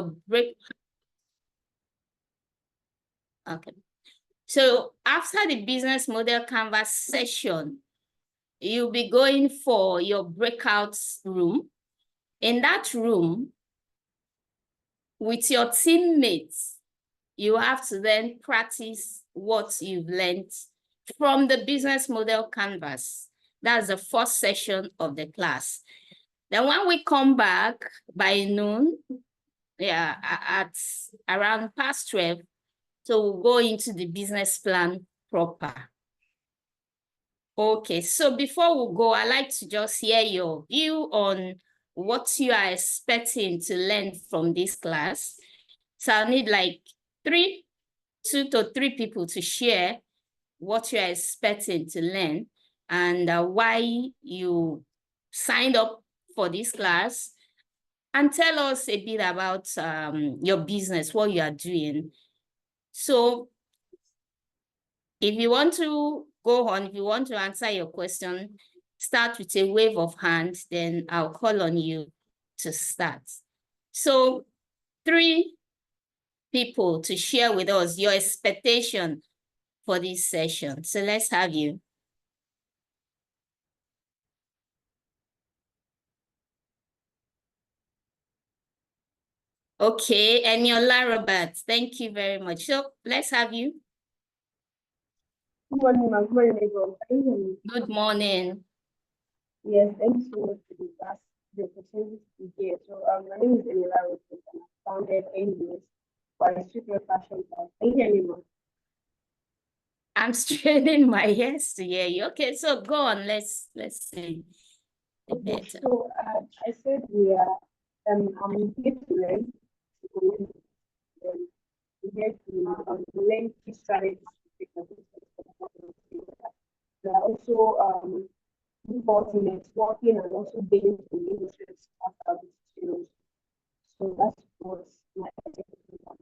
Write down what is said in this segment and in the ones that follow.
break. Okay. So after the business model canvas session, you'll be going for your breakout room. In that room, with your teammates, you have to then practice what you've learned from the business model canvas. That's the first session of the class. Then when we come back by noon, yeah, at around past 12, so we'll go into the business plan proper. Okay, so before we go, I'd like to just hear your view on what you are expecting to learn from this class. So I'll need like 2 to 3 people to share what you are expecting to learn and why you signed up for this class, and tell us a bit about your business, what you are doing. So if you want to go on, if you want to answer your question, start with a wave of hand, then I'll call on you to start. So 3 people to share with us your expectation for this session. So let's have you. Okay, Eniola Roberts, thank you very much. So let's have you. Good morning, ma'am. Good morning, everyone. Can you hear me? Good morning. Yes, thank you so much for the opportunity to be here. So, my name is Eniola Roberts, and I founded NBS by Super Fashion Class. Can you hear me, ma'am? I'm straining my ears to hear you. Okay, so go on. Let's see. Okay, so I said we are. I'm here to learn. I'm here to learn key strategies. There are also important networking and also building relationships after the skills. So that's what my expectation.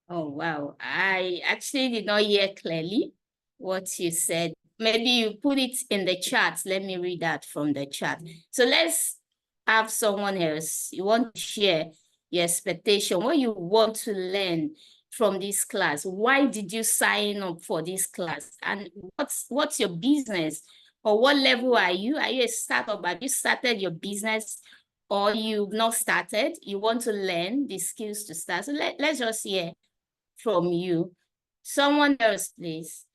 Oh, wow. I actually did not hear clearly what you said. Maybe you put it in the chat. Let me read that from the chat. So let's have someone else. You want to share your expectation, what you want to learn from this class. Why did you sign up for this class? And what's your business? Or what level are you? Are you a startup? Have you started your business? Or you've not started? You want to learn the skills to start. So let's just hear from you. Someone else, please.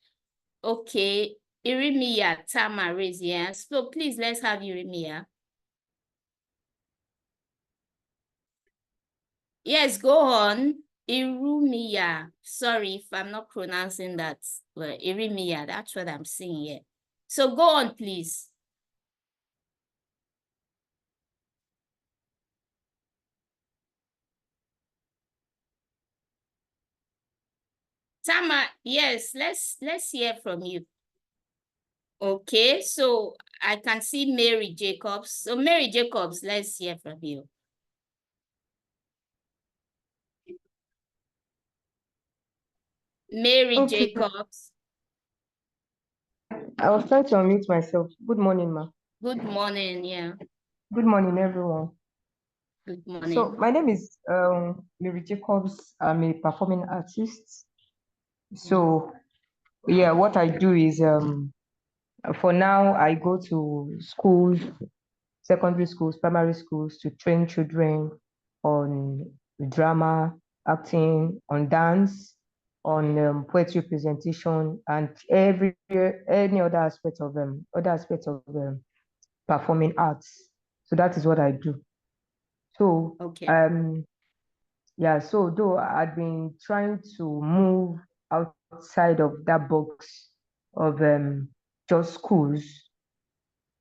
Okay, Irimiya Tama, raise your hand. So please, let's have Irimiya. Yes, go on. Irumiya. Sorry if I'm not pronouncing that well. Irimiya, that's what I'm seeing here. So go on, please. Tama, yes, let's hear from you. Okay, so I can see Mary Jacobs. So Mary Jacobs, let's hear from you. Mary Jacobs. I was trying to unmute myself. Good morning, ma. Good morning, yeah. Good morning, everyone. Good morning. So my name is Mary Jacobs. I'm a performing artist. So yeah, what I do is for now I go to schools, secondary schools, primary schools to train children on drama, acting, on dance, on poetry presentation, and any other aspect of performing arts. So that is what I do. So okay. Yeah, so though I've been trying to move outside of that box of just schools.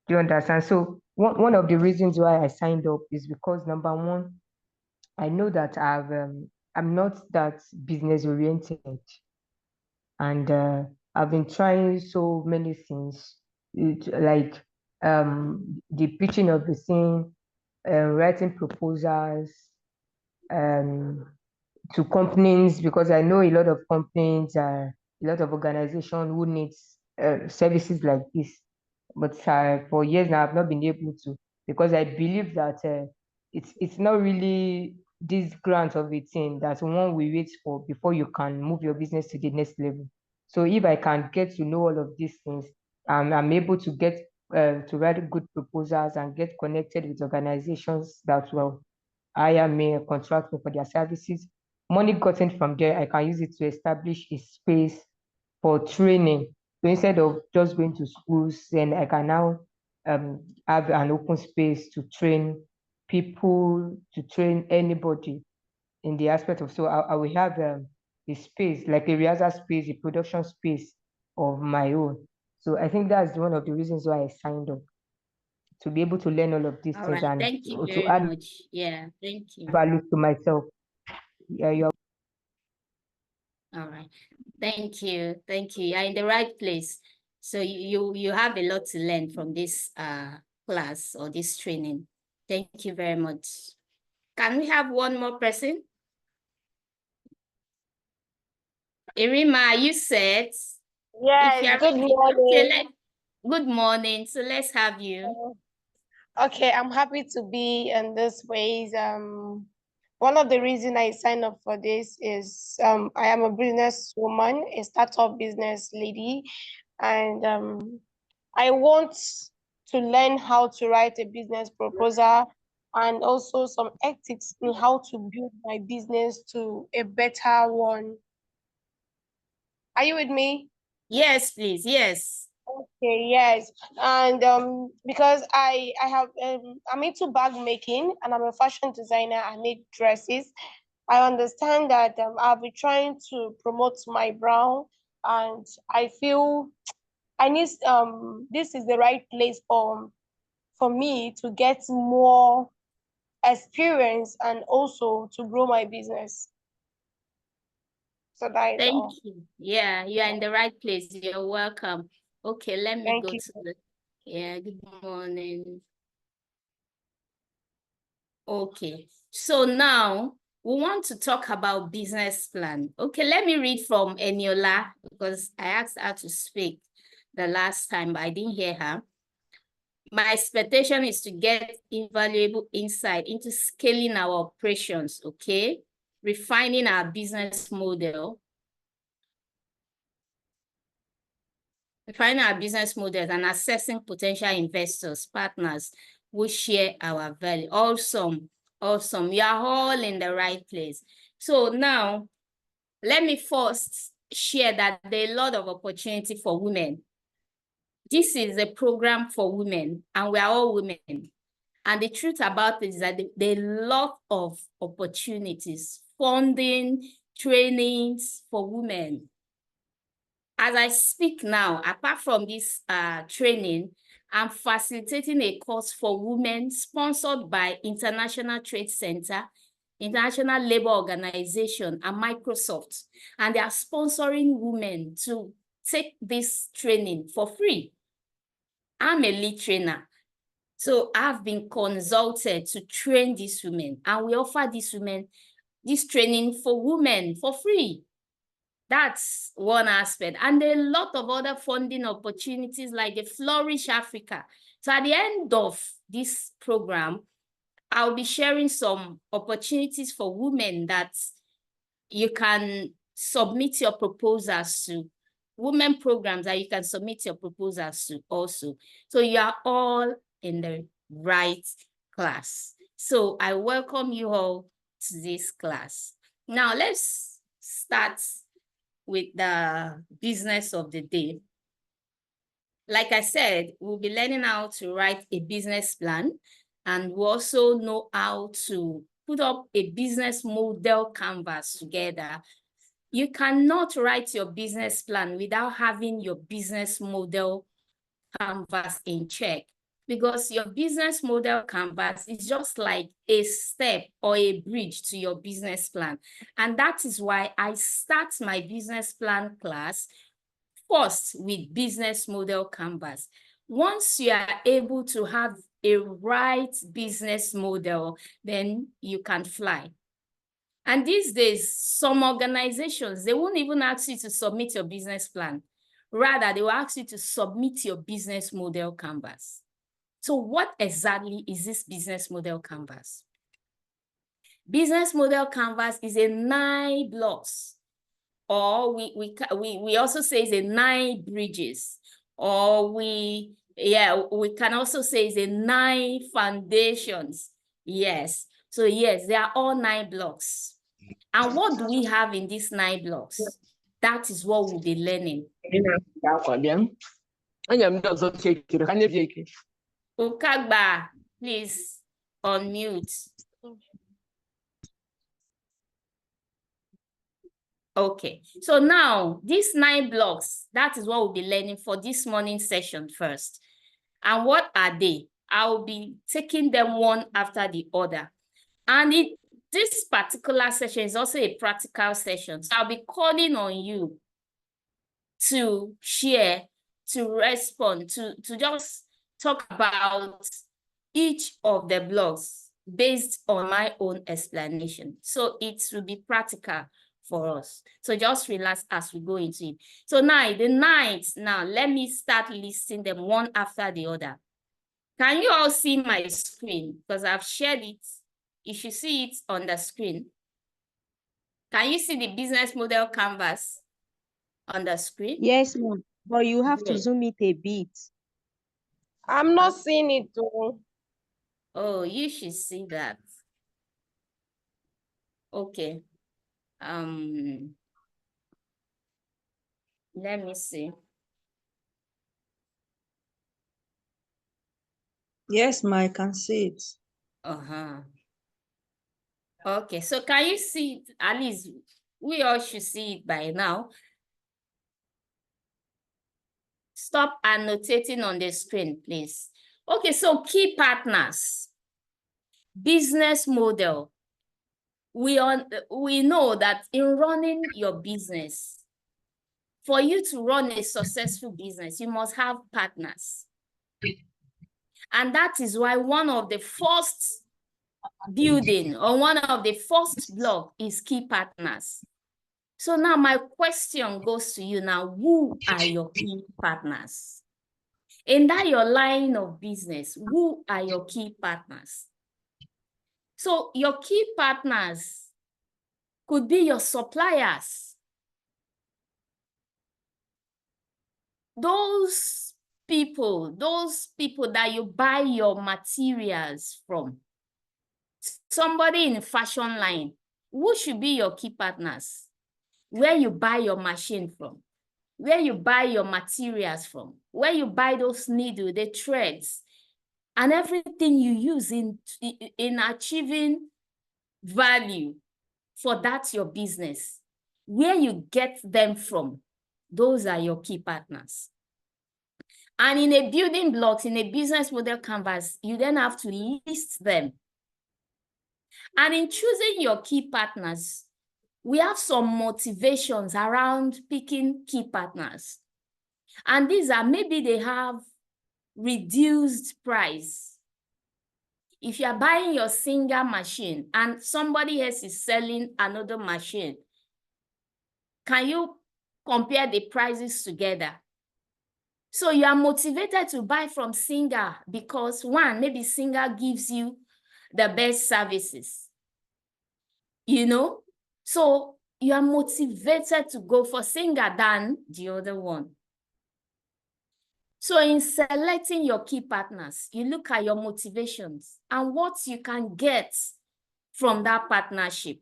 Do you understand? So one of the reasons why I signed up is because number one, I know that I'm not that business oriented, and I've been trying so many things, like the pitching of the thing, writing proposals, to companies, because I know a lot of companies, a lot of organizations who needs services like this. But for years now, I've not been able to, because I believe that it's not really this grant of a thing that one we wait for before you can move your business to the next level. So if I can get to know all of these things, I'm able to get to write good proposals and get connected with organizations that will hire me or contract me for their services. Money gotten from there, I can use it to establish a space for training. So instead of just going to schools, then I can now have an open space to train people, to train anybody in the aspect of, so I will have a space, like a rehearsal space, a production space of my own. So I think that's one of the reasons why I signed up, to be able to learn all of these All things right. and Thank you to very add much. Yeah, thank you. value to myself. Yeah, you're All right. Thank you. Thank you. You're in the right place. So you have a lot to learn from this class or this training. Thank you very much. Can we have one more person? Irima, you said if Yes, you are good ready. Okay, morning. good morning. So let's have you. Okay, I'm happy to be in this ways. One of the reasons I signed up for this is I am a business woman, a startup business lady, and I want to learn how to write a business proposal and also some ethics in how to build my business to a better one. Are you with me? Yes, please. Yes. Okay, yes. And because I have I'm into bag making and I'm a fashion designer. I make dresses. I understand that I'll be trying to promote my brand, and I feel I need this is the right place for me to get more experience and also to grow my business. So that is Thank all. you. Yeah, you are in the right place. You're welcome. Okay, let me Thank go you. to the, yeah, good morning. Okay, so now we want to talk about business plan. Okay, let me read from Eniola because I asked her to speak the last time, but I didn't hear her. My expectation is to get invaluable insight into scaling our operations, okay? Refining our business model, and assessing potential investors, partners who share our value. Awesome, awesome. You are all in the right place. So now, let me first share that there are a lot of opportunity for women. This is a program for women, and we are all women. And the truth about it is that there are a lot of opportunities, funding, trainings for women. As I speak now, apart from this training, I'm facilitating a course for women sponsored by International Trade Center, International Labour Organization, and Microsoft. And they are sponsoring women to take this training for free. I'm a lead trainer. So I've been consulted to train these women, and we offer these women this training for women for free. That's one aspect. And there are a lot of other funding opportunities like the Flourish Africa. So at the end of this program, I'll be sharing some opportunities for women that you can submit your proposals to. Women programs that you can submit your proposals to also. So you are all in the right class. So I welcome you all to this class. Now let's start with the business of the day. Like I said, we'll be learning how to write a business plan, and we also know how to put up a business model canvas together. You cannot write your business plan without having your business model canvas in check, because your business model canvas is just like a step or a bridge to your business plan. And that is why I start my business plan class first with business model canvas. Once you are able to have a right business model, then you can fly. And these days, some organizations, they won't even ask you to submit your business plan. Rather, they will ask you to submit your business model canvas. So what exactly is this business model canvas? Business model canvas is a 9 blocks, or we also say it's a 9 bridges, or we can also say it's a 9 foundations. Yes. So yes, they are all 9 blocks. And what do we have in these 9 blocks? That is what we'll be learning. Okagba, please unmute. Okay, so now these 9 blocks, that is what we'll be learning for this morning session first. And what are they? I'll be taking them one after the other. And this particular session is also a practical session. So I'll be calling on you to share, to respond, to just talk about each of the blocks based on my own explanation. So it will be practical for us. So just relax as we go into it. So now the 9th, now let me start listing them one after the other. Can you all see my screen? Because I've shared it. You should see it on the screen. Can you see the business model canvas on the screen? Yes, ma'am. But you have to Good. zoom it a bit. I'm not seeing it though. Oh, you should see that. Okay. Let me see. Yes, ma, I can see it. Okay, so can you see it? At least we all should see it by now. Stop annotating on the screen, please. Okay, so key partners, business model. We know that in running your business, for you to run a successful business, you must have partners. And that is why one of the first building or one of the first block is key partners. So now my question goes to you now, who are your key partners? In that your line of business, who are your key partners? So your key partners could be your suppliers. Those people that you buy your materials from. Somebody in fashion line, who should be your key partners? Where you buy your machine from, where you buy your materials from, where you buy those needles, the threads, and everything you use in achieving value for that your business, where you get them from, those are your key partners. And in a building blocks, in a business model canvas, you then have to list them. And in choosing your key partners, we have some motivations around picking key partners. And these are, maybe they have reduced price. If you're buying your single machine and somebody else is selling another machine, can you compare the prices together? So you are motivated to buy from Singer because one, maybe Singer gives you the best services, you know? So you are motivated to go for Singer than the other one. So in selecting your key partners, you look at your motivations and what you can get from that partnership.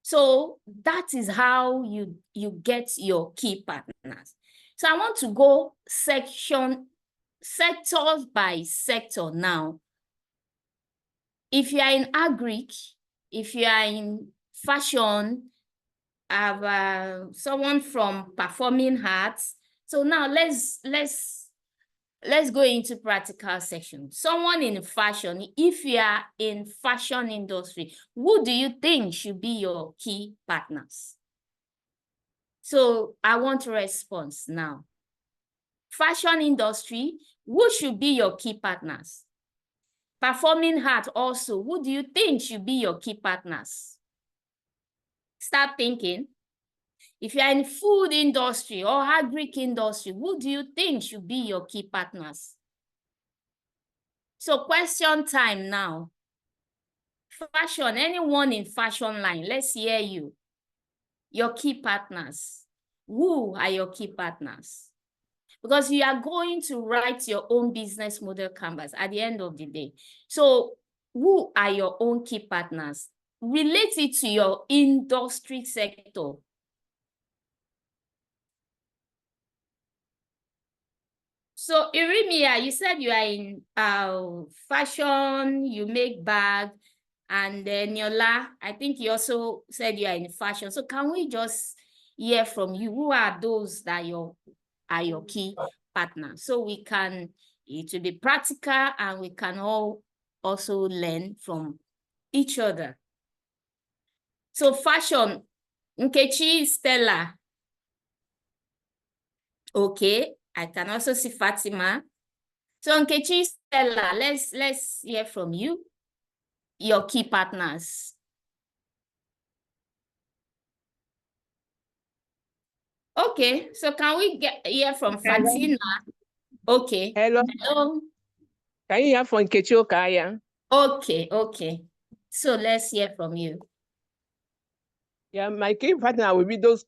So that is how you get your key partners. So I want to go sectors by sector now. If you are in agric, if you are in fashion, I have someone from performing arts. So now let's go into practical section. Someone in fashion, if you are in fashion industry, who do you think should be your key partners? So I want a response now. Fashion industry, who should be your key partners? Performing art also, who do you think should be your key partners? Start thinking. If you are in food industry or agric industry, who do you think should be your key partners? So question time now. Fashion, anyone in fashion line, let's hear you. Your key partners. Who are your key partners? Because you are going to write your own business model canvas at the end of the day. So who are your own key partners? Relate it to your industry sector. So Irimia, you said you are in fashion, you make bags, and then Yola, I think you also said you are in fashion. So can we just hear from you? Who are those that are your key partners? So we can, it will be practical and we can all also learn from each other. So fashion, Nkechi, Stella. Okay, I can also see Fatima. So Nkechi, Stella, let's hear from you, your key partners. Okay, so can we hear from Fatima? Okay. Hello. Hello. Can you hear from Nkechi Okaya? Okay, okay. So let's hear from you. Yeah, my key partner will be those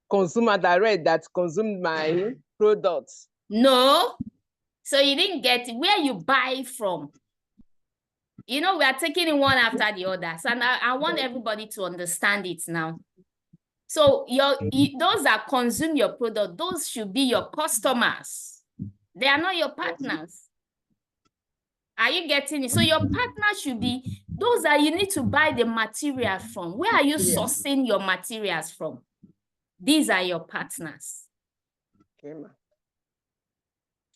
consumer direct that consume my products. No. So you didn't get where you buy from. You know, we are taking it one after the other. So I want everybody to understand it now. So those that consume your product, those should be your customers. They are not your partners. Are you getting it? So your partner should be those that you need to buy the material from. Where are you sourcing your materials from? These are your partners. Okay, ma.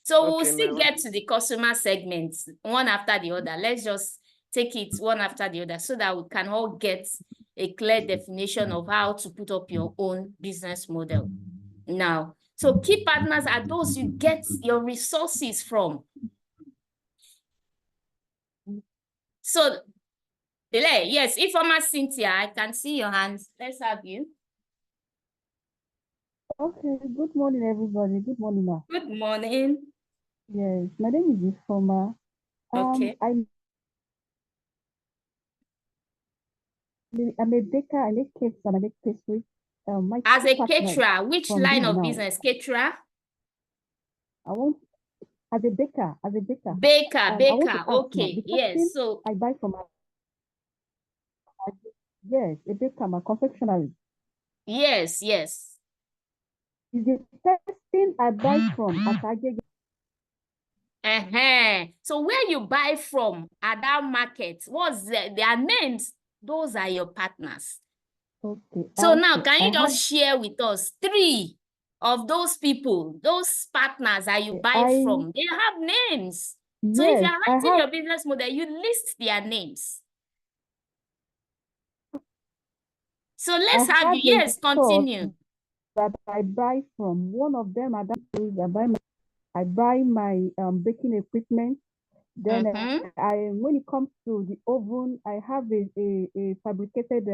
So we'll still get to the customer segments one after the other. Let's just take it one after the other so that we can all get a clear definition of how to put up your own business model. Now, so key partners are those you get your resources from. So, yes, Ifeoma Cynthia, I can see your hands. Let's have you. Okay, good morning, everybody. Good morning, ma. Good morning. Yes, my name is Ifeoma. Okay. I'm a baker. I make cakes and I make pastries. My As key a partners caterer, which from line me of now. business? Caterer? I want as a baker. Baker, I want to ask now, okay, the yes. person So, I buy from. Yes, a baker, my confectionery. yes. Is the person I buy from at Agege. So where you buy from at that market, what's their names? Those are your partners. Okay. So now, can you just share with us 3 of those people, those partners that you buy from? They have names. So if Yes, you're writing your business model, you list their names. So let's have you. Yes, continue. That I buy from. One of them I buy my baking equipment. Then when it comes to the oven, I have a fabricated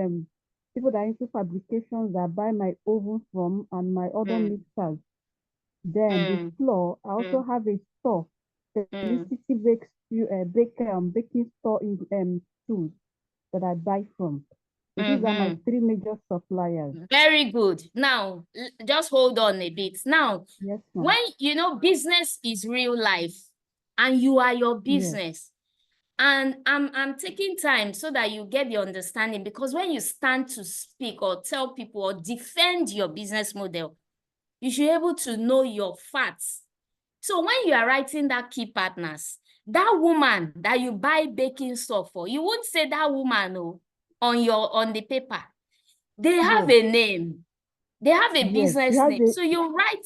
people that are into fabrications that buy my oven from and my other mixers. Then the floor, I also have a store, Felicity baking store in tools that I buy from. So these are my 3 major suppliers. Very good. Now, just hold on a bit. Now, yes, when you know business is real life and you are your business, and I'm taking time so that you get the understanding, because when you stand to speak or tell people or defend your business model, you should be able to know your facts. So when you are writing that key partners, that woman that you buy baking stuff for, you won't say that woman on the paper. They have a name. They have a business name. So you write,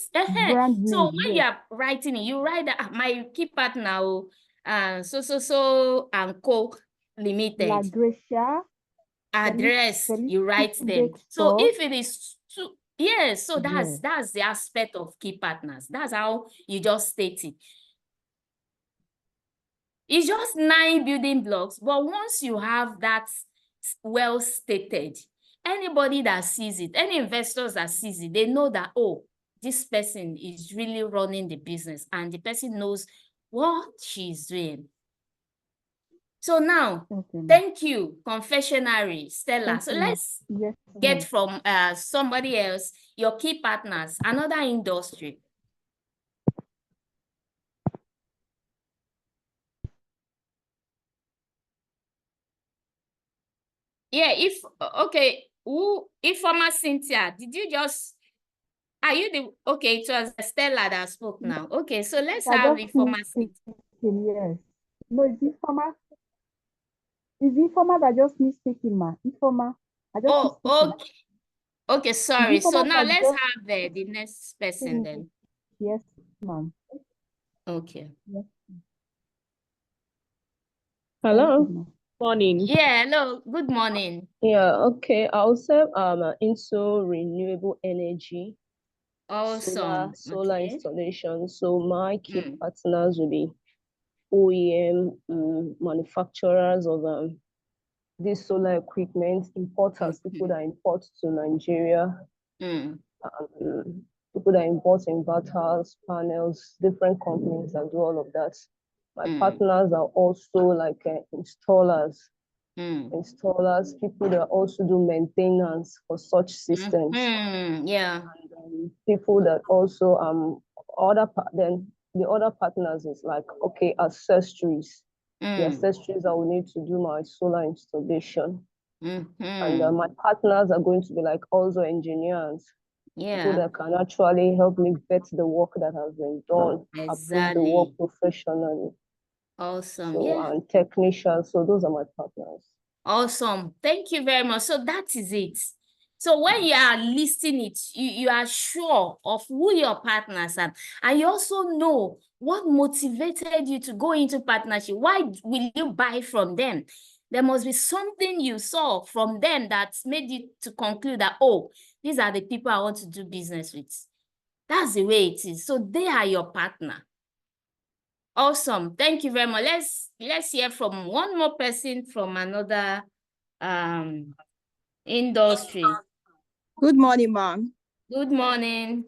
so when you are writing it, you write that my key partner, so and Co Limited. La Gracia. Address, you write them. So if it is too, yes, so that's the aspect of key partners. That's how you just state it. It's just 9 building blocks, but once you have that well stated, anybody that sees it, any investors that sees it, they know that, oh, this person is really running the business and the person knows what she's doing. So now, Okay, ma'am. thank you, confessionary, Stella. Thank So you, ma'am. let's Yes, get ma'am. from somebody else, your key partners, another industry. Yeah, okay, informer Cynthia, did you just, are you the, okay, it was Stella that spoke now. Okay, so let's I have just informer missed Cynthia. speaking, yes. No, it's informer. It's informer that just missed speaking, ma. Informer. I just missed Oh, speaking. okay, It's sorry. So informer now that let's just have the next person then. yes, ma'am. Okay. Yes. Thank Hello, you, ma'am. morning. Yeah, hello, good morning. Yeah, okay. I'll say into renewable energy, Awesome. solar Okay. installation. So my key Mm. partners will be OEM manufacturers of this solar equipment, importers, people that import to Nigeria, Mm. people that import inverters, panels, different companies that do all of that. My partners are also like installers, people that also do maintenance for such systems. Yeah. And people that also then the other partners is like, okay, accessories. The accessories I will need to do my solar installation. And my partners are going to be like also engineers, people Yeah, that can actually help me vet the work that has been done, approve the work exactly. professionally. Awesome. So, Yeah. and technicians. So those are my partners. Awesome. Thank you very much. So that is it. So when you are listing it, you are sure of who your partners are. And you also know what motivated you to go into partnership. Why will you buy from them? There must be something you saw from them that made you to conclude that, oh, these are the people I want to do business with. That's the way it is. So they are your partner. Awesome. Thank you very much. Let's hear from one more person from another industry. Good morning, ma'am. Good morning.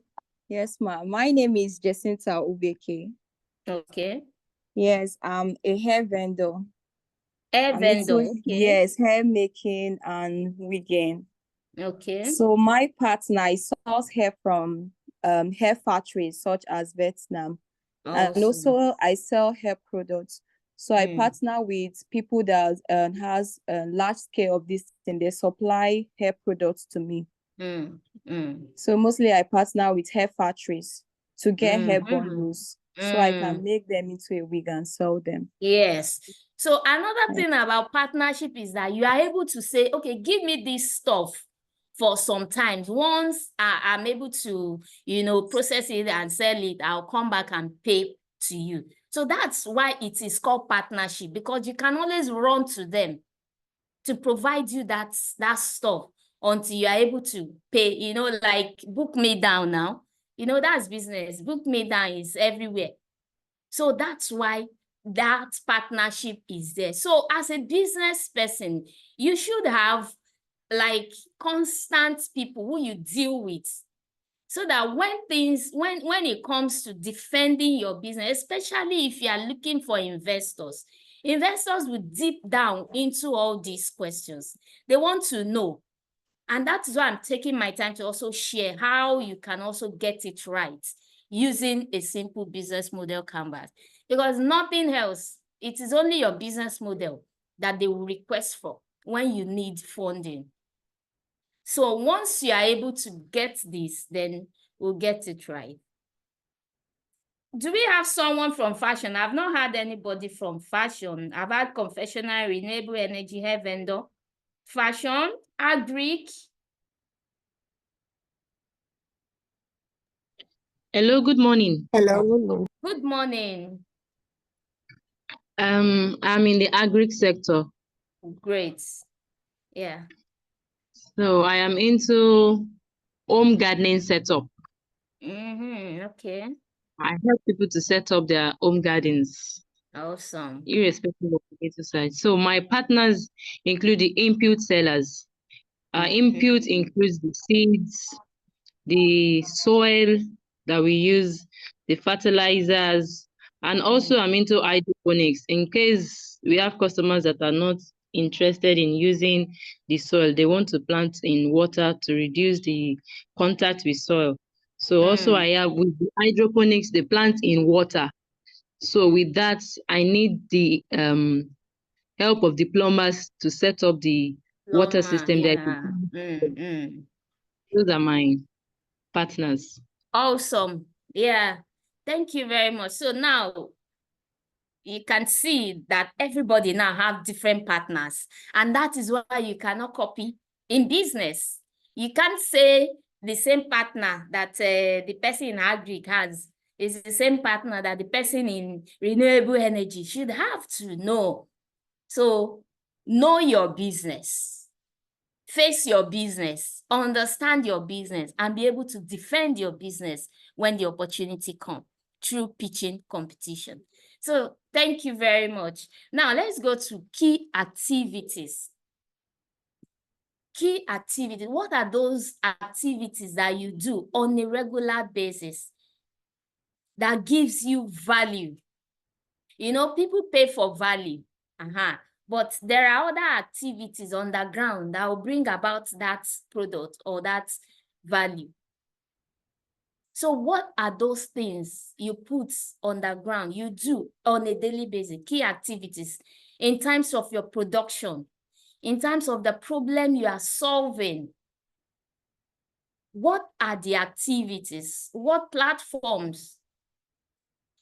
Yes, ma'am. My name is Jacinta Ubeke. Okay. Yes, I'm a hair vendor. Hair vendor. Okay. Yes, hair making and wigging. Okay. So my partner is source hair from hair factories such as Vietnam. And Awesome. also I sell hair products. So I partner with people that has a large scale of this and they supply hair products to me. So mostly I partner with hair factories to get hair bundles so I can make them into a wig and sell them. Yes. So another thing about partnership is that you are able to say, okay, give me this stuff for some time. Once I'm able to, process it and sell it, I'll come back and pay to you. So that's why it is called partnership, because you can always run to them to provide you that stuff until you are able to pay, like book me down now. That's business. Book me down is everywhere. So that's why that partnership is there. So as a business person, you should have like constant people who you deal with, so that when it comes to defending your business, especially if you are looking for investors will deep down into all these questions. They want to know. And that is why I'm taking my time to also share how you can also get it right using a simple business model canvas. Because nothing else, it is only your business model that they will request for when you need funding. So once you are able to get this, then we'll get it right. Do we have someone from fashion? I've not had anybody from fashion. I've had confectionery, renewable energy, hair vendor, fashion, agric. Hello, good morning. Hello, good morning. Good morning. I'm in the agric sector. Great. Yeah. So I am into home gardening setup. Okay. I help people to set up their home gardens. Awesome. Irrespective of the size. So my partners include the input sellers. Input includes the seeds, the soil that we use, the fertilizers, And also I'm into hydroponics. In case we have customers that are not interested in using the soil, they want to plant in water to reduce the contact with soil. So also I have with the hydroponics, they plant in water. So with that, I need the help of the plumbers to set up the water system there. Those are my partners. Awesome. Yeah. Thank you very much. So now you can see that everybody now have different partners, and that is why you cannot copy in business. You can't say the same partner that the person in agric has is the same partner that the person in renewable energy should have to know. So know your business, face your business, understand your business, and be able to defend your business when the opportunity comes through pitching competition. So thank you very much. Now let's go to key activities. Key activities. What are those activities that you do on a regular basis that gives you value? You know, people pay for value. But there are other activities on the ground that will bring about that product or that value. So what are those things you put on the ground, you do on a daily basis, key activities in terms of your production, in terms of the problem you are solving? What are the activities? What platforms?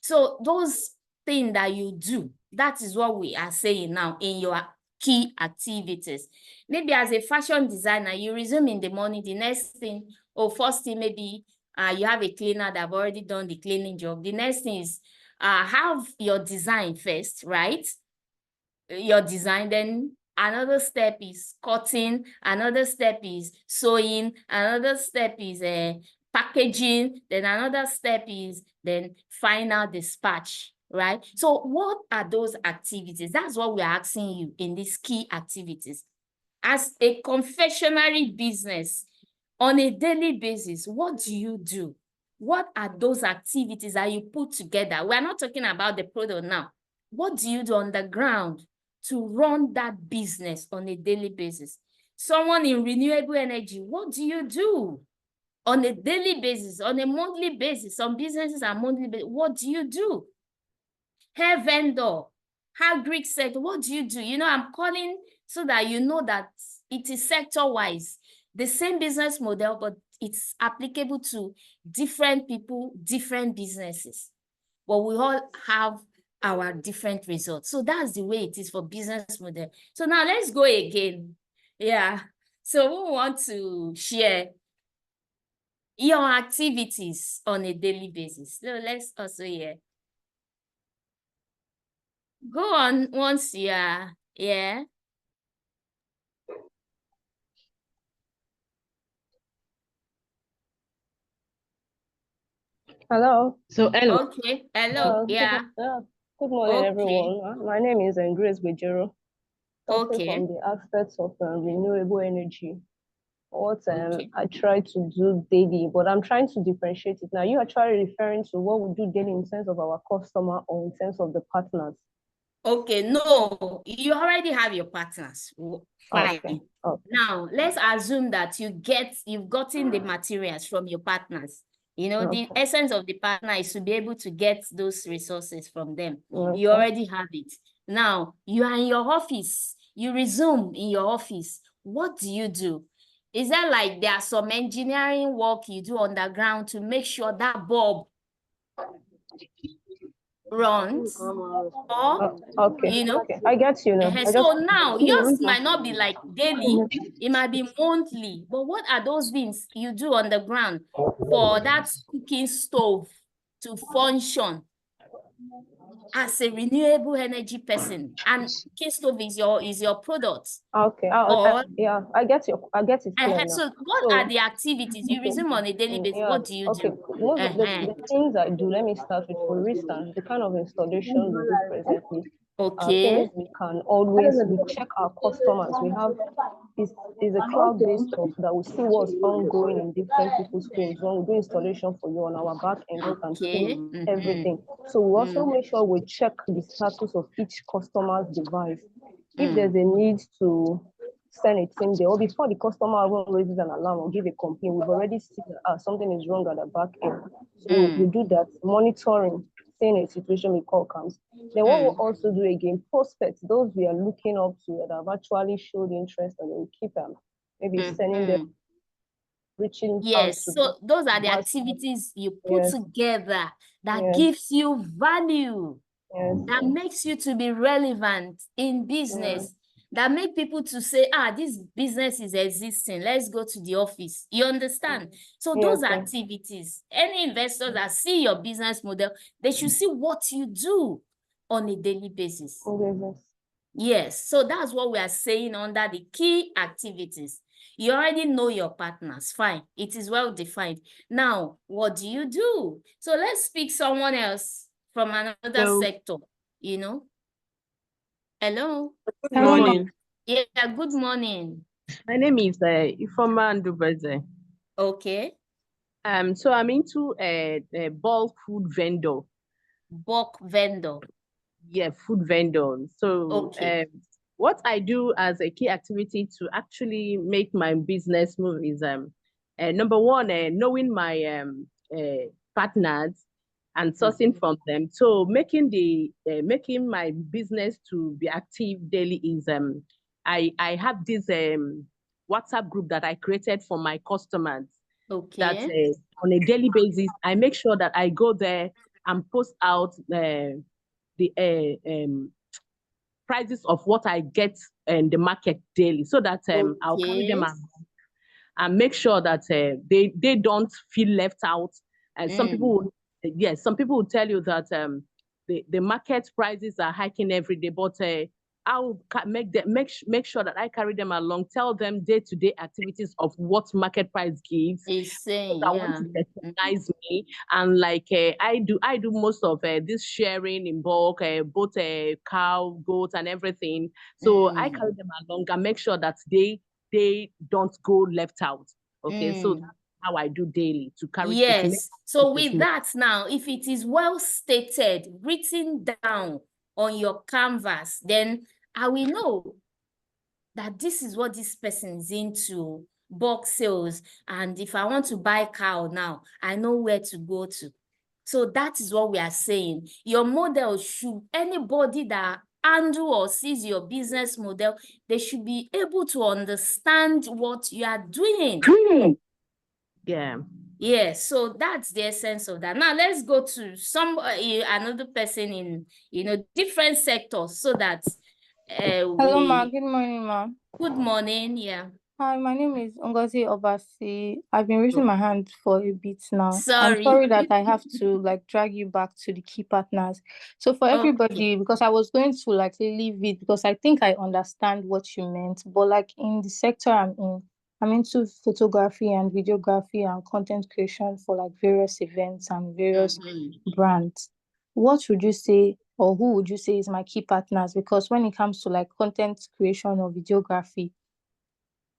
So those things that you do, that is what we are saying now in your key activities. Maybe as a fashion designer, you resume in the morning, the next thing, or first thing, maybe you have a cleaner that have already done the cleaning job. The next thing is have your design first, right? Your design, then another step is cutting, another step is sewing, another step is packaging, then another step is then final dispatch, right? So what are those activities? That's what we're asking you in these key activities. As a confectionery business, on a daily basis, what do you do? What are those activities that you put together? We're not talking about the product now. What do you do on the ground to run that business on a daily basis? Someone in renewable energy, what do you do on a daily basis, on a monthly basis? Some businesses are monthly basis. What do you do? Hair vendor, how Greek said, what do you do? You know, I'm calling so that you know that it is sector-wise, the same business model, but it's applicable to different people, different businesses. But we all have our different results. So that's the way it is for business model. So now let's go again. Yeah. So we want to share your activities on a daily basis. So let's also hear. Go on once you are, yeah. Hello. So hello. Okay. Hello. Yeah. Good morning, Okay. everyone. My name is Grace Bejero. Talking Okay. from the aspects of renewable energy. What Okay. I try to do daily, but I'm trying to differentiate it. Now, you are actually referring to what we do daily in terms of our customer or in terms of the partners? Okay, no, you already have your partners. Fine. Okay. Okay. Now, let's assume that you've gotten the materials from your partners. You know, the essence of the partner is to be able to get those resources from them. You already have it. Now, you are in your office. You resume in your office. What do you do? Is that like there are some engineering work you do on the ground to make sure that bulb runs? Or, okay. you know, okay. I get you now. so now yours might not be like daily, it might be monthly, but what are those things you do on the ground for that cooking stove to function as a renewable energy person? And cooking stove is your product. Okay. Yeah, I get it clear now. So what are the activities you resume on a daily basis? Yeah, What do you do? Most of the things I do, let me start with, for instance, the kind of installation we do presently. Okay. Things we can always, we check our customers. We have It's a crowd-based stuff that will see what's ongoing in different people's homes when we do installation for you on our back end. You can see everything. So we also make sure we check the status of each customer's device. If there's a need to send a team there, or before the customer even raises an alarm or give a complaint, we've already seen that something is wrong at the back end. So we do that monitoring, seeing a situation before it comes. Then what we'll also do again, prospects, those we are looking up to that have actually showed interest, and we'll keep them, maybe sending them, reaching out to so them. those are the activities you put together that Yes. gives you value, Yes. that makes you to be relevant in business, that make people to say, this business is existing, let's go to the office. You understand? So those activities, any investors that see your business model, they should see what you do on a daily basis. Yes, so that's what we are saying under the key activities. You already know your partners, fine. It is well defined. Now, what do you do? So let's pick someone else from another sector, you know. Hello. Good morning. Yeah, good morning. My name is Ifoma Ndubeze. Okay. So I'm into a bulk food vendor. Bulk vendor. Yeah, food vendor. So what I do as a key activity to actually make my business move is number one, knowing my partners and sourcing from them. So making making my business to be active daily is I have this WhatsApp group that I created for my customers. That on a daily basis, I make sure that I go there and post out the prices of what I get in the market daily, so that I'll carry them along and make sure that they don't feel left out. And some people will tell you that the market prices are hiking every day, but I'll make sure that I carry them along, tell them day-to-day activities of what market price gives. Saying, I want to recognize me, and like I do most of this sharing in bulk, both cow, goat, and everything. So I carry them along and make sure that they don't go left out. Okay, so that's how I do daily to carry. Yes. So with that now, if it is well stated, written down on your canvas, then I will know that this is what this person is into, bulk sales. And if I want to buy cow now, I know where to go to. So that is what we are saying. Your model should, anybody that handle or sees your business model, they should be able to understand what you are doing. Yeah. Yeah, so that's the essence of that. Now let's go to another person in different sectors, so that Hello, ma. Good morning, ma. Good morning. Yeah. Hi, my name is Ngozi Obasi. I've been raising my hand for a bit now. Sorry. I'm sorry that I have to drag you back to the key partners. So for everybody, because I was going to leave it because I think I understand what you meant, but in the sector I'm into photography and videography and content creation for various events and various brands. What would you say, or who would you say is my key partners? Because when it comes to content creation or videography,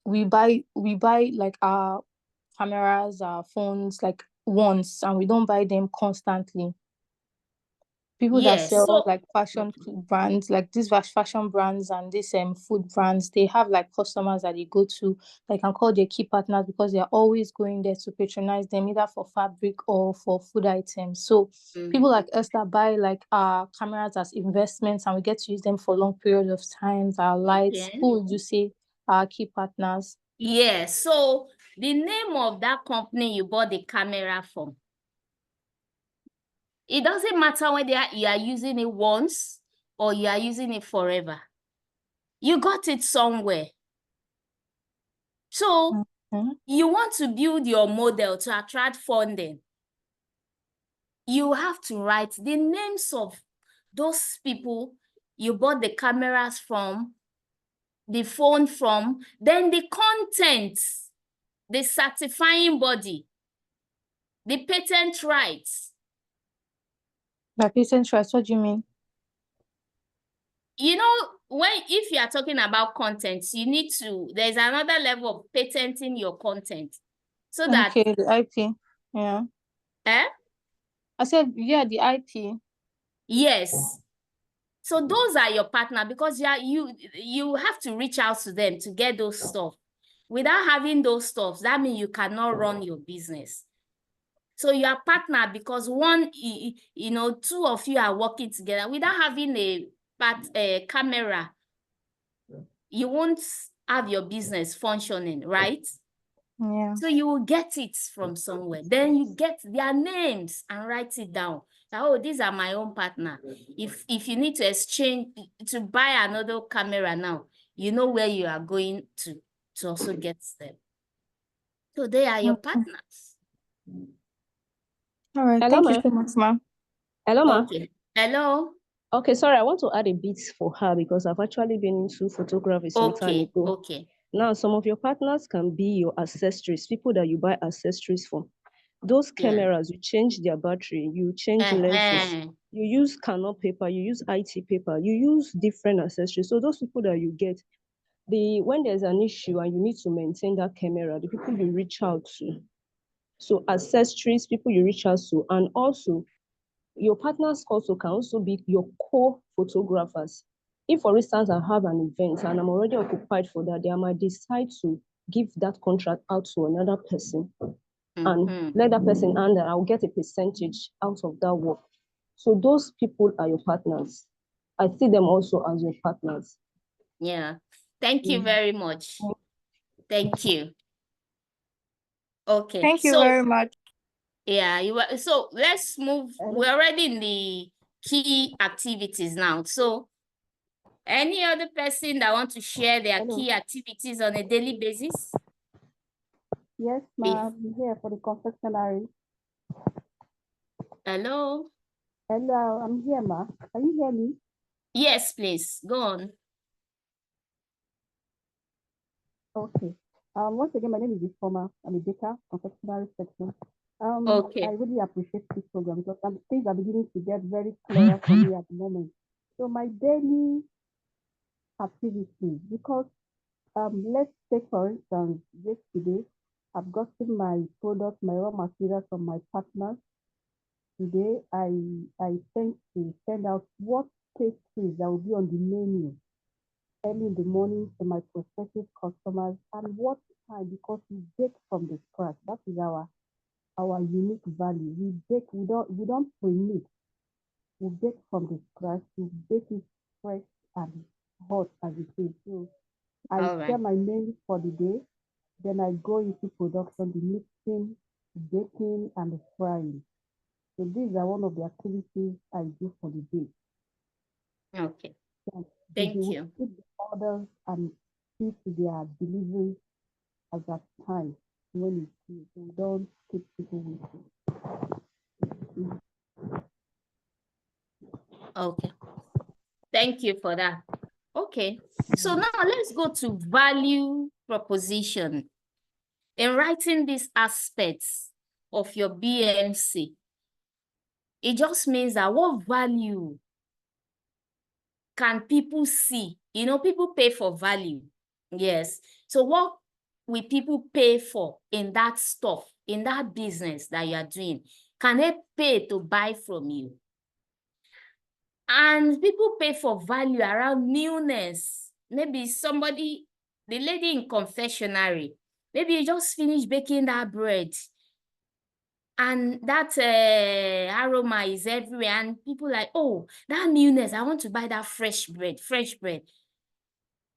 we buy our cameras, our phones once, and we don't buy them constantly. People that sell fashion brands, these fashion brands and these food brands, they have customers that they go to, they can call their key partners because they are always going there to patronize them, either for fabric or for food items. So people like us that buy our cameras as investments and we get to use them for long periods of time, our lights, who would you say are key partners? Yeah, so the name of that company you bought the camera from, it doesn't matter whether you are using it once or you are using it forever. You got it somewhere. So you want to build your model to attract funding. You have to write the names of those people you bought the cameras from, the phone from, then the content, the certifying body, the patent rights. The patent rights, what do you mean? You know, if you are talking about content, you need to, there's another level of patenting your content. So that okay, the IP. Yeah. I said, yeah, the IP. Yes. So those are your partner, because you have to reach out to them to get those stuff. Without having those stuff, that means you cannot run your business. So you are partner because two of you are working together. Without having a camera, you won't have your business functioning, right? Yeah. So you will get it from somewhere. Then you get their names and write it down. Oh, these are my own partner. If you need to exchange, to buy another camera now, you know where you are going to also get them. So they are your partners. All right. Hello, Thank ma. you so much, ma. Hello, ma. Okay. Hello. Okay, sorry, I want to add a bit for her because I've actually been into photography some time ago. Okay. Now, some of your partners can be your accessories, people that you buy accessories from. Those cameras, you change their battery, you change lenses, you use Canon paper, you use IT paper, you use different accessories. So those people that you get, when there's an issue and you need to maintain that camera, the people you reach out to. So accessories, people you reach out to, and also your partners also can also be your co-photographers. If, for instance, I have an event and I'm already occupied for that day, I might decide to give that contract out to another person and let that person handle. I'll get a percentage out of that work. So those people are your partners. I see them also as your partners. Yeah. Thank you very much. Thank you. Okay. Thank you very much. Yeah, so let's move. We're already in the key activities now. So any other person that want to share their key activities on a daily basis? Yes, ma'am. I'm here for the confectionery. Hello? Hello, I'm here, ma. Can you hear me? Yes, please. Go on. Okay. Once again, my name is Ifoma. I'm a baker, confectionery section. Okay. I really appreciate this program because things are beginning to get very clear for me at the moment. So my daily activities, because let's take for instance, yesterday, I've gotten my products, my raw materials from my partners. Today, I tend to send out what pastries that will be on the menu early in the morning to my prospective customers, and what time, because we bake from the scratch. That is our unique value. We bake, we don't pre-mix. We bake from the scratch. We bake it fresh and hot as it is. So I share my menu for the day. Then I go into production, the mixing, baking, and the frying. So these are one of the activities I do for the day. Okay. Thank you. Put the orders and see to their delivery at that time when it's due. So we don't keep people waiting. Okay. Thank you for that. Okay. So now let's go to value proposition. In writing these aspects of your BMC, it just means that what value can people see? You know, people pay for value. Yes. So what will people pay for in that stuff, in that business that you are doing? Can they pay to buy from you? And people pay for value around newness. Maybe somebody, the lady in confectionery, maybe you just finished baking that bread and that aroma is everywhere, and people like, oh, that newness, I want to buy that fresh bread.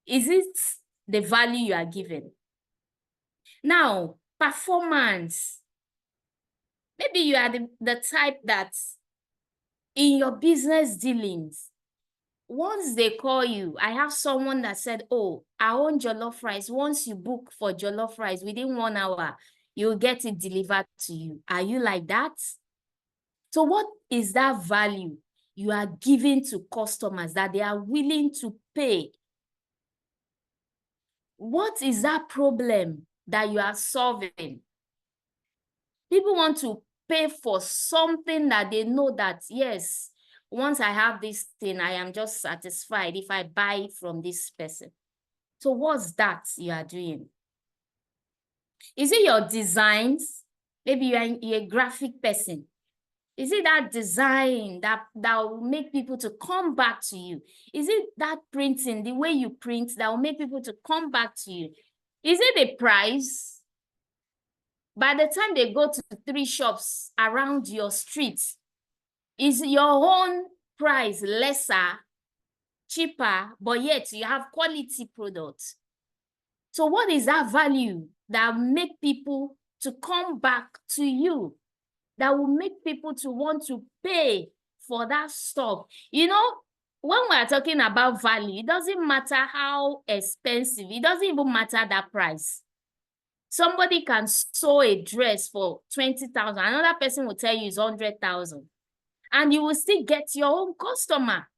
Is it the value you are given? Now, performance. Maybe you are the type that in your business dealings, once they call you, I have someone that said, oh, I want jollof rice. Once you book for jollof rice, within 1 hour, you'll get it delivered to you. Are you like that? So what is that value you are giving to customers that they are willing to pay? What is that problem that you are solving? People want to pay for something that they know that, yes, once I have this thing, I am just satisfied if I buy from this person. So what's that you are doing? Is it your designs? Maybe you're a graphic person. Is it that design that will make people to come back to you? Is it that printing, the way you print, that will make people to come back to you? Is it the price? By the time they go to 3 shops around your street, is your own price lesser, cheaper, but yet you have quality products? So what is that value that make people to come back to you, that will make people to want to pay for that stuff? You know, when we're talking about value, it doesn't matter how expensive, it doesn't even matter that price. Somebody can sew a dress for 20,000, another person will tell you it's 100,000, and you will still get your own customer.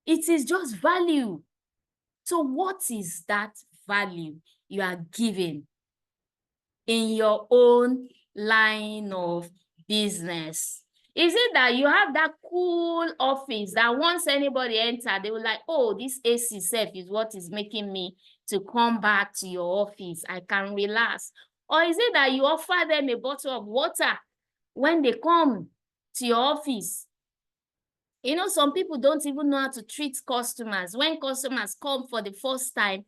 It is just value. So what is that value you are giving in your own line of business? Is it that you have that cool office that once anybody enter, they will like, oh, this AC self is what is making me to come back to your office. I can relax. Or is it that you offer them a bottle of water when they come to your office? You know, some people don't even know how to treat customers. When customers come for the first time,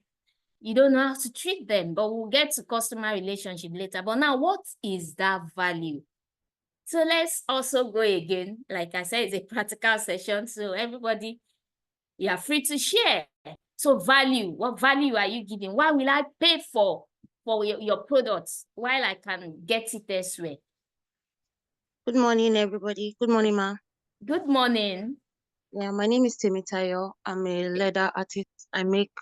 you don't know how to treat them, but we'll get to customer relationship later. But now, what is that value? So let's also go again. Like I said, it's a practical session. So everybody, you are free to share. So value, what value are you giving? Why will I pay for your products while I can get it elsewhere? Good morning, everybody. Good morning, ma. Good morning. Yeah, my name is Temitayo. I'm a leather artist. I make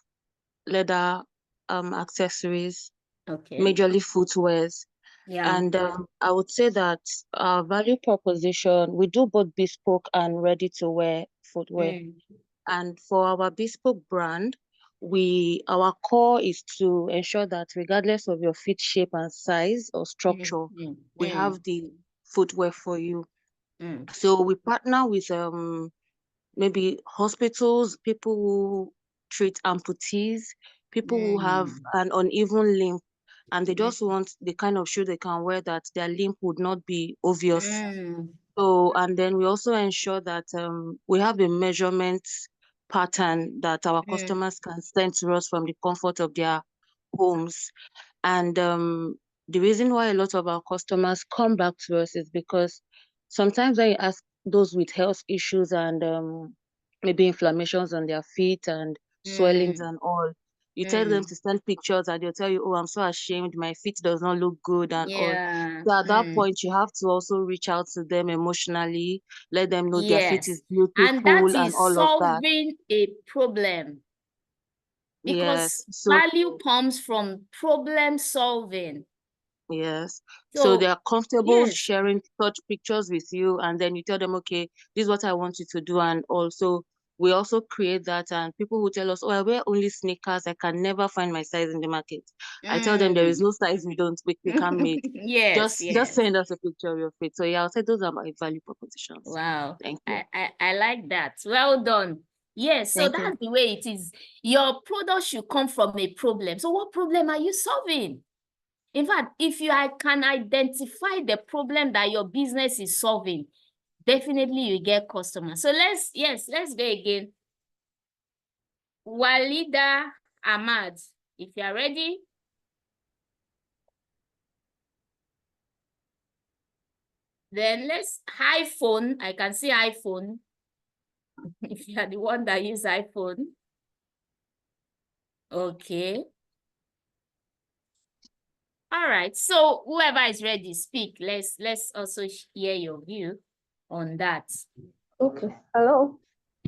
leather accessories, okay, majorly footwears. Yeah. And I would say that our value proposition, we do both bespoke and ready-to-wear footwear. And for our bespoke brand, our core is to ensure that regardless of your feet shape and size or structure, we have the footwear for you. So we partner with maybe hospitals, people who treat amputees, people who have an uneven limb, and they just want the kind of shoe they can wear that their limb would not be obvious. So, and then we also ensure that we have a measurement pattern that our customers can send to us from the comfort of their homes. And the reason why a lot of our customers come back to us is because sometimes when you ask those with health issues and maybe inflammations on their feet and swellings and all, you tell them to send pictures and they'll tell you, oh, I'm so ashamed, my feet does not look good and all. So at that point, you have to also reach out to them emotionally, let them know their feet is beautiful and that and is all of that. solving a problem. Because Yes. So value comes from problem solving. yes. So they are comfortable yes. sharing such pictures with you, and then you tell them, okay, this is what I want you to do. And also, we also create that, and people who tell us, oh, I wear only sneakers, I can never find my size in the market. I tell them there is no size we can make. Yes, just send us a picture of your feet. So yeah, I'll say those are my value propositions. Wow. Thank you. I like that. Well done. Yes, so that's the way it is. Your product should come from a problem. So what problem are you solving? In fact, if you can identify the problem that your business is solving, definitely you get customers. So let's go again. Walida Ahmad, if you are ready. Then let's iPhone. I can see iPhone. If you are the one that use iPhone. Okay. All right. So whoever is ready, speak. Let's also hear your view on that. Okay. Hello.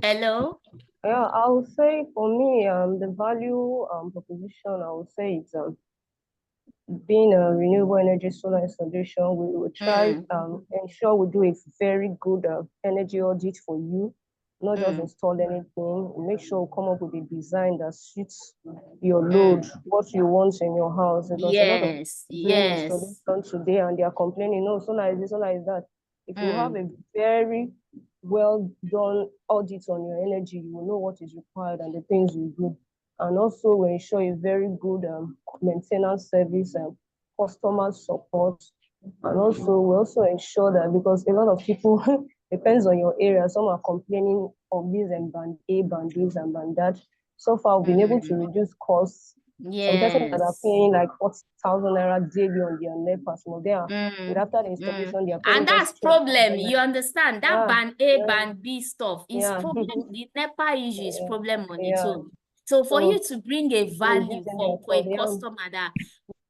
Hello. Yeah, I would say for me, the value proposition, I would say it's being a renewable energy solar installation. We will try ensure we do a very good energy audit for you, not just install anything. We make sure we come up with a design that suits your load, what you want in your house. Because a lot of people doing installation today and they are complaining, no, solar is this, solar is that. If you have a very well done audit on your energy, you will know what is required and the things you do. And also we ensure a very good maintenance service and customer support. And also we also ensure that, because a lot of people, depends on your area, some are complaining of this and band A, band this and band that. So far, we've been able to reduce costs. Some persons that are paying like 40,000 naira daily on their NEPA, some of them are, after the installation, they are paying And that's just problem. 12,000 You understand? That band A, band B stuff is yeah. problem. The NEPA issue is problem on its Yeah. own. So for So you to bring a value reducing for their a cost, yeah. customer that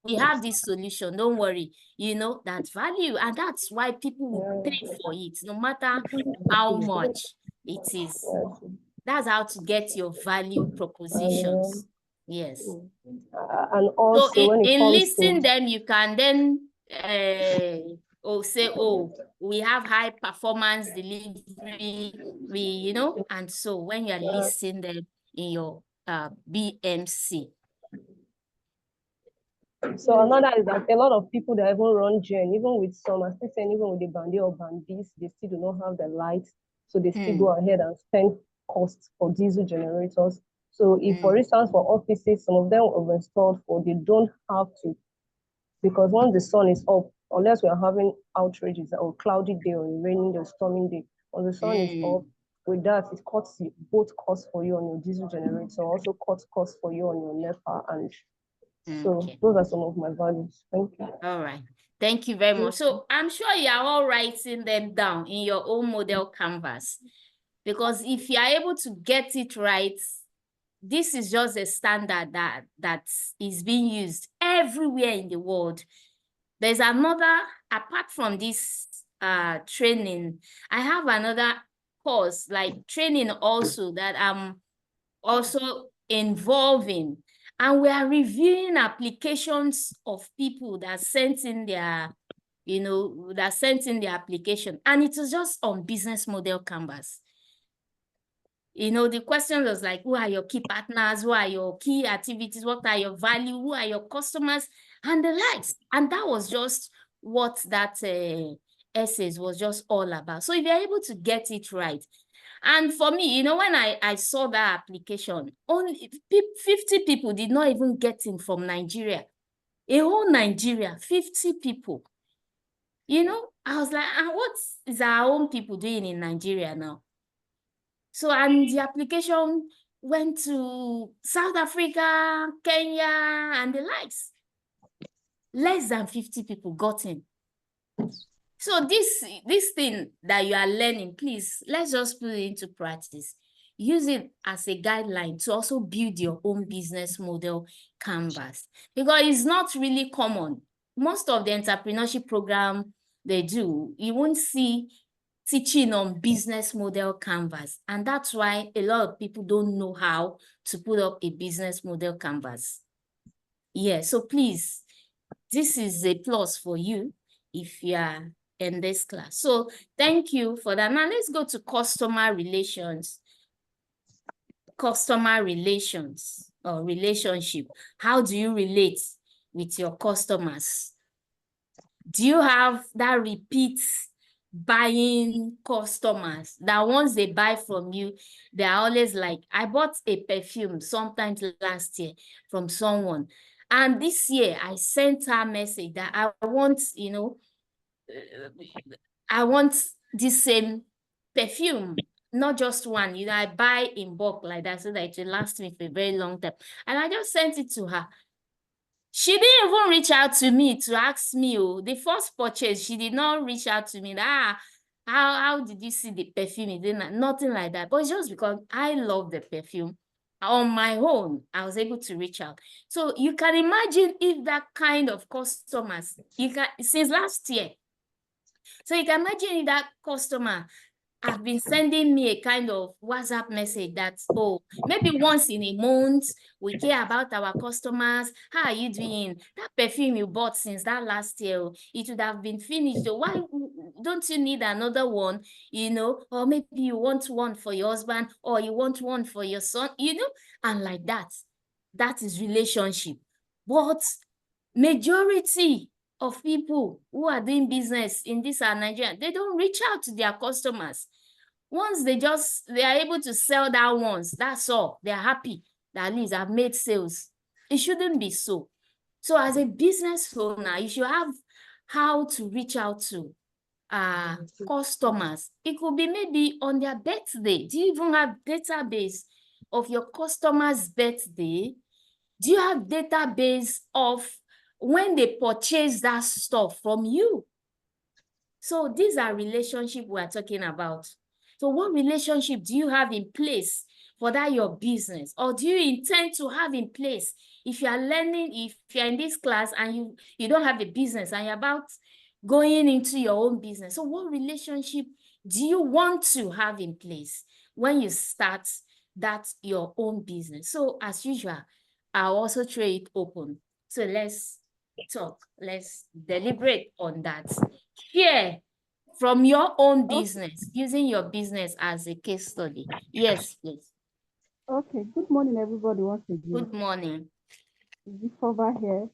we have this solution, don't worry, you know, that value. And that's why people will pay for it, no matter how much it is. That's how to get your value propositions. Yes. And also So when it in comes listing to them, you can then say, oh, we have high performance delivery, you know, and so when you're listing them in your BMC. So another is that a lot of people that even run gen, even with some, I still saying, even with the band A or band B, they still do not have the lights. So they still go ahead and spend costs for diesel generators. So if, for instance, for offices, some of them are installed for, they don't have to, because once the sun is up, unless we are having outrages or cloudy day or a raining day or storming day, when the sun is up, with that, it cuts both costs for you on your diesel generator, also cuts costs for you on your NEPA. And so those are some of my values. Thank you. All right. Thank you very much. So I'm sure you are all writing them down in your own model canvas, because if you are able to get it right, this is just a standard that is being used everywhere in the world. There's another, apart from this training, I have another course, like training also, that I'm also involving. And we are reviewing applications of people that sent in their, you know, that sent in their application. And it was just on business model canvas. You know, the question was like, who are your key partners? Who are your key activities? What are your value? Who are your customers? And the likes. And that was just what that essays was just all about. So if you're able to get it right. And for me, you know, when I saw that application, only 50 people did not even get in from Nigeria. A whole Nigeria, 50 people. You know, I was like, what is our own people doing in Nigeria now? So, and the application went to South Africa, Kenya, and the likes. Less than 50 people got in. So this thing that you are learning, please, let's just put it into practice. Use it as a guideline to also build your own business model canvas, because it's not really common. Most of the entrepreneurship program they do, you won't see teaching on business model canvas. And that's why a lot of people don't know how to put up a business model canvas. Yeah, so please, this is a plus for you if you are in this class. So thank you for that. Now let's go to customer relations. Customer relations or relationship. How do you relate with your customers? Do you have that repeat buying customers that once they buy from you, they're always like, I bought a perfume sometimes last year from someone, and this year I sent her a message that I want, you know, I want this same perfume, not just one, you know, I buy in bulk like that so that it will last me for a very long time. And I just sent it to her. She didn't even reach out to me to ask me, oh, the first purchase, she did not reach out to me. How did you see the perfume? It didn't, nothing like that. But it's just because I love the perfume. On my own, I was able to reach out. So you can imagine if that kind of customers, since last year. So you can imagine if that customer have been sending me a kind of WhatsApp message that, oh, maybe once in a month, we care about our customers. How are you doing? That perfume you bought since that last year, it would have been finished. So why don't you need another one? You know, or maybe you want one for your husband, or you want one for your son, you know, and like that. That is relationship. But majority of people who are doing business in this Nigeria, they don't reach out to their customers. Once they are able to sell that once, that's all. They're happy that at least I've made sales. It shouldn't be so. So as a business owner, you should have how to reach out to customers. It could be maybe on their birthday. Do you even have database of your customers' birthday? Do you have database of when they purchase that stuff from you? So these are relationships we're talking about. So what relationship do you have in place for that your business? Or do you intend to have in place? If you are learning, if you're in this class and you don't have a business and you're about going into your own business, so what relationship do you want to have in place when you start that your own business? So as usual, I'll also throw it open. So let's talk, let's deliberate on that. Share from your own business, using your business as a case study. Yes, please. Okay, good morning, everybody, once again. Good morning. Over here.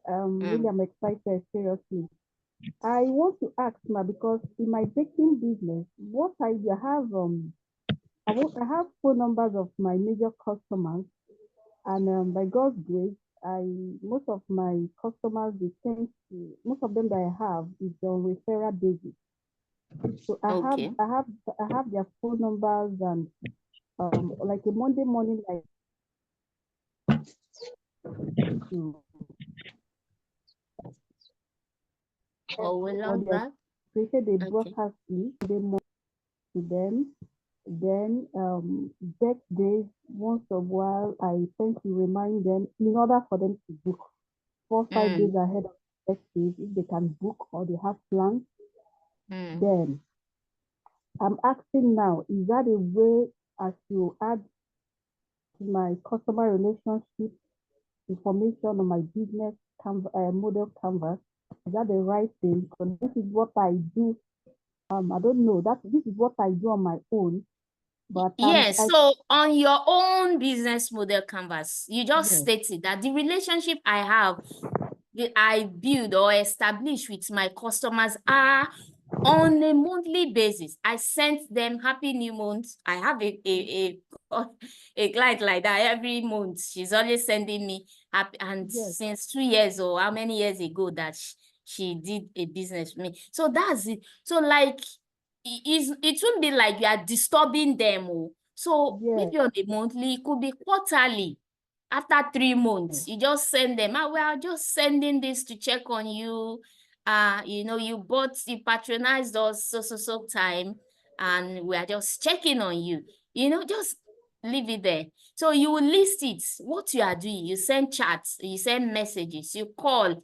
Really, I'm excited, seriously. I want to ask now, because in my baking business, what I have, I have phone numbers of my major customers, and by God's grace, most of my customers, most of them that I have is on referral basis. So I have their phone numbers, and like a Monday morning, like created a broadcast list to them. Then birthdays, once a while, I tend to remind them in order for them to book 4-5 days ahead of birthdays, if they can book or they have plans. Then I'm asking now, is that a way I should add to my customer relationship information on my business model canvas? Is that the right thing? Because this is what I do. I don't know, this is what I do on my own. But yes, so on your own business model canvas, you just stated that the relationship I build or establish with my customers are on a monthly basis. I sent them happy new month. I have a client like that every month. She's always sending me happy, and since 2 years or how many years ago that she did a business with me. So that's it. So like it won't be like you are disturbing them. So maybe on the monthly, it could be quarterly. After 3 months, you just send them, we are just sending this to check on you. You patronized us so time, and we are just checking on you. Just leave it there. So you will list it, what you are doing. You send chats, you send messages, you call,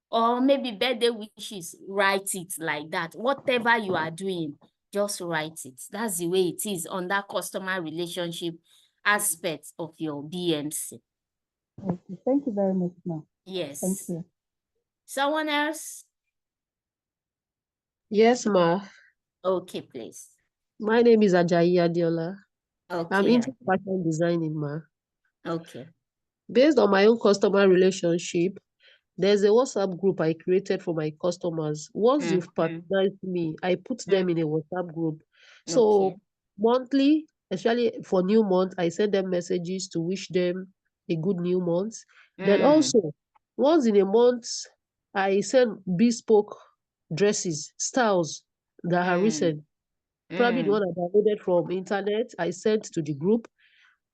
or maybe birthday wishes, write it like that. Whatever you are doing, just write it. That's the way it is on that customer relationship aspect of your BMC. Okay, thank you very much, ma'am. Yes. Thank you. Someone else? Yes, ma. Okay, please. My name is Ajayi Adiola. Okay. I'm into fashion designing, ma. Okay. Based on my own customer relationship, there's a WhatsApp group I created for my customers. Once you've patronized me, I put them in a WhatsApp group. So monthly, especially for new month, I send them messages to wish them a good new month. Then also, once in a month, I send bespoke dresses, styles that are recent. Probably the one I downloaded from internet, I sent to the group.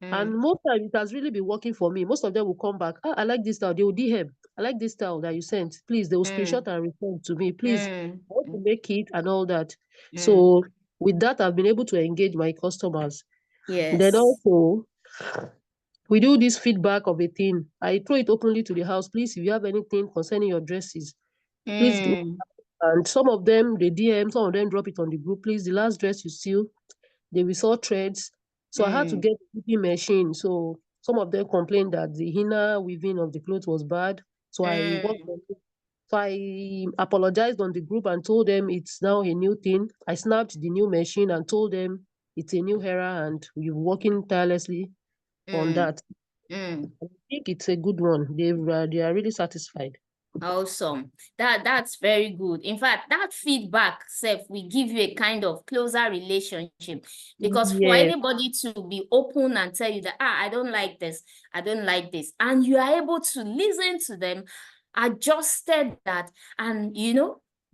And most times it has really been working for me. Most of them will come back. I like this style. They will DM. I like this style that you sent. Please, they will screenshot and return to me. Please, I want to make it and all that. So with that, I've been able to engage my customers. Yes. Then also, we do this feedback of a thing. I throw it openly to the house. Please, if you have anything concerning your dresses, please. And some of them, they DM, some of them drop it on the group. Please, the last dress you steal, we saw threads. So I had to get a weaving machine. So some of them complained that the inner weaving of the clothes was bad. So I worked on it. So I apologized on the group and told them it's now a new thing. I snapped the new machine and told them it's a new era and we're working tirelessly on that. I think it's a good one. They are really satisfied. Awesome. That's very good. In fact, that feedback self will give you a kind of closer relationship, because for Yes. anybody to be open and tell you that, I don't like this, I don't like this, and you are able to listen to them, adjusted that, and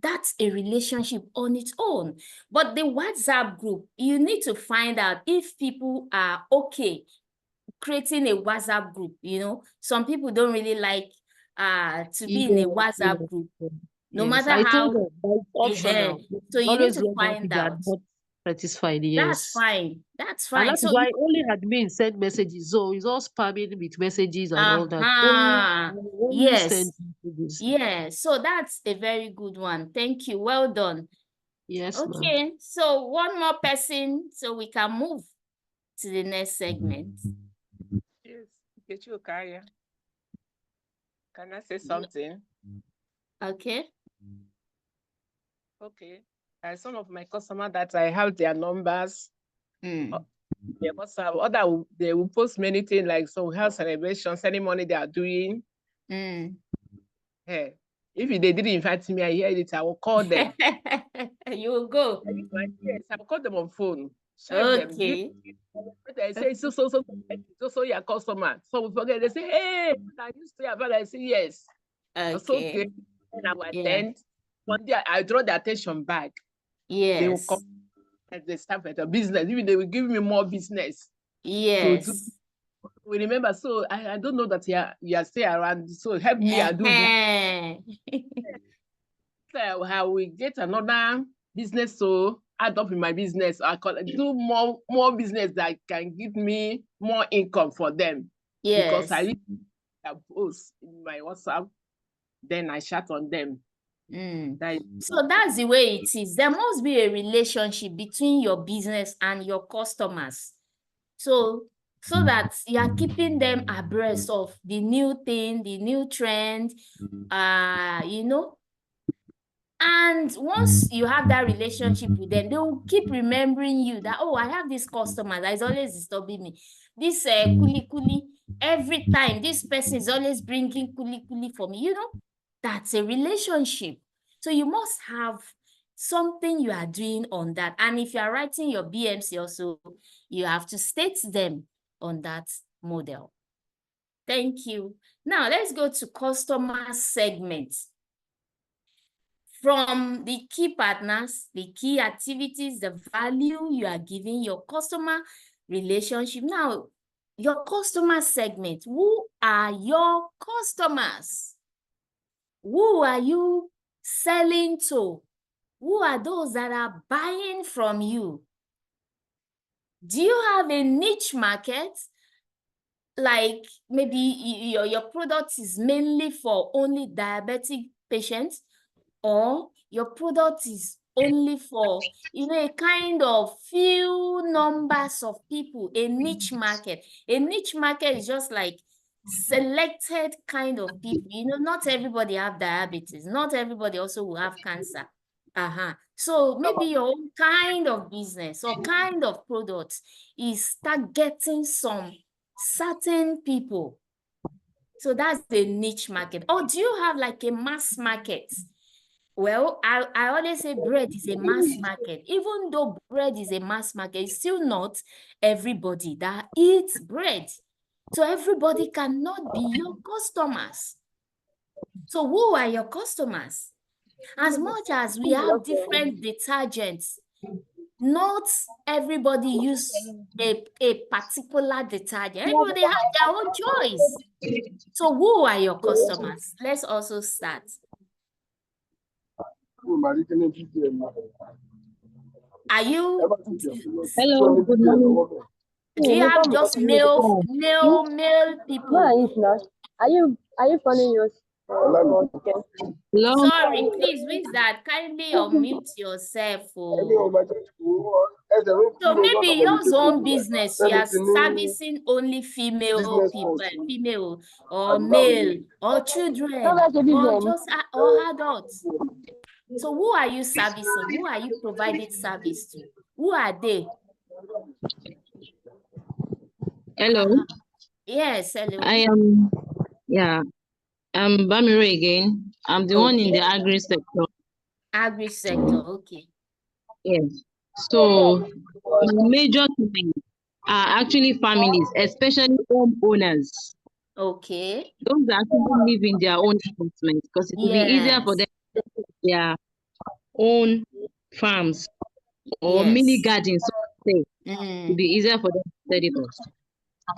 that's a relationship on its own. But the WhatsApp group, you need to find out if people are okay creating a WhatsApp group. Some people don't really like to be in a Yes, WhatsApp yes, group, yes. no Yes, matter I told how. them that it's optional. You So can you need always to log out find if you are out. not satisfied. That's Yes. fine. That's And fine. that is So why only admin send messages. So it's all spamming with messages and all that. Only send yes. messages. Yeah, so that's a very good one. Thank you. Well done. Yes, ma'am. Okay, so one more person so we can move to the next segment. Yes, Okaya. Can I say something? Okay. Okay. Some of my customers that I have their numbers. Their WhatsApp, other they will post many things like some health celebration ceremony they are doing. Hey, if they didn't invite me, I hear it, I will call them. You will go. Yes, I will call them on phone. Check them. Okay. They say so your customer. So we forget. They say, hey, I used to have. I say yes. It's okay. And I will attend. One day I draw the attention back. They will come and they start at the business. Even they will give me more business. Yes. To do. We remember. So I don't know that you are still around. So help me. I do this. So how we get another business so add up in my business. I can do more business that can give me more income for them. Because I post in my WhatsApp, then I chat on them. So that's the way it is. There must be a relationship between your business and your customers. So that you are keeping them abreast of the new thing, the new trend, And once you have that relationship with them, they will keep remembering you that, oh, I have this customer that is always disturbing me. This kuli kuli, every time this person is always bringing kuli kuli for me. That's a relationship. So you must have something you are doing on that. And if you are writing your BMC also, you have to state them on that model. Thank you. Now let's go to customer segments. From the key partners, the key activities, the value you are giving your customer relationship. Now, your customer segment, who are your customers? Who are you selling to? Who are those that are buying from you? Do you have a niche market? Like maybe your product is mainly for only diabetic patients, or your product is only for, a kind of few numbers of people, a niche market. A niche market is just like selected kind of people. Not everybody have diabetes. Not everybody also will have cancer. So maybe your own kind of business or kind of product is targeting some certain people. So that's the niche market. Or do you have like a mass market? Well, I always say bread is a mass market. Even though bread is a mass market, it's still not everybody that eats bread. So everybody cannot be your customers. So who are your customers? As much as we have different detergents, not everybody use a particular detergent. Everybody has their own choice. So who are your customers? Let's also start. Are you? Hello, good morning. Do you have just male people? Are you funny yours? Sorry, please, who is that? Kindly unmute yourself. So maybe yours own business, you are servicing only female people, female or male or children or just or adults. So who are you servicing? Who are you providing service to? Who are they? Hello. Yes, hello. I'm Bamiro again. I'm the one in the agri sector. Agri sector, okay. Yes. So my major clients are actually families, especially homeowners. Okay. Those that actually live in their own apartments, because it will be easier for them to have their own farms or mini gardens, so to say. It will be easier for them to set it up.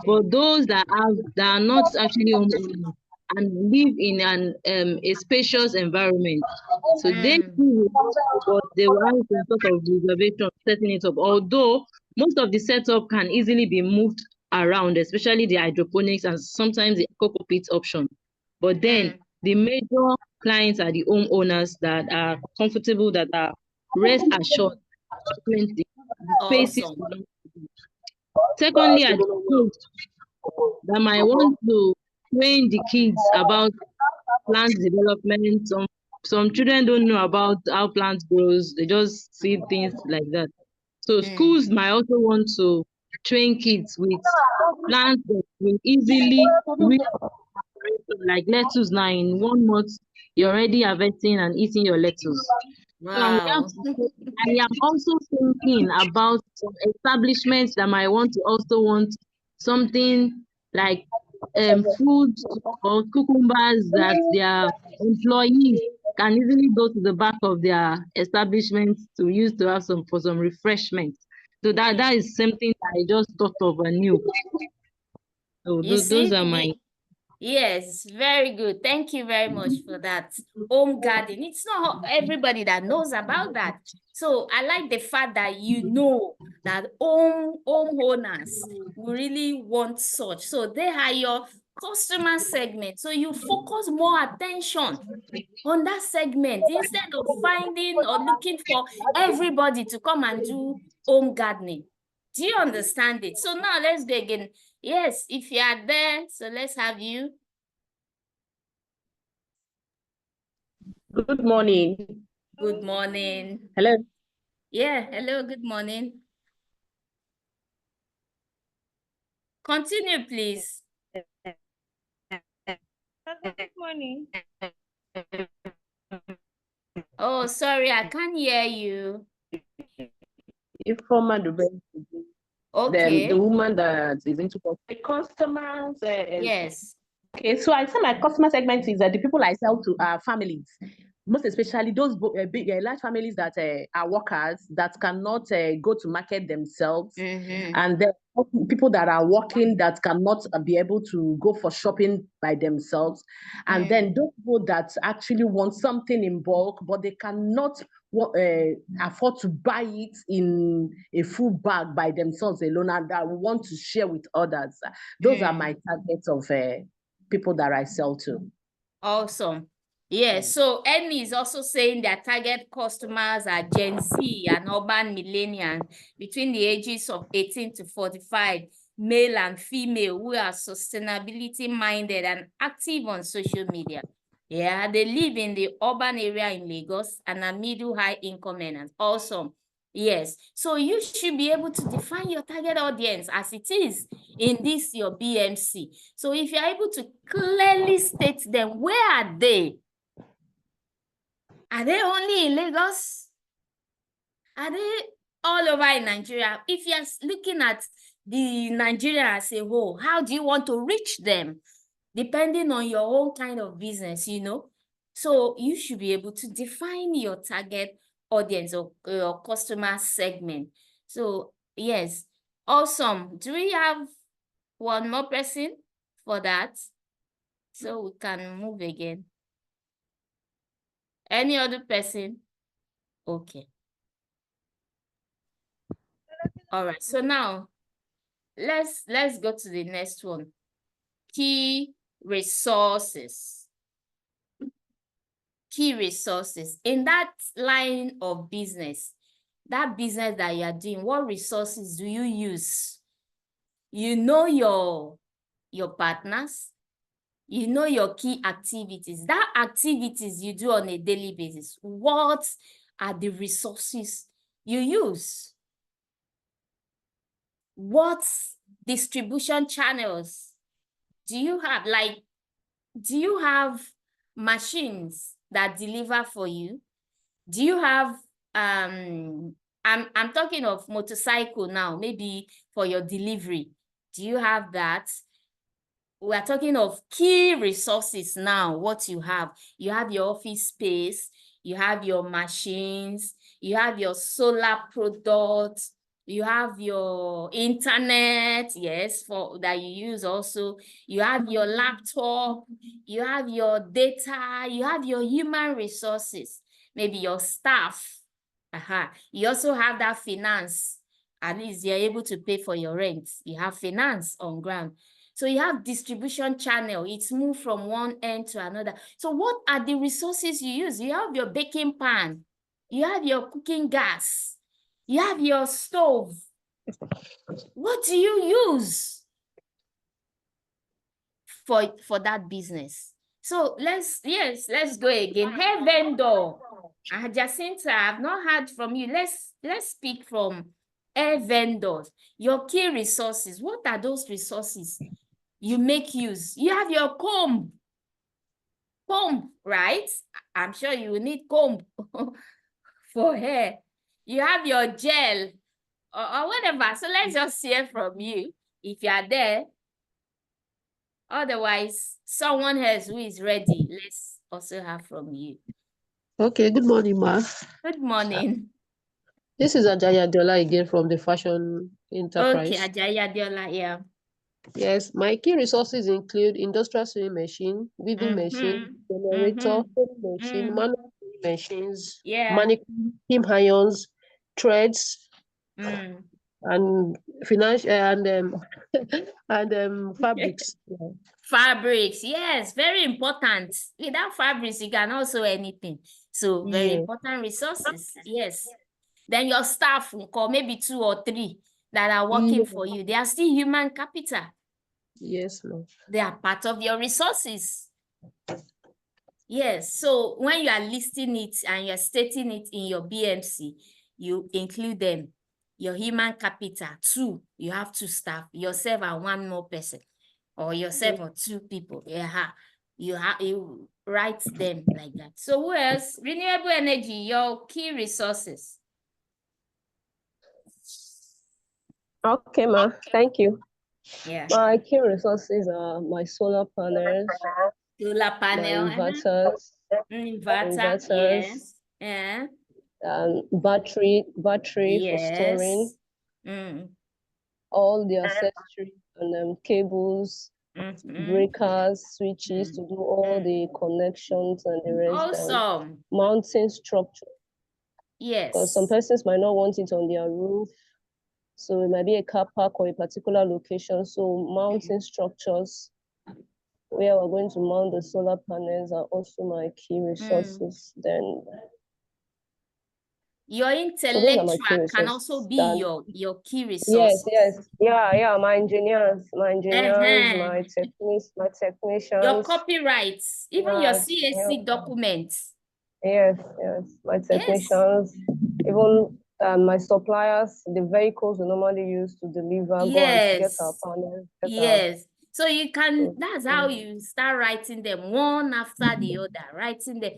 For those that are not actually homeowners and live in a spacious environment, so they too will want, but they will have some sort of reservation setting it up. Although most of the setup can easily be moved around, especially the hydroponics and sometimes the cocoa pit option. But then the major clients are the homeowners that are comfortable, that are rest assured, the spaces. Secondly, are the kids that might want to train the kids about plant development. Some children don't know about how plants grows. They just see things like that. So schools might also want to train kids with plants that will easily reach, like lettuce. Now in 1 month, you're already harvesting and eating your lettuce. Wow. So I am also thinking about some establishments that might want something like food or cucumbers that their employees can easily go to the back of their establishments to use to have some refreshment. So that is something I just thought of anew. So You those see, are my. yes, very good. Thank you very much for that. Home garden. It's not everybody that knows about that. So I like the fact that you know that homeowners will really want such. So they are your customer segment. So you focus more attention on that segment instead of finding or looking for everybody to come and do home gardening. Do you understand it? So now let's go again. Yes, if you are there, so let's have you. Good morning. Good morning. Hello. Yeah, hello, good morning. Continue, please. Good morning. Oh, sorry, I can't hear you. Informal development. Okay. The woman that is into the customers. Yes. Okay, so I say my customer segment is the people I sell to are families, most especially those big, large families that are workers that cannot go to market themselves, and then people that are working that cannot be able to go for shopping by themselves, and then those people that actually want something in bulk, but they cannot afford to buy it in a full bag by themselves alone, and that want to share with others. Those are my targets of people that I sell to. Awesome. Yeah, so Annie is also saying that target customers are Gen Z and urban millennials between the ages of 18 to 45, male and female, who are sustainability minded and active on social media. Yeah, they live in the urban area in Lagos and are middle-high income earners. Awesome. Yes, so you should be able to define your target audience as it is in this, your BMC. So if you're able to clearly state them, where are they? Are they only in Lagos? Are they all over in Nigeria? If you're looking at the Nigeria as a whole, how do you want to reach them? Depending on your own kind of business, you know? So you should be able to define your target audience or your customer segment. So yes, awesome. Do we have one more person for that? So we can move again. Any other person? Okay. All right. So now let's go to the next one. Key resources. Key resources. In that line of business, that business that you are doing, what resources do you use? You know your partners, you know your key activities. That activities you do on a daily basis, what are the resources you use? What distribution channels do you have? Like, do you have machines that deliver for you? Do you have, I'm talking of motorcycle now, maybe for your delivery. Do you have that? We are talking of key resources now, what you have. You have your office space, you have your machines, you have your solar products, you have your internet, yes, for that you use also. You have your laptop, you have your data, you have your human resources, maybe your staff. You also have that finance. At least you're able to pay for your rent. You have finance on ground. So you have distribution channel. It's moved from one end to another. So what are the resources you use? You have your baking pan. You have your cooking gas. You have your stove. What do you use for that business? So let's go again. Hair vendor. Jacinta, I've not heard from you. Let's speak from hair vendors. Your key resources. What are those resources you make use? You have your comb, right? I'm sure you will need comb for hair. You have your gel or whatever. So let's just hear from you if you are there. Otherwise, someone else who is ready, let's also have from you. Okay, good morning, ma. Good morning. This is Ajaya Diola again from the Fashion Enterprise. Okay, Ajaya Diola, yeah. Yes, my key resources include industrial sewing machine, weaving machine, generator, sewing machine, manual sewing machines, mannequin, him irons, threads, and financial and fabrics. Yeah. Fabrics, yes, very important. Without fabrics, you can also anything. So very important resources, yes. Then your staff will call maybe 2 or 3 that are working for you. They are still human capital. Yes, ma'am. They are part of your resources. Yes, so when you are listing it and you're stating it in your BMC, you include them. Your human capital, 2, you have 2 staff, yourself and 1 more person, or yourself or 2 people. You write them like that. So who else? Renewable energy, your key resources. Okay, ma. Thank you. Yeah. My key resources are my solar panels, solar panel, my inverters, yes, yeah, battery for storing, all the accessories and cables, breakers, switches to do all the connections and the rest. Awesome. Mounting structure. Yes. Because some persons might not want it on their roof. So it might be a car park or a particular location. So mounting structures where we're going to mount the solar panels are also my key resources. Then your intellectual can also be your key resource. Yes. Yeah. My engineers, my technicians. Your copyrights, even your CAC documents. Yes. My technicians, even my suppliers, the vehicles we normally use to deliver, go and get our panels. So you can, that's how you start writing them one after the other, writing them.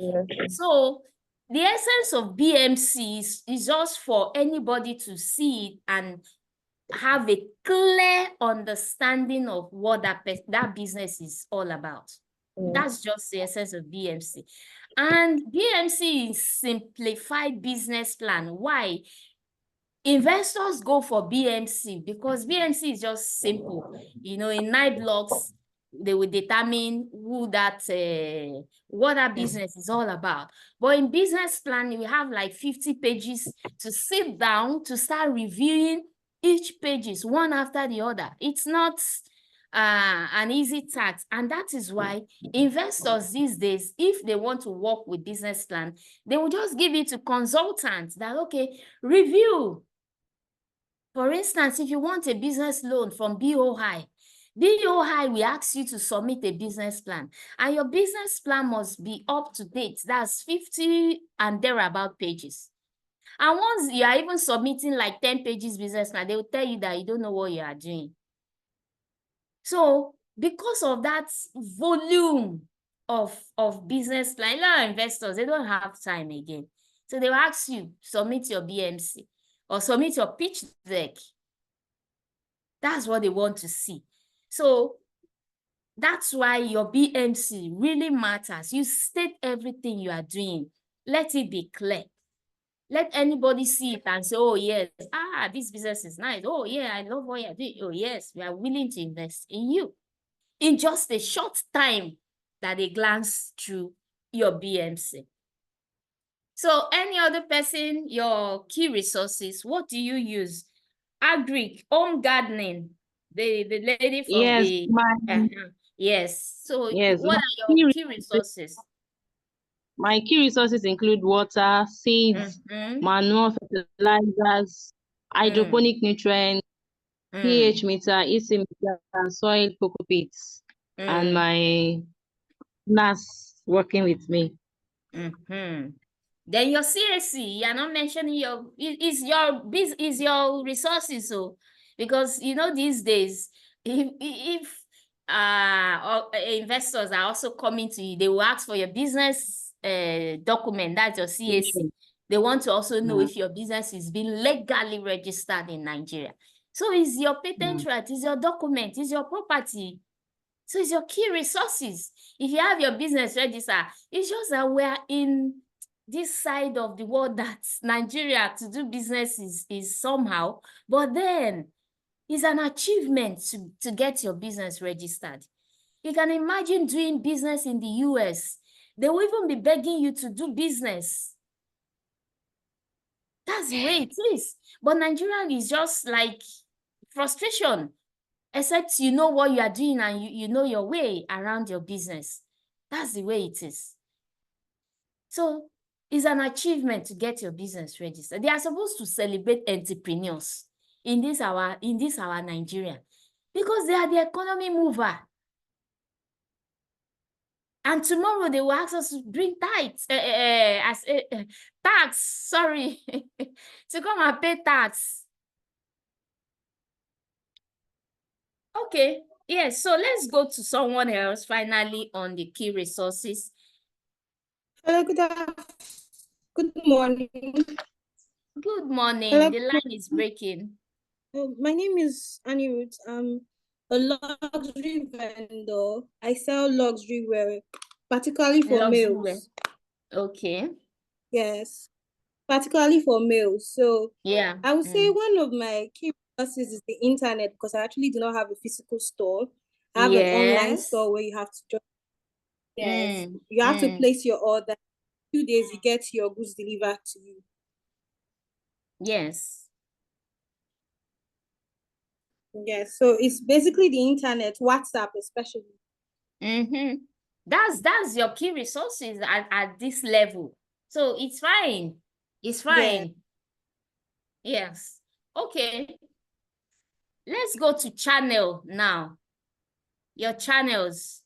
So the essence of BMC is just for anybody to see it and have a clear understanding of what that business is all about. That's just the essence of BMC. And BMC is simplified business plan. Why? Investors go for BMC because BMC is just simple. In 9 blocks, they will determine what that business is all about. But in business plan, you have like 50 pages to sit down to start reviewing each pages one after the other. It's not an easy task. And that is why investors these days, if they want to work with business plan, they will just give it to consultants that, okay, review. For instance, if you want a business loan from BOI will ask you to submit a business plan, and your business plan must be up to date. That's 50 and thereabout pages. And once you are even submitting like 10 pages business plan, they will tell you that you don't know what you are doing. So because of that volume of business, like a lot of investors, they don't have time again. So they will ask you, submit your BMC or submit your pitch deck. That's what they want to see. So that's why your BMC really matters. You state everything you are doing. Let it be clear. Let anybody see it and say, oh, yes, this business is nice. Oh, yeah, I love what you're doing. Oh, yes, we are willing to invest in you. In just a short time that they glance through your BMC. So any other person, your key resources, what do you use? Agric, home gardening, the lady from Yes, the... yes. So yes, what are your key resources? My key resources include water, seeds, manure, fertilizers, hydroponic nutrients, pH meter, EC meter, soil cocoa pits, and my nurse working with me. Then your CSC, you're not mentioning is your resources. So because you know these days, if investors are also coming to you, they will ask for your business document, that's your CSC. They want to also know if your business is being legally registered in Nigeria. So is your patent right, is your document, is your property. So it's your key resources. If you have your business registered, it's just that we're in this side of the world that Nigeria to do business is somehow, but then it's an achievement to get your business registered. You can imagine doing business in the US. They will even be begging you to do business. That's the way it is. But Nigerian is just like frustration, except you know what you are doing and you know your way around your business. That's the way it is. So it's an achievement to get your business registered. They are supposed to celebrate entrepreneurs in this our Nigeria, because they are the economy mover. And tomorrow they will ask us to bring tax, sorry, to come and pay tax. Okay, yes, so let's go to someone else finally on the key resources. Hello, good morning. Good morning. Hello. The line is breaking. My name is Annie Ruth. I'm a luxury vendor. I sell luxury wear, particularly for males. Okay. Yes, particularly for males. So yeah, I would say one of my key resources is the internet, because I actually do not have a physical store. I have an online store where you have to just you have to place your order. 2 days, you get your goods delivered to you. Yes. Yes, so it's basically the internet, WhatsApp especially. That's your key resources at this level. So it's fine. It's fine. Yes. Okay. Let's go to channel now. Your channels.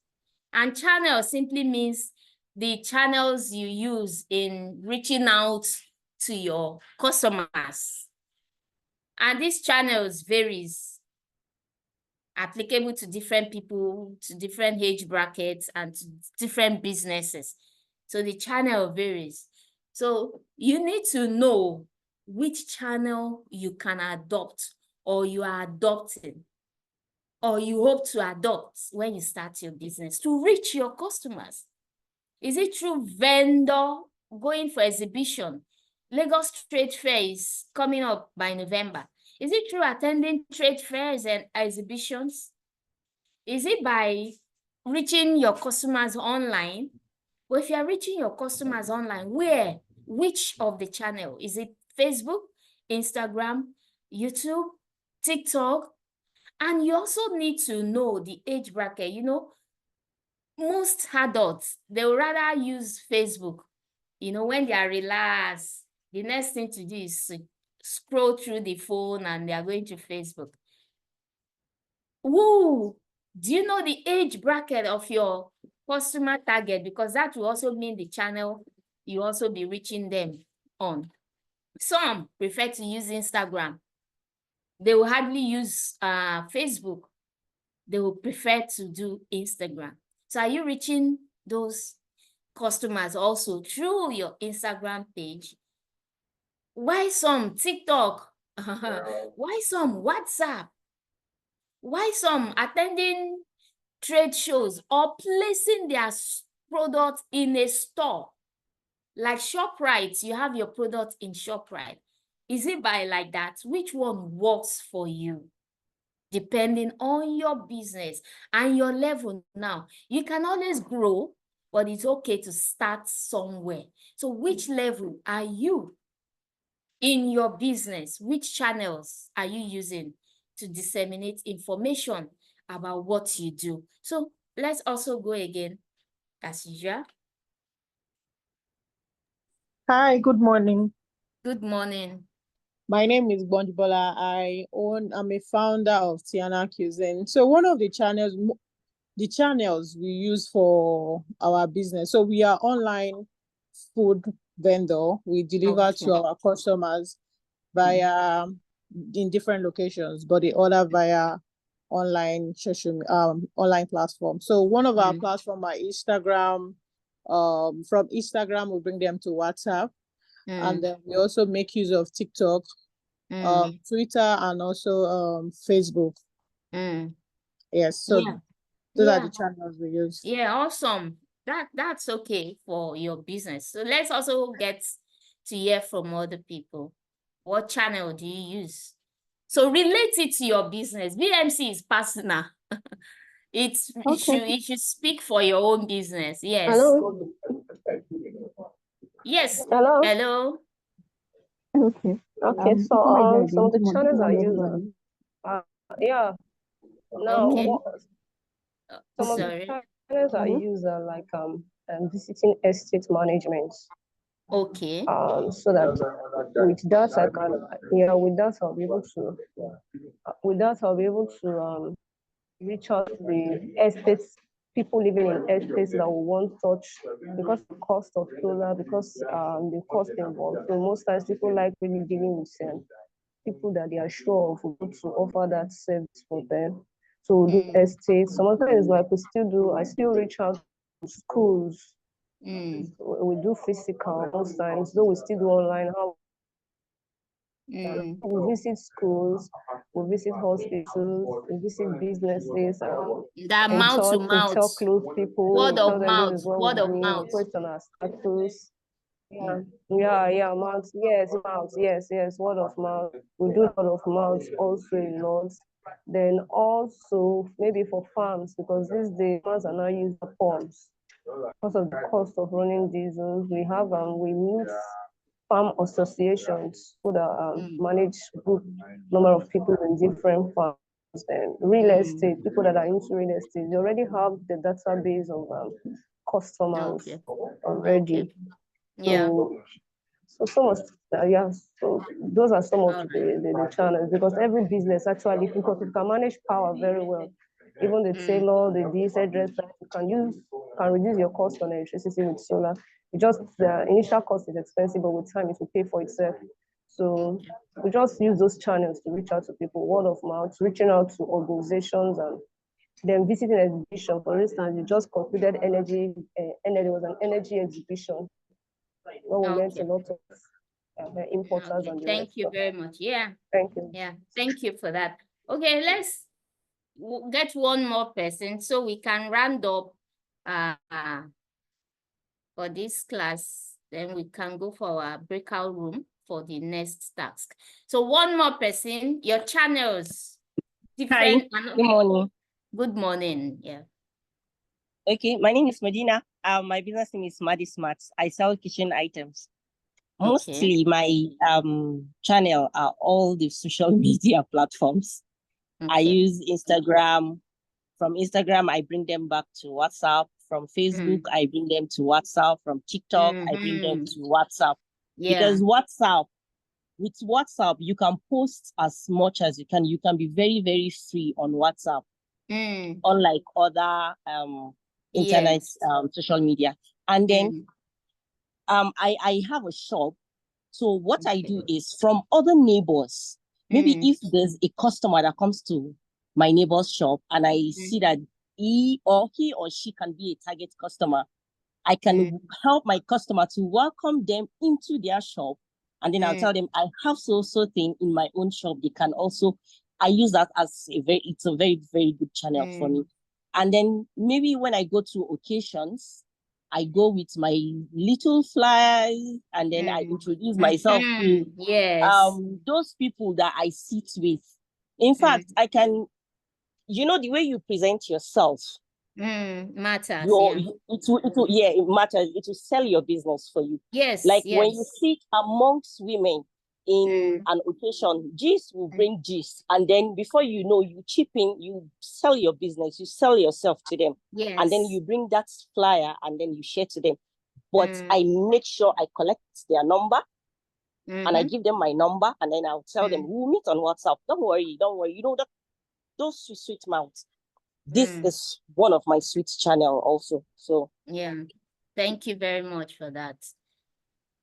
And channel simply means the channels you use in reaching out to your customers. And these channels varies, applicable to different people, to different age brackets, and to different businesses. So the channel varies. So you need to know which channel you can adopt or you are adopting or you hope to adopt when you start your business to reach your customers. Is it through vendor, going for exhibition? Lagos Trade Fair is coming up by November. Is it through attending trade fairs and exhibitions? Is it by reaching your customers online? Well, if you are reaching your customers online, where? Which of the channel? Is it Facebook, Instagram, YouTube, TikTok? And you also need to know the age bracket. You know, most adults, they would rather use Facebook. You know, when they are relaxed, the next thing to do is to scroll through the phone and they are going to Facebook. Woo! Do you know the age bracket of your customer target? Because that will also mean the channel you also be reaching them on. Some prefer to use Instagram. They will hardly use Facebook. They will prefer to do Instagram. So are you reaching those customers also through your Instagram page? Why some TikTok? Why some WhatsApp? Why some attending trade shows or placing their product in a store? Like ShopRite, you have your product in ShopRite. Is it by like that? Which one works for you? Depending on your business and your level now. You can always grow, but it's okay to start somewhere. So which level are you in your business? Which channels are you using to disseminate information about what you do? So let's also go again as usual. Hi, good morning. Good morning. My name is Bonjibola. I'm a founder of Tiana Cuisine. So one of the channels we use for our business. So we are online food vendor. We deliver to our customers via in different locations, but they order via online online platform. So one of our platform are Instagram. From Instagram, we bring them to WhatsApp. And then we also make use of TikTok, Twitter, and also Facebook. Yes, so those are the channels we use. Yeah, awesome. That's okay for your business. So let's also get to hear from other people. What channel do you use? So relate it to your business. BMC is personal. It should speak for your own business. Yes. Hello. Yes. Hello. Hello. Okay. Okay. So some of the channels I use yeah. Now some of the channels I use are like visiting estate management. Okay. So that with that I can with that I'll be able to reach out to the estates, people living in estates that will want touch because the cost of solar, because the cost involved. So most times people like really dealing with people that they are sure of to offer that service for them. So we do estates. Sometimes like I still reach out to schools. We do physical most times, though we still do online. We visit schools, we visit hospitals, we visit businesses, that mouth to mouth, tell close people, word of tell them mouth, this is what word we of do, mouth. put on our status. Mouth, yes, word of mouth. We do word of mouth also a lot. Then also maybe for farms, because these days farmers are now using pumps because of the cost of running diesels. We meet farm associations who that manage good number of people in different farms. And real estate, people that are into real estate, they already have the database of customers already. Yeah. So so those are some of the channels, because every business actually, because you can manage power very well. Even the tailor, the hairdresser, you can reduce your cost on electricity with solar. The initial cost is expensive, but with time it will pay for itself. So we just use those channels to reach out to people, word of mouth, reaching out to organizations, and then visiting exhibition. For instance, you just concluded energy, there was an energy exhibition where we learned a lot of importers and the Thank rest. you very much. Yeah. Thank you. Yeah. Thank you for that. Okay, let's get one more person so we can round up for this class. Then we can go for our breakout room for the next task. So one more person, your channels. Different. Hi, good morning. Good morning. Yeah. Okay, my name is Medina. My business name is Madi Smarts. I sell kitchen items. Mostly my channel are all the social media platforms. I use Instagram. From Instagram, I bring them back to WhatsApp. From Facebook, I bring them to WhatsApp. From TikTok, I bring them to WhatsApp. Because with WhatsApp, you can post as much as you can. You can be very, very free on WhatsApp. Unlike other internet social media. And then I have a shop. So what I do is from other neighbors, maybe if there's a customer that comes to my neighbor's shop and I see that he or she can be a target customer. I can help my customer to welcome them into their shop. And then I'll tell them, I have so thing in my own shop. They can also, I use that as it's a very, very good channel for me. And then maybe when I go to occasions, I go with my little flyers and then I introduce myself to those people that I sit with. In fact, I can, you know, the way you present yourself, matters. It matters. It will sell your business for you. Yes. Like when you sit amongst women in an occasion, gist will bring gist. And then before you know, you chip in, you sell your business, you sell yourself to them. Yes. And then you bring that flyer and then you share to them. But I make sure I collect their number and I give them my number and then I'll tell them, we'll meet on WhatsApp. Don't worry. You know, those sweet mouths. This is one of my sweet channel also. So yeah, thank you very much for that.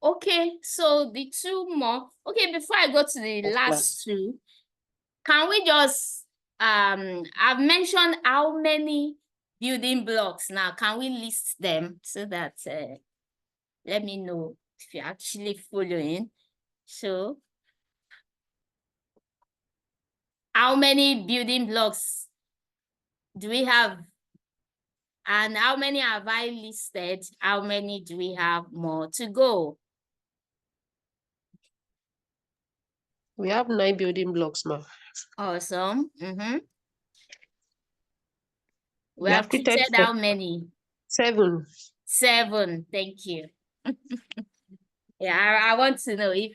Okay, so the two more. Okay, before I go to the last two, can we just I've mentioned how many building blocks now. Can we list them so that let me know if you're actually following. So how many building blocks do we have? And how many have I listed? How many do we have more to go? We have 9 building blocks, ma. Awesome. We have treated how many? 7. 7. Thank you. Yeah, I want to know if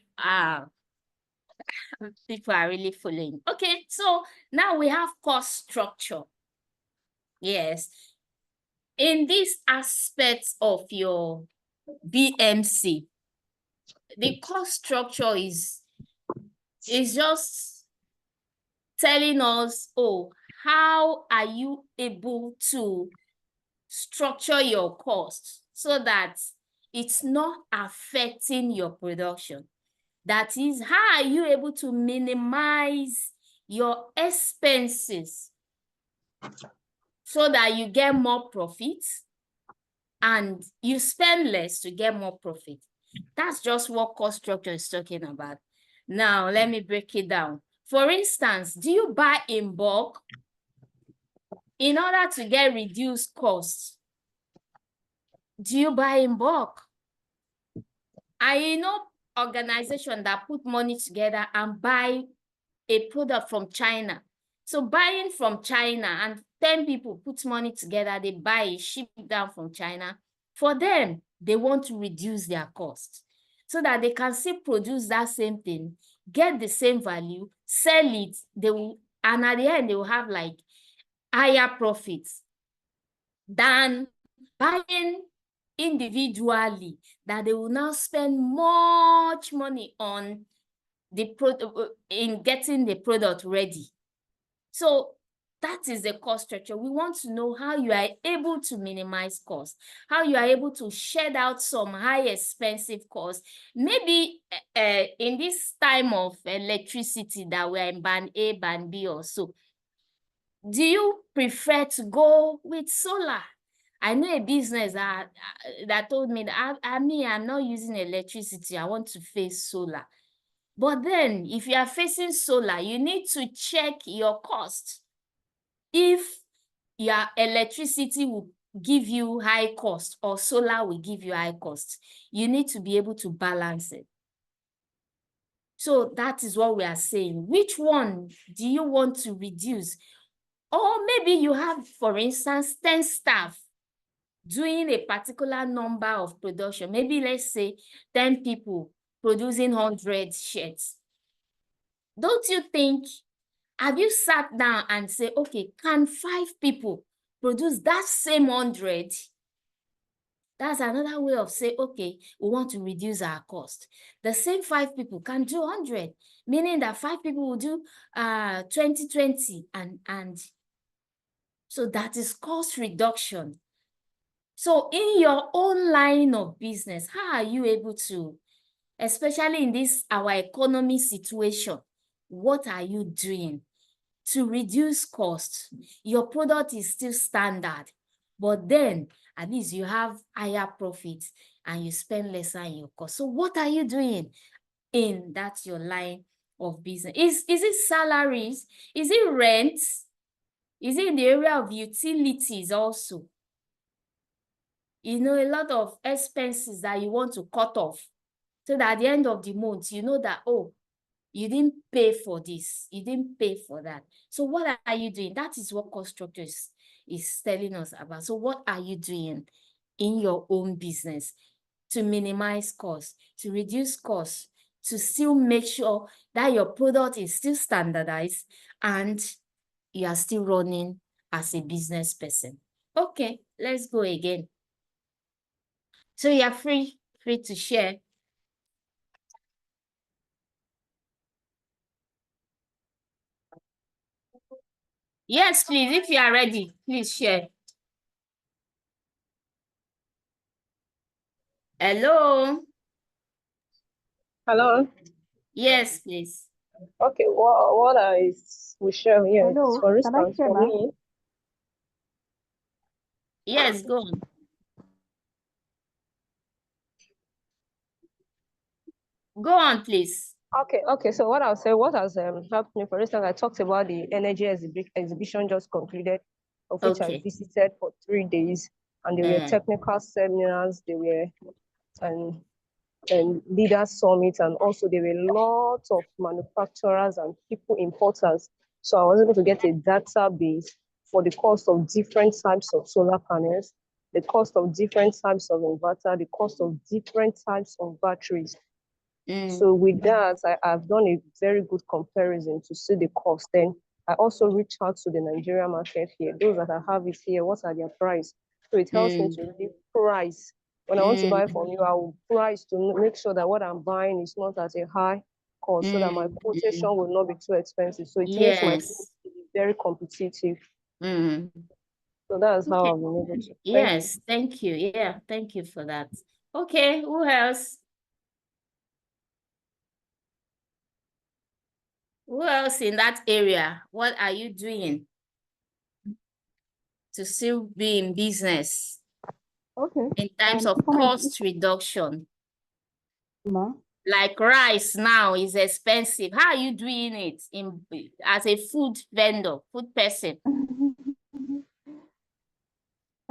people are really following. Okay, so now we have cost structure. Yes. In this aspect of your BMC, the cost structure is just telling us, oh, how are you able to structure your costs so that it's not affecting your production? That is, how are you able to minimize your expenses so that you get more profit and you spend less to get more profit? That's just what cost structure is talking about. Now, let me break it down. For instance, do you buy in bulk in order to get reduced costs? Do you buy in bulk? I know organizations that put money together and buy a product from China. So buying from China and 10 people put money together, they buy it, ship it down from China. For them, they want to reduce their cost so that they can still produce that same thing, get the same value, sell it, and at the end, they will have like higher profits than buying individually, that they will now spend much money on the in getting the product ready. So that is the cost structure. We want to know how you are able to minimize costs, how you are able to shed out some high expensive costs. Maybe in this time of electricity that we're in band A, band B or so, do you prefer to go with solar? I know a business that told me that I'm not using electricity. I want to face solar. But then if you are facing solar, you need to check your cost. If your electricity will give you high cost or solar will give you high cost, you need to be able to balance it. So that is what we are saying. Which one do you want to reduce? Or maybe you have, for instance, 10 staff doing a particular number of production. Maybe let's say 10 people producing 100 shirts. Don't you think, have you sat down and say, okay, can 5 people produce that same 100? That's another way of saying, okay, we want to reduce our cost. The same 5 people can do 100, meaning that 5 people will do 20, and so that is cost reduction. So in your own line of business, how are you able to, especially in this our economy situation, what are you doing to reduce costs. Your product is still standard, but then at least you have higher profits and you spend lesser in your cost. So what are you doing in that your line of business? Is it salaries? Is it rent? Is it in the area of utilities also? You know, a lot of expenses that you want to cut off so that at the end of the month, you know that, oh, you didn't pay for this, you didn't pay for that. So what are you doing? That is what cost structure is telling us about. So what are you doing in your own business to minimize costs, to reduce costs, to still make sure that your product is still standardized and you are still running as a business person? Okay, let's go again. So you're free to share. Yes, please, if you are ready, please share. Hello? Hello? Yes, please. Okay, what I will share here is, Hello, for can I instance, share, for ma? me, Yes, go on. Go on, please. Okay. So what I'll say, what has helped me, for instance, I talked about the energy exhibition just concluded, of which I visited for 3 days, and there were technical seminars, there were and leaders summit, and also there were lots of manufacturers and people importers. So I was able to get a database for the cost of different types of solar panels, the cost of different types of inverter, the cost of different types of batteries. So with that, I've done a very good comparison to see the cost. Then I also reach out to the Nigerian market here, those that I have it here, what are their price? So it helps me to really price. When I want to buy from you, I will price to make sure that what I'm buying is not at a high cost, so that my quotation will not be too expensive. So it makes my food to be very competitive. So that's how I've been able to. Yes, thank you. Yeah, thank you for that. Okay, who else? Who else in that area? What are you doing to still be in business? Okay. In terms of cost reduction. Ma? Like rice now is expensive. How are you doing it as a food vendor, food person? Can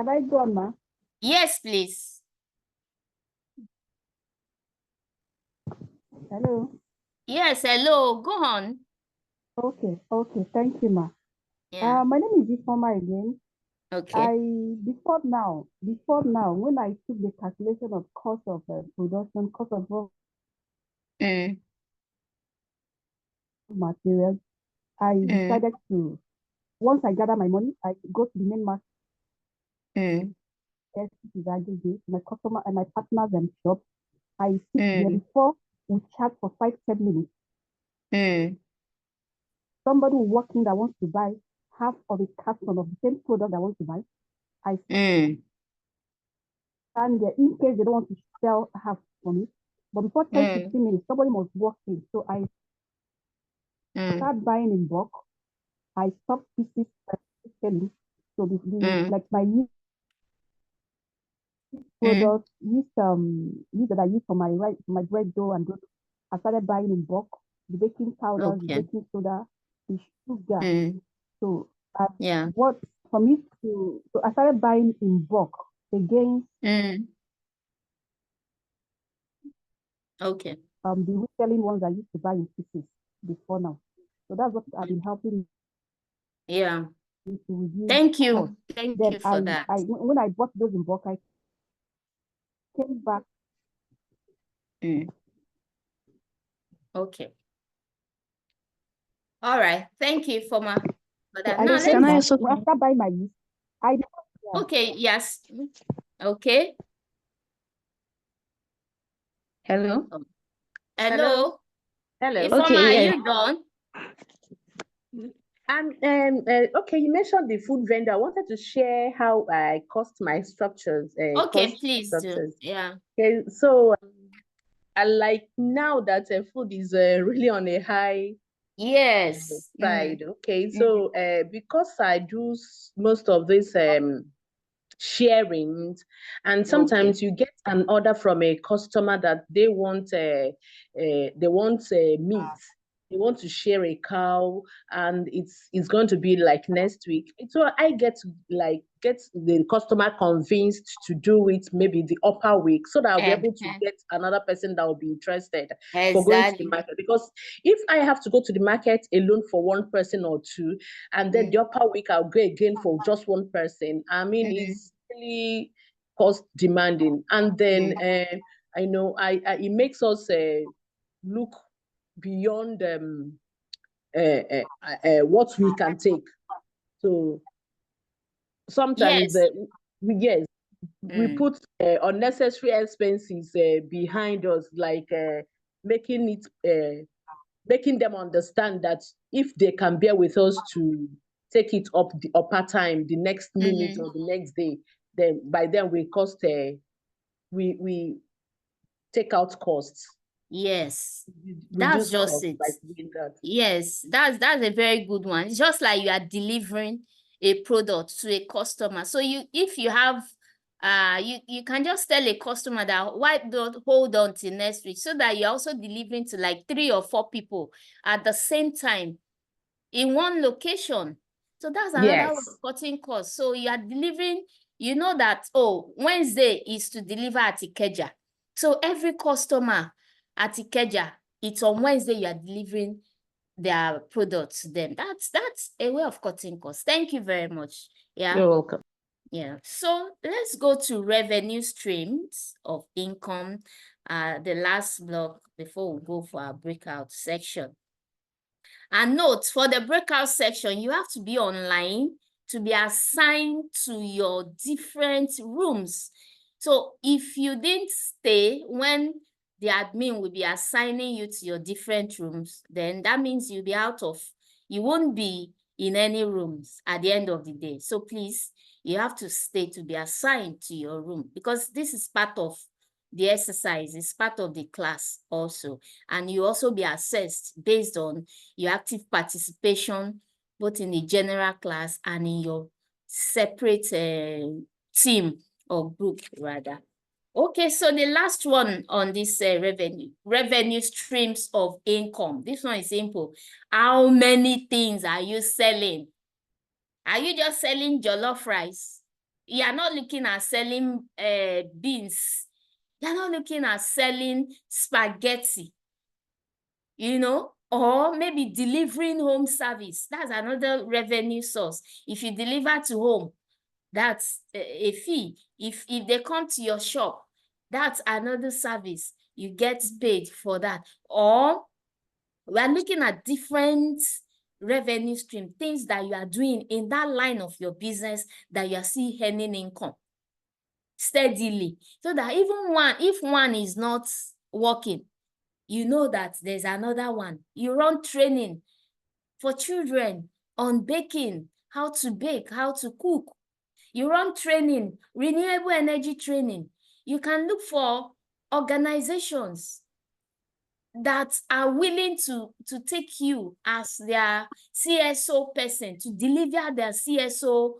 I go on, ma? Yes, please. Hello. Yes, hello. Go on. Okay. Thank you, ma. Yeah. My name is Ifoma again. Okay. Before now, when I took the calculation of cost of production, cost of raw materials, I decided to, once I gather my money, I go to the main market, my customer and my partners and shop. I sit there before we chat for 5-10 minutes. Somebody walking that wants to buy half of a carton of the same product that wants to buy, I stand there in case they don't want to sell half for me. But before 10-15 minutes, somebody must walk in. So I start buying in bulk. I stop pieces selling. So like my new products, use that I use for my bread dough and I started buying in bulk. The baking powder, the baking soda, the sugar. So what for me so I started buying in bulk again. Okay. The reselling ones I used to buy in pieces before now. So that's what I've been helping. Yeah. To reduce Thank you. cost. Thank Then you for that. When I bought those in bulk, I came back. Okay. All right. Thank you for my. So can I also when I start buying my list, Okay. Yes. Okay. Hello. Hello. Hello. Ifoma, are you done? Okay, you mentioned the food vendor. I wanted to share how I cost my structures. Okay, please do. Yeah. Okay, so I like now that food is really on a high Yes. Side. Okay, so because I do most of this sharing, and sometimes you get an order from a customer that they want meat. They want to share a cow, and it's going to be like next week. So I get the customer convinced to do it maybe the upper week, so that I'll be able to get another person that will be interested for going to the market. Because if I have to go to the market alone for one person or two, and then the upper week I'll go again for just one person, I mean, it's really cost demanding. And then I know it makes us look beyond what we can take. So sometimes we put unnecessary expenses behind us, like making them understand that if they can bear with us to take it up the upper time, the next minute or the next day, then by then we take out costs. Yes, that's just it. Yes, that's a very good one. It's just like you are delivering a product to a customer. So if you have you can just tell a customer that why don't hold on till next week, so that you're also delivering to like 3 or 4 people at the same time in one location. So that's another way of cutting costs. So you are delivering, you know that, oh, Wednesday is to deliver at Ikeja. So every customer at Ikeja, it's on Wednesday you are delivering their products to them. That's a way of cutting costs. Thank you very much. Yeah. You're welcome. Yeah. So let's go to revenue streams of income. The last block before we go for our breakout section. And note, for the breakout section, you have to be online to be assigned to your different rooms. So if you didn't stay when the admin will be assigning you to your different rooms, then that means you won't be in any rooms at the end of the day. So please, you have to stay to be assigned to your room, because this is part of the exercise, is part of the class also. And you also be assessed based on your active participation, both in the general class and in your separate team or group rather. Okay, so the last one on this revenue streams of income. This one is simple. How many things are you selling? Are you just selling jollof rice? You are not looking at selling beans. You're not looking at selling spaghetti, or maybe delivering home service. That's another revenue source. If you deliver to home, that's a fee. If they come to your shop, that's another service. You get paid for that. Or we are looking at different revenue stream, things that you are doing in that line of your business that you are still earning income steadily, so that even if one is not working, you know that there's another one. You run training for children on baking, how to bake, how to cook. You run training, renewable energy training. You can look for organizations that are willing to take you as their CSO person to deliver their CSO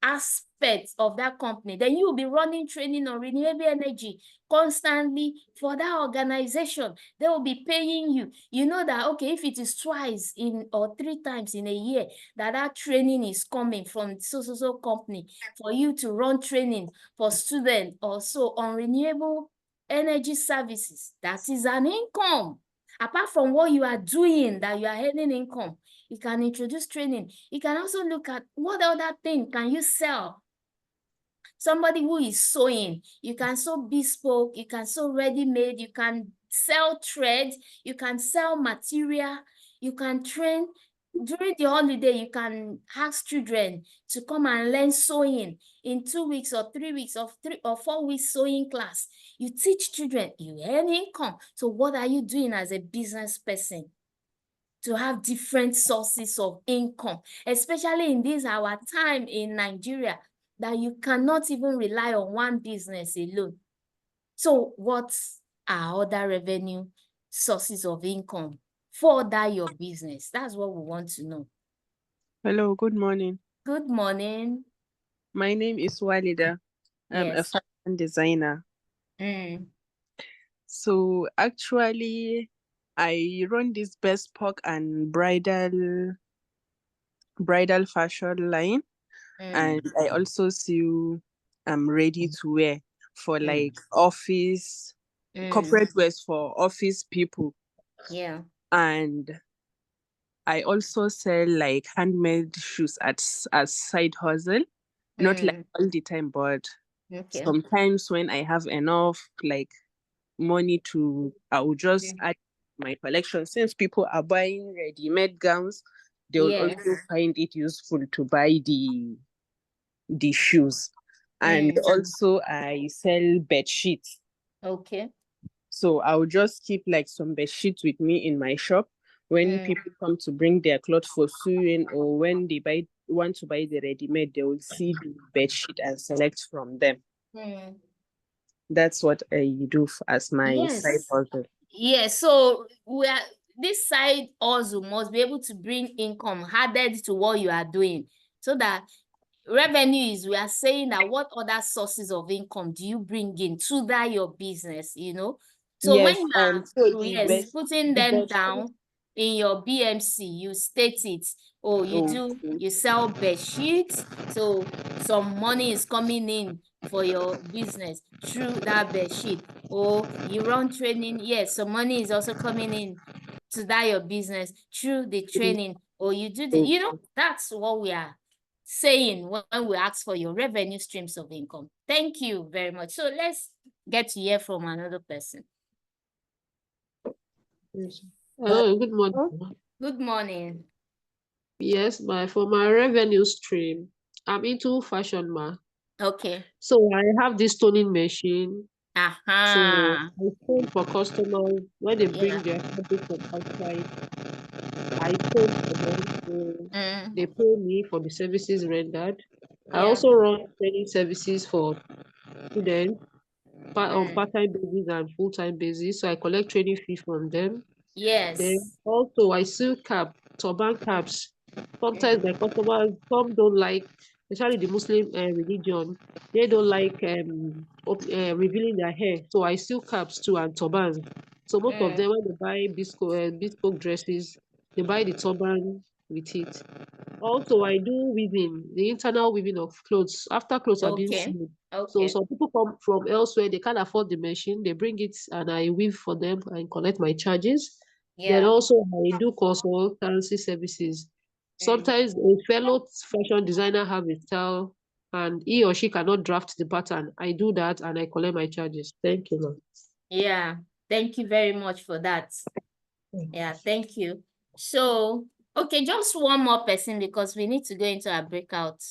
aspects of that company. Then you will be running training on renewable energy constantly for that organization. They will be paying you. You know that, okay, if it is twice or 3 times in a year that training is coming from so company, for you to run training for students also on renewable energy services, that is an income. Apart from what you are doing that you are earning income, you can introduce training. You can also look at what other thing can you sell. Somebody who is sewing, you can sew bespoke, you can sew ready-made, you can sell thread, you can sell material, you can train. During the holiday, you can ask children to come and learn sewing in 2 weeks or 3 weeks or 3 or 4 weeks sewing class. You teach children, you earn income. So what are you doing as a business person to have different sources of income, especially in this our time in Nigeria, that you cannot even rely on one business alone? So what are other revenue sources of income further your business? That's what we want to know. Hello, good morning. Good morning. My name is Walida. I'm a fashion designer. So actually, I run this bespoke and bridal fashion line, and I also sew ready to wear for like office, corporate wears for office people. Yeah. And I also sell like handmade shoes as side hustle, not like all the time, but sometimes when I have enough like money to, I will just add my collection. Since people are buying ready-made gowns, they will also find it useful to buy the shoes. And also I sell bed sheets. Okay. So I'll just keep like some bed sheets with me in my shop. When people come to bring their clothes for sewing, or when they want to buy the ready-made, they will see the bed sheet and select from them. That's what I do as my side hustle. Yes, so this side hustle must be able to bring income added to what you are doing, so that revenues, we are saying that what other sources of income do you bring in to that your business, So when you are putting them down in your BMC, you state it. Oh, you sell bed sheets, so some money is coming in for your business through that bed sheet. Or you run training, yes, some money is also coming in to that your business through the training. Or you do that's what we are saying when we ask for your revenue streams of income. Thank you very much. So let's get to hear from another person. Hello, good morning. Good morning. Yes, for my revenue stream, I'm into fashion, Okay. So I have this toning machine. So I tone for customers when they bring their fabric from outside. I tone for them, so they pay me for the services rendered. I also run training services for students on part-time basis and full-time basis. So I collect training fee from them. Yes. Then also I sew turban caps. Sometimes my customers, some don't like, especially the Muslim religion, they don't like revealing their hair. So I sew caps too and turbans. So most of them, when they buy bespoke dresses, they buy the turban with it. Also, I do weaving, the internal weaving of clothes after clothes are being sewn. So some people come from elsewhere, they can't afford the machine, they bring it and I weave for them and collect my charges. Then also I do consultancy services. Sometimes a fellow fashion designer have a style and he or she cannot draft the pattern. I do that and I collect my charges. Thank you, ma'am. Yeah, thank you very much for that. Yeah, thank you. So, okay, just one more person because we need to go into a breakout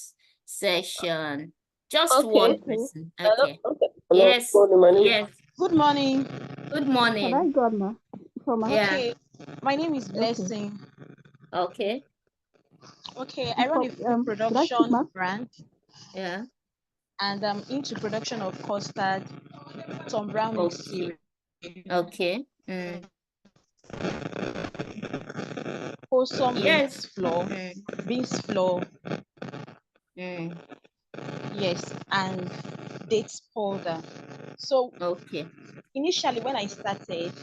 session. Just one person. Okay. Yes. Yes. Good morning. Good Can I morning. go, ma? Okay, my name is Blessing. Okay. Okay, I run a food production brand. Yeah. And I'm into production of custard, some brownie cereal. Okay. Wholesome beans flour, beans flour. Yes, and dates powder. So initially when I started,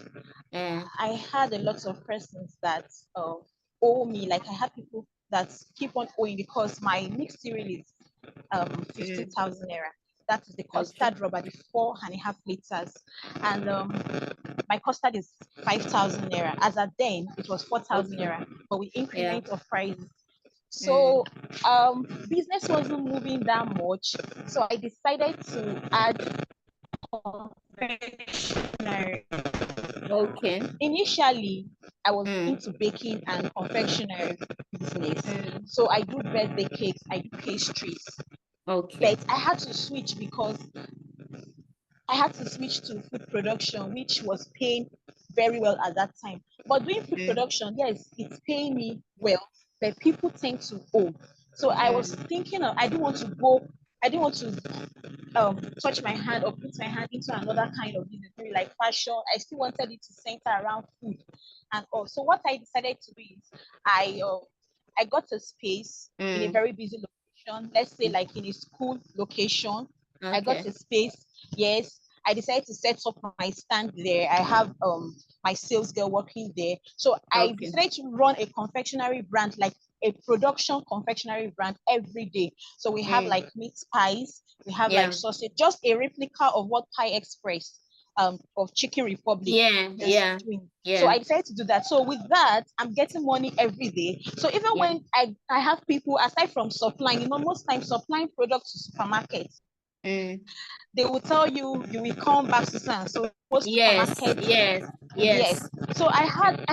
I had a lot of persons that owe me. Like I had people that keep on owing because my mixed cereal is 50,000 naira. That is the custard rubber, the 4.5 liters. And my custard is 5,000 naira. As at then, it was 4,000 naira, but with increment of prices. So business wasn't moving that much. So I decided to add confectionery. Okay. Initially, I was into baking and confectionery business. So I do birthday cakes, I do pastries. Okay. But I had to switch because I had to switch to food production, which was paying very well at that time. But doing food production, yes, it's paying me well, but people tend to owe. So I was thinking I didn't want to go I didn't want to touch my hand or put my hand into another kind of business, maybe like fashion. I still wanted it to center around food and all. So what I decided to do is I got a space in a very busy location, let's say like in a school location. I got a space, yes. I decided to set up my stand there. I have my sales girl working there. So I decided to run a confectionery brand, like a production confectionery brand every day. So we have like meat pies, we have like sausage, just a replica of what Pie Express of Chicken Republic is doing. So I decided to do that. So with that, I'm getting money every day. So even when I have people, aside from supplying, you know, most times supplying products to supermarkets, they will tell you you will come back to and so most supermarkets. Yes. So I had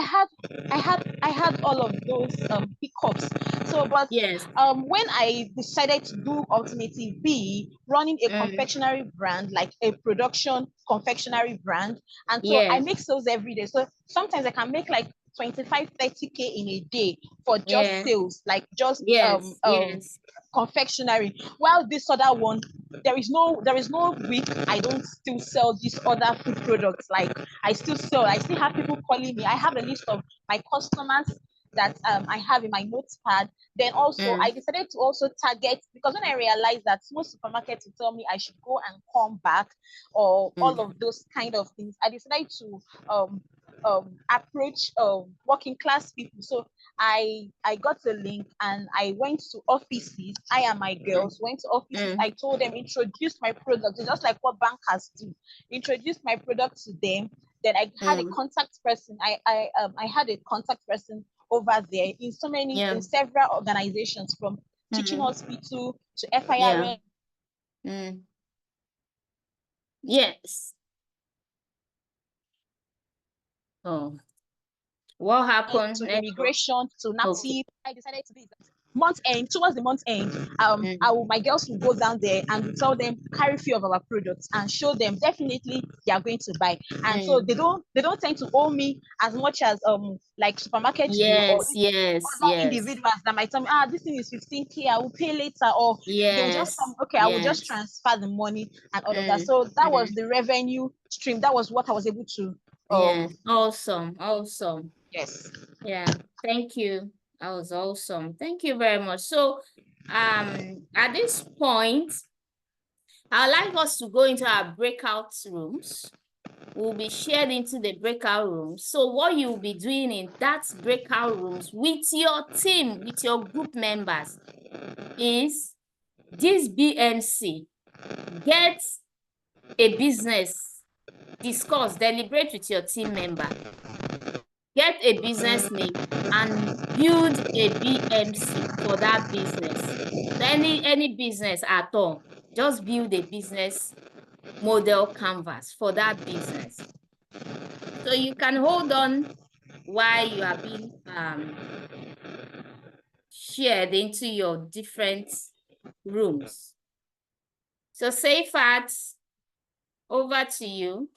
all of those hiccups. So but when I decided to do Ultimative B, running a confectionery brand, like a production confectionery brand, and so I make sales every day. So sometimes I can make like 25-30K in a day for just sales, like just confectionery. While this other one, there is no week I don't still sell these other food products. Like I still have people calling me. I have a list of my customers that I have in my notepad. Then also I decided to also target, because when I realized that most supermarkets will tell me I should go and come back or all of those kind of things, I decided to approach working class people. So I got a link and I went to offices. I and my girls went to offices. I told them, introduce my product. It's just like what bankers do. Introduce my product to them. Then I had a contact person. I had a contact person over there in in several organizations, from teaching hospital to FIRN. Yes. Oh, what happened? To immigration, to NAPTIP. I decided to do that. Month end, towards the month end, my girls will go down there and we tell them, carry few of our products and show them definitely they are going to buy. And so they don't tend to owe me as much as like supermarkets do, or individuals that might tell me, this thing is 15K, I will pay later, or they will just tell me, okay, I will just transfer the money and all of that. So that was the revenue stream. That was what I was able to awesome. Yes. Yeah, thank you. That was awesome. Thank you very much. So at this point, I'd like us to go into our breakout rooms. We'll be shared into the breakout rooms. So what you'll be doing in that breakout rooms with your team, with your group members, is this BMC. Get a business, discuss, deliberate with your team member. Get a business name and build a BMC for that business. Any business at all, just build a business model canvas for that business. So you can hold on while you are being shared into your different rooms. So Seifat, over to you.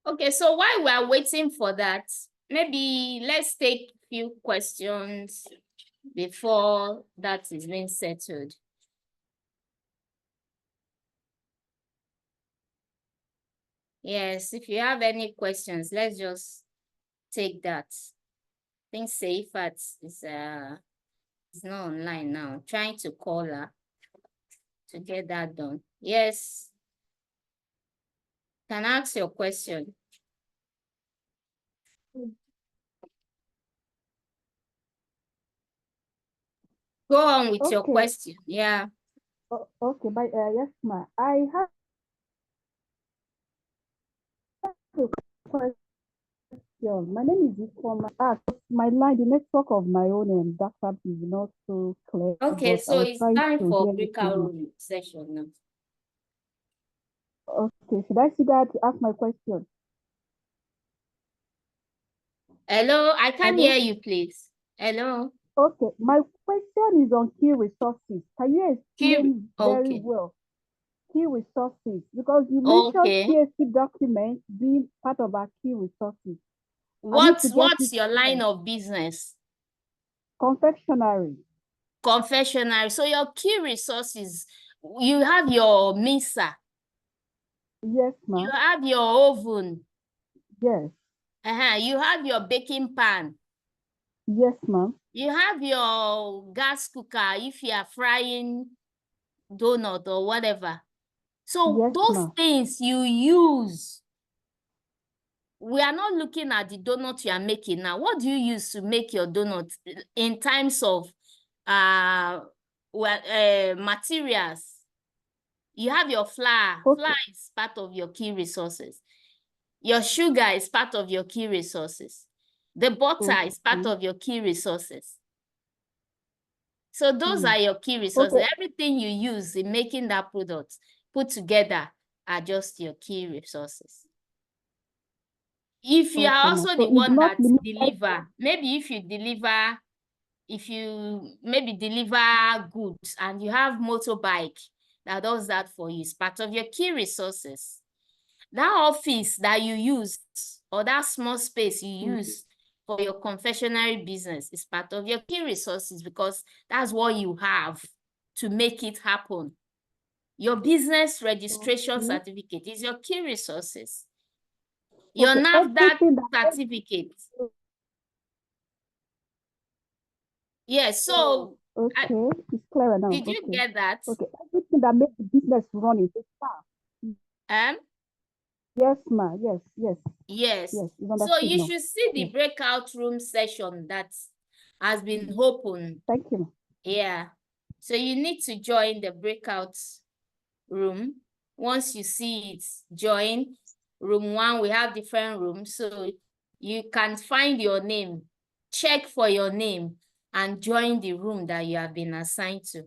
Okay, so while we are waiting for that, maybe let's take a few questions before that is being settled. Yes, if you have any questions, let's just take that. I think Seifat is not online now. I'm trying to call her to get that done. Yes. Can I ask your question? Go on with your question. Yeah. Okay, but yes, ma. I have a question. question. My name is Ifoma. My line, the network of my own data is not so clear. Okay, but so I'll it's try time to for hear you breakout clearly. room session now. Okay, should I see that to ask my question? Hello, I can't Hello? hear you, please. Hello. Okay, my question is on key resources. Can you explain very Okay. well key resources? Because you mentioned Okay. CSC documents being part of our key resources. What's it your clear. line of business? Confectionery. Confectionery. So your key resources, you have your mixer. Yes, ma'am. You have your oven. Yes. You have your baking pan. Yes, ma'am. You have your gas cooker if you are frying donut or whatever. So Yes, those things you use, we are not looking at the donut you are making now. What do you use to make your donut in terms of materials? You have your flour. Okay. Flour is part of your key resources. Your sugar is part of your key resources. The butter is part of your key resources. So those are your key resources. Okay. Everything you use in making that product put together are just your key resources. If you are also the one that deliver, maybe if you maybe deliver goods and you have motorbike that does that for you, it's part of your key resources. That office that you use or that small space you use for your confectionery business is part of your key resources because that's what you have to make it happen. Your business registration certificate is your key resources. Your NAFDAC certificate. Yes, so okay, it's clearer now. Did you get that? Okay, everything that makes the business run is far. Yes, ma. Yes. Yes. Yes. So you should see the breakout room session that has been open. Thank you. Yeah. So you need to join the breakout room. Once you see it, join room 1. We have different rooms, so you can find your name, check for your name, and join the room that you have been assigned to.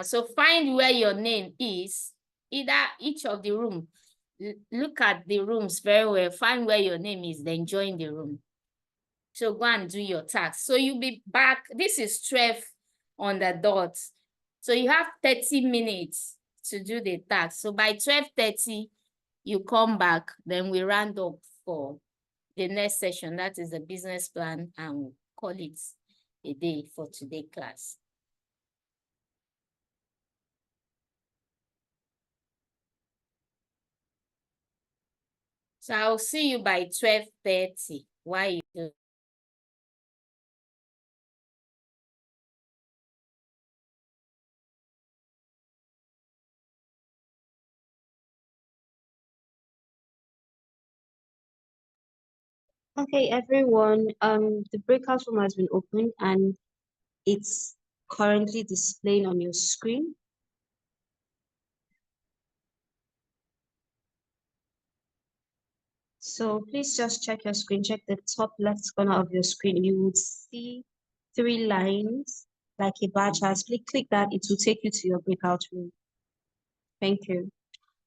So find where your name is, either each of the room. Look at the rooms very well, find where your name is, then join the room. So go and do your task. So you'll be back. This is 12 on the dot. So you have 30 minutes to do the task. So by 12:30, you come back, then we round up for the next session. That is the business plan, and we'll call it a day for today's class. So I'll see you by 12:30. Why you do? Okay, everyone, the breakout room has been opened and it's currently displaying on your screen. So please just check your screen, check the top left corner of your screen. You would see 3 lines like a bar chart. Please click that, it will take you to your breakout room. Thank you.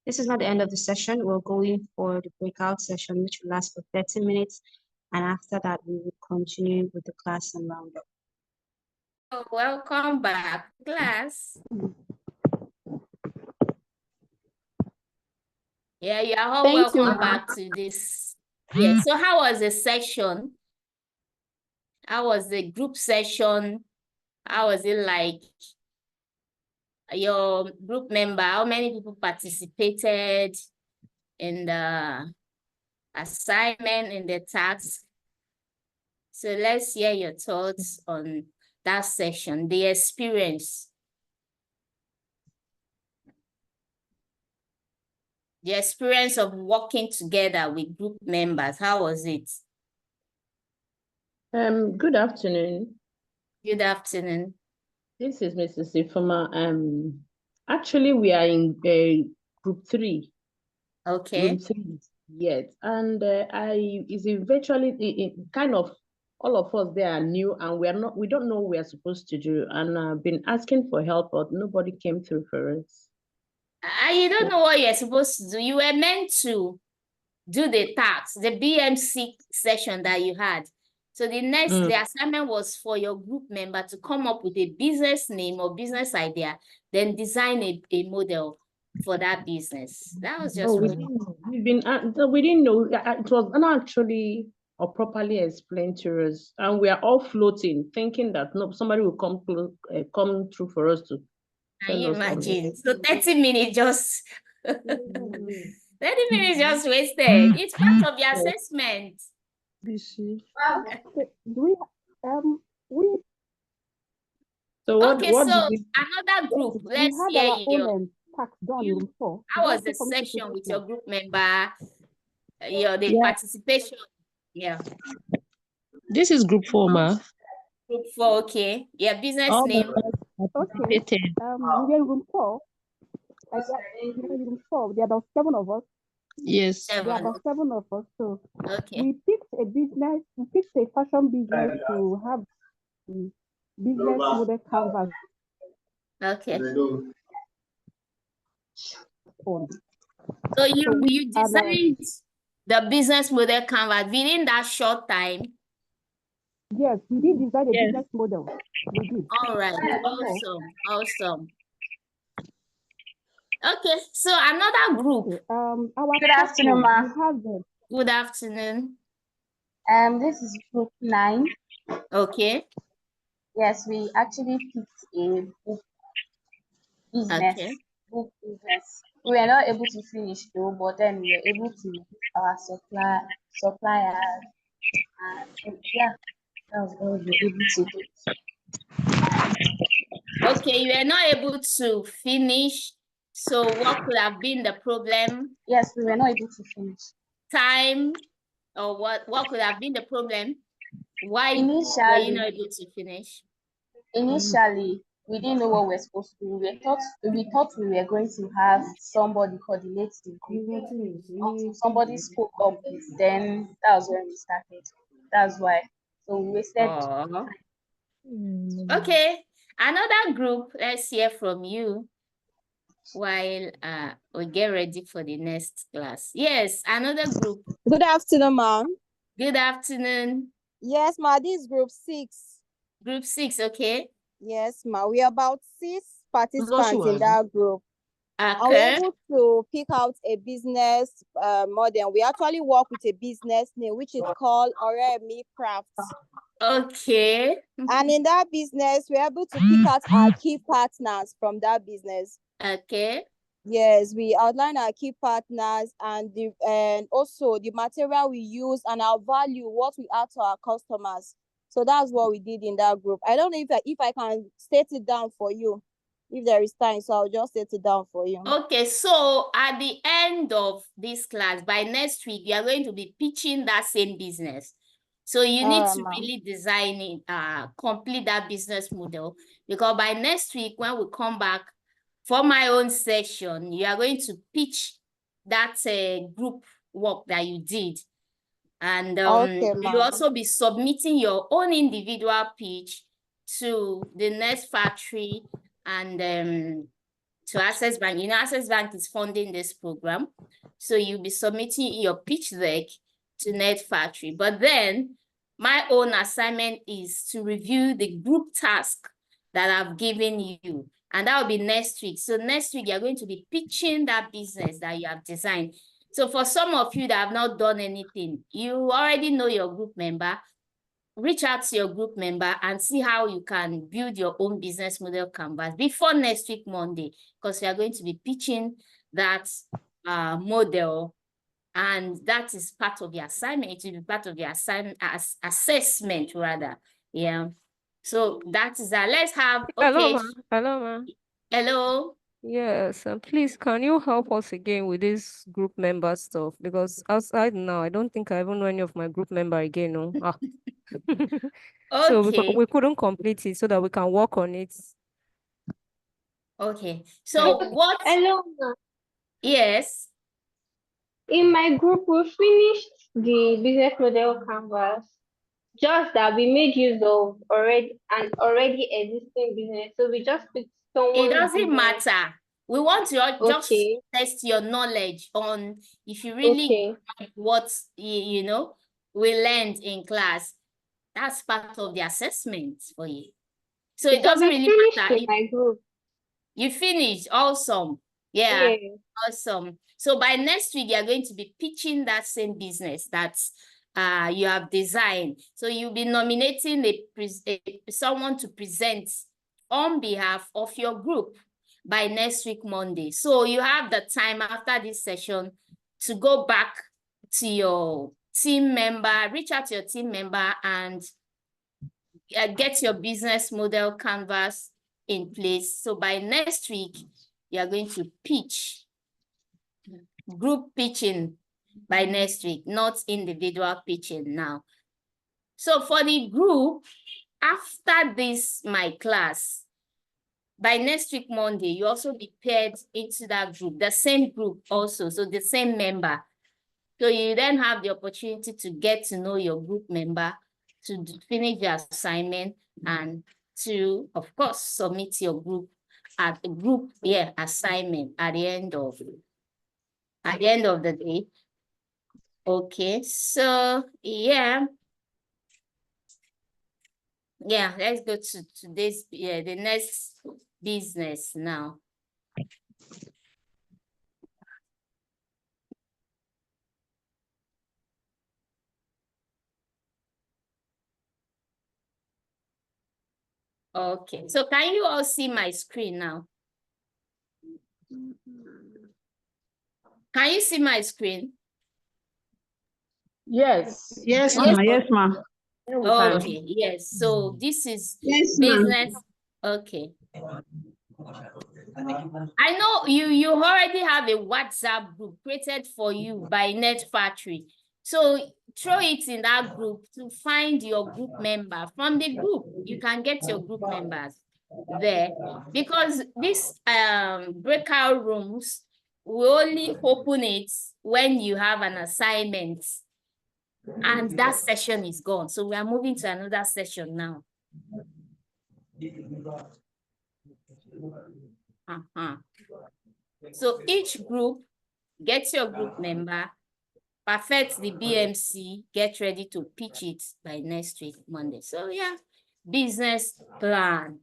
This is not the end of the session. We're going for the breakout session, which will last for 30 minutes. And after that, we will continue with the class and roundup. Oh, welcome back, class. Yeah, you are all welcome back to this. Yeah, so how was the session? How was the group session? How was it like? Your group member, how many people participated in the assignment, in the task? So let's hear your thoughts on that session, the experience. The experience of working together with group members, how was it? Good afternoon. Good afternoon. This is Mrs. Ifama. Actually, we are in group 3. Okay. Group 3, yes. And I is eventually kind of all of us there are new, and we don't know what we are supposed to do. And I've been asking for help, but nobody came through for us. You don't know what you're supposed to do. You were meant to do the task, the BMC session that you had. So the assignment was for your group member to come up with a business name or business idea, then design a model for that business. That was just we didn't know. It was not actually or properly explained to us, and we are all floating, thinking that no, somebody will come through for us to. Can you imagine? So 30 minutes just 30 minutes just wasted. It's part of the assessment. So another group. Let's hear you. Tax done in room 4. How was the session with your group member? The participation. Yeah. This is group 4, ma. Group 4, okay. Yeah, business name. Okay. We are room 4. Room 4. There are about 7 of us. Yes. There are about 7 of us. So we picked a business. We picked a fashion business to have business model canvas. Okay. So you designed the business model canvas within that short time? Yes, we did design a business model. We did. All right. Awesome. Okay, so another group. Good afternoon, ma. Good afternoon. This is group 9. Okay. Yes, we actually picked a book business. Book business. We were not able to finish though, but then we were able to use our suppliers, and yeah, that was all we were able to do. Okay, you were not able to finish. So what could have been the problem? Yes, we were not able to finish. Time, or what could have been the problem? Why were you not able to finish? Initially, we didn't know what we were supposed to do. We thought we were going to have somebody coordinate the group. Until somebody spoke up, then that was when we started. That's why. So we wasted time. Okay, another group. Let's hear from you while we get ready for the next class. Yes, another group. Good afternoon, ma'am. Good afternoon. Yes, ma. This is group 6. Group 6, okay. Yes, ma. We are about 6 participants in that group. Okay. And we're able to pick out a business model. We actually work with a business name, which is called Oremi Crafts. Okay. And in that business, we're able to pick out our key partners from that business. Okay. Yes, we outline our key partners and also the material we use and our value, what we add to our customers. So that's what we did in that group. I don't know if I can state it down for you, if there is time. So I'll just state it down for you. Okay, so at the end of this class, by next week, you are going to be pitching that same business. So you need to really design it, complete that business model, because by next week, when we come back for my own session, you are going to pitch that group work that you did. And you'll also be submitting your own individual pitch to the Next Factory and to Access Bank. You know, Access Bank is funding this program. So you'll be submitting your pitch deck to Net Factory. But then my own assignment is to review the group task that I've given you. And that will be next week. So next week, you're going to be pitching that business that you have designed. So for some of you that have not done anything, you already know your group member. Reach out to your group member and see how you can build your own business model canvas before next week, Monday, because we are going to be pitching that model, and that is part of the assignment. It will be part of the assignment assessment rather. Yeah. So that is that. Let's have, okay. Hello, ma. Hello. Yes, and please, can you help us again with this group member stuff? Because outside now, I don't think I even know any of my group member again. No. So Okay. we couldn't complete it so that we can work on it Okay. So what? Hello. Yes. In my group, we finished the business model canvas. Just that we made use of already existing business. So we just picked someone's It doesn't business. matter. We want to just test your knowledge on if you really like what you know we learned in class. That's part of the assessment for you. So it doesn't really matter. In my group. You finished. Awesome. Yeah. Awesome. So by next week, you're going to be pitching that same business that you have designed. So you'll be nominating someone to present on behalf of your group by next week, Monday. So you have the time after this session to go back to your team member, reach out to your team member and get your business model canvas in place. So by next week, you are going to pitch, group pitching by next week, not individual pitching now. So for the group, after this, my class, by next week, Monday, you also be paired into that group, the same group also, so the same member. So you then have the opportunity to get to know your group member, to finish your assignment, and to, of course, submit your group assignment at the end of the day. Okay, so yeah, let's go to today's the next business now. Okay, so can you all see my screen now? Can you see my screen? Yes. Yes, ma'am. Yes, ma'am. Okay, yes. So this is business. Okay. I know you already have a WhatsApp group created for you by Net Factory. So throw it in that group to find your group member. From the group, you can get your group members there, because these breakout rooms will only open it when you have an assignment and that session is gone. So we are moving to another session now. So each group gets your group member, perfect the BMC, get ready to pitch it by next week, Monday. So yeah, business plan.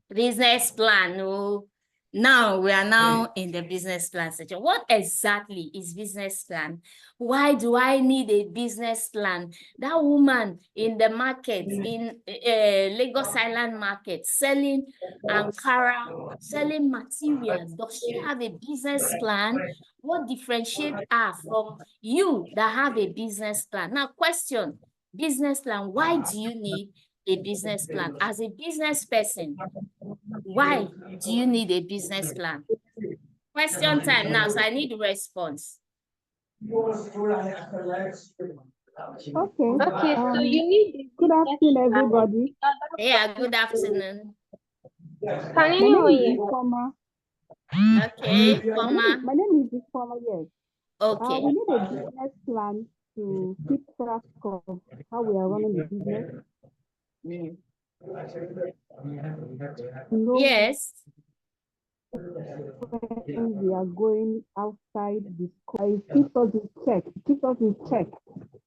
Business plan. No. Now we are now in the business plan section. What exactly is business plan? Why do I need a business plan? That woman in the market, in Lagos Island market, selling Ankara, selling materials, does she have a business plan? What differentiates her from you that have a business plan? Now, question, business plan, why do you need a business plan? As a business person, why do you need a business plan? Question time now, so I need a response. Okay, so you need good afternoon, everybody. Yeah, good afternoon. Can anyone hear? Okay, my name is Ifoma, yes. Okay. We need a business plan to keep track of how we are running the business. Yes. When we are going outside the school, it keeps us in check.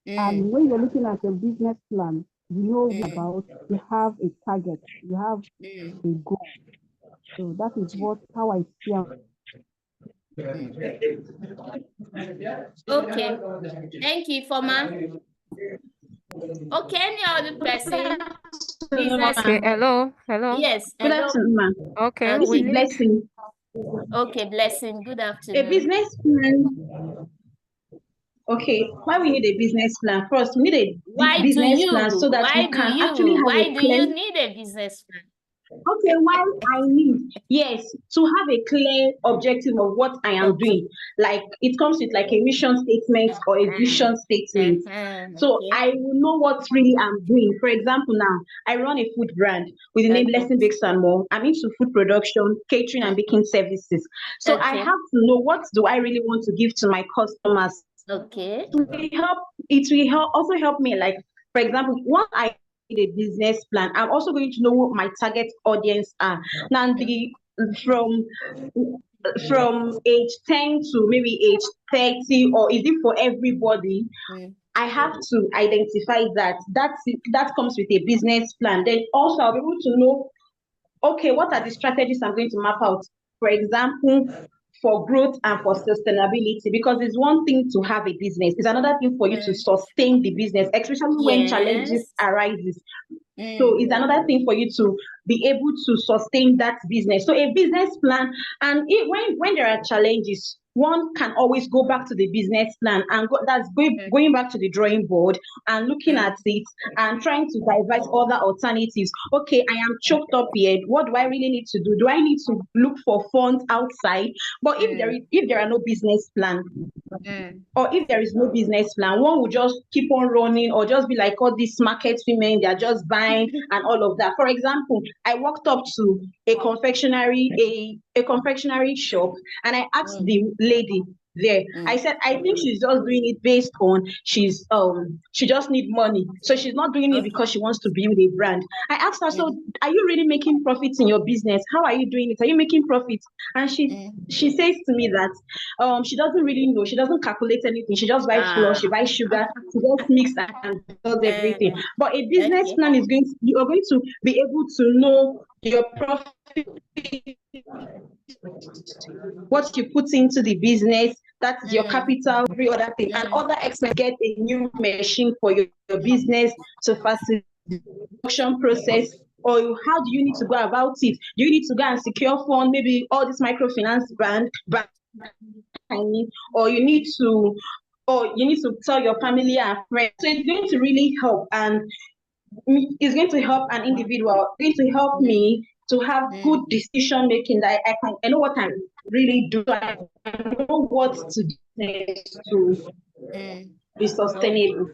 And when you're looking at your business plan, you know about, you have a target, you have a goal. So that is how I see it. Okay, thank you, Foma. Okay, any other person? Business. Okay, hello. Yes, Good hello. afternoon, ma'am. Okay, This is Blessing. Okay, Blessing, good afternoon. A business plan. Okay, why we need a business plan? First, we need a business plan so that we can actually have why a do clear. you need a business plan? Okay, while I need, yes, to have a clear objective of what I am doing. Like it comes with like a mission statement or a vision statement. So I will know what really I'm doing. For example, now I run a food brand with the name Lesson Bakes and More. I'm into food production, catering and baking services. So I have to know what do I really want to give to my customers. Okay. It will help also help me, like for example, once I a business plan, I'm also going to know what my target audience are. Now from age 10 to maybe age 30, or is it for everybody? I have to identify that comes with a business plan. Then also I'll be able to know, okay, what are the strategies I'm going to map out? For example, for growth and for sustainability, because it's one thing to have a business, it's another thing for you to sustain the business, especially when challenges arises. So it's another thing for you to be able to sustain that business. So a business plan, and when there are challenges, one can always go back to the business plan and going back to the drawing board and looking at it and trying to devise other alternatives. Okay, I am choked up here. What do I really need to do? Do I need to look for funds outside? But if there are no business plan, or if there is no business plan, one will just keep on running, or just be like all these market women, they're just buying and all of that. For example, I walked up to a confectionery shop, and I asked the lady there, I said, I think she's just doing it based on she just need money, so she's not doing it because she wants to build a brand. I asked her, so are you really making profits in your business? How are you doing it? Are you making profits? And she says to me that she doesn't really know, she doesn't calculate anything, she just buys flour, she buys sugar, she just mix and does everything. But a business plan is you are going to be able to know your profit, what you put into the business, that's your capital, every other thing, and other experts get a new machine for your business to facilitate the production process. Or how do you need to go about it? Do you need to go and secure funds, maybe all this microfinance bank, or you need to tell your family and friends. So it's going to really help, and it's going to help an individual. It's going to help me to have good decision making, that I know what I'm really doing. I know what to do to be sustainable.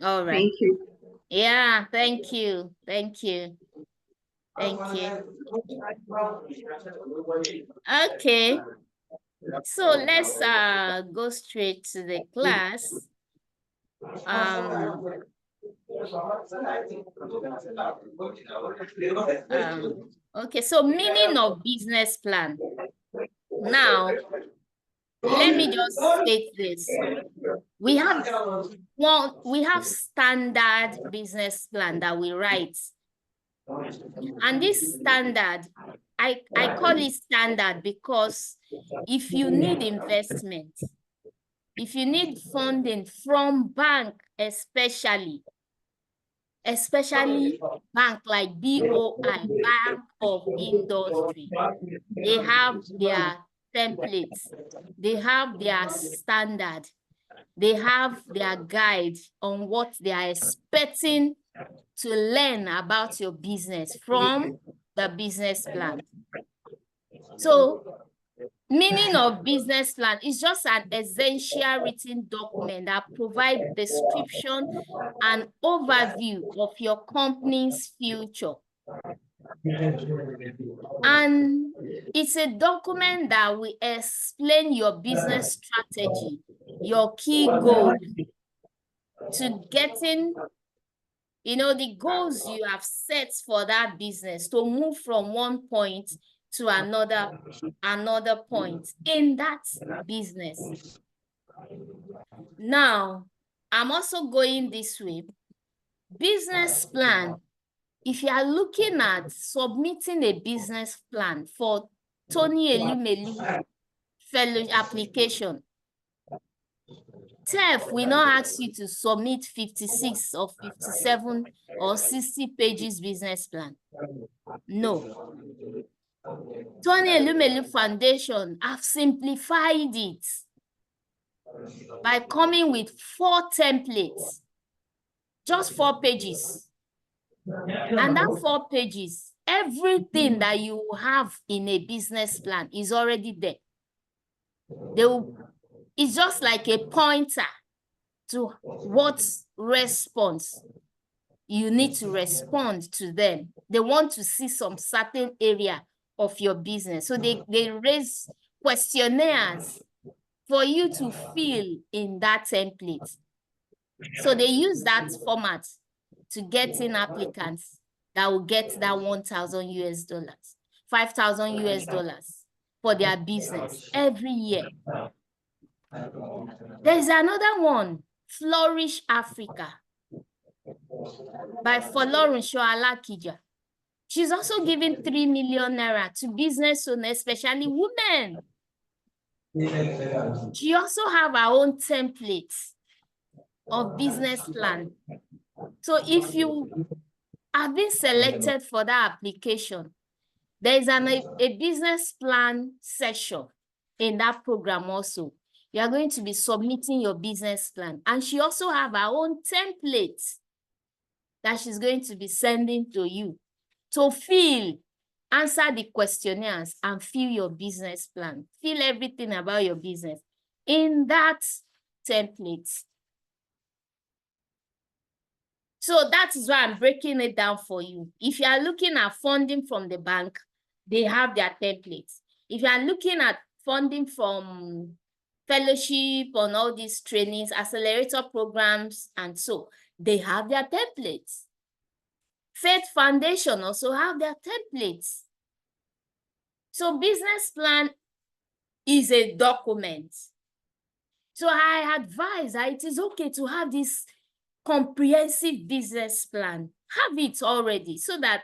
All right. Thank you. Yeah, thank you. Thank you. Thank you. Okay. So let's go straight to the class. Okay, so meaning of business plan. Now, let me just state this. We have standard business plan that we write. And this standard, I call it standard because if you need investment, if you need funding from bank, especially bank like BOI, Bank of Industry, they have their templates, they have their standard, they have their guide on what they are expecting to learn about your business from the business plan. So, meaning of business plan is just an essential written document that provides description and overview of your company's future. And it's a document that will explain your business strategy, your key goals, to getting, the goals you have set for that business, to move from one point to another point in that business. Now, I'm also going this way. Business plan. If you are looking at submitting a business plan for Tony Elumelu fellow application, TEF will not ask you to submit 56 or 57 or 60 pages business plan. No. Tony Elumelu Foundation have simplified it by coming with 4 templates, just 4 pages. And that 4 pages everything that you have in a business plan is already there. It's just like a pointer to what response you need to respond to them. They want to see some certain area of your business. So they raise questionnaires for you to fill in that template. So they use that format to get in applicants that will get that 1,000 US dollars, 5,000 US dollars for their business every year. There's another one, Flourish Africa, by Fọlọ́run Ṣọlá. She's also giving 3 million naira to business owners, especially women. She also have her own templates of business plan. So if you have been selected for that application, there is a business plan session in that program also. You are going to be submitting your business plan. And she also have her own templates that she's going to be sending to you to fill, answer the questionnaires and fill your business plan. Fill everything about your business in that template. So that is why I'm breaking it down for you. If you are looking at funding from the bank, they have their templates. If you are looking at funding from fellowship on all these trainings, accelerator programs, and so, they have their templates. Faith Foundation also have their templates. So business plan is a document. So I advise that it is okay to have this comprehensive business plan. Have it already so that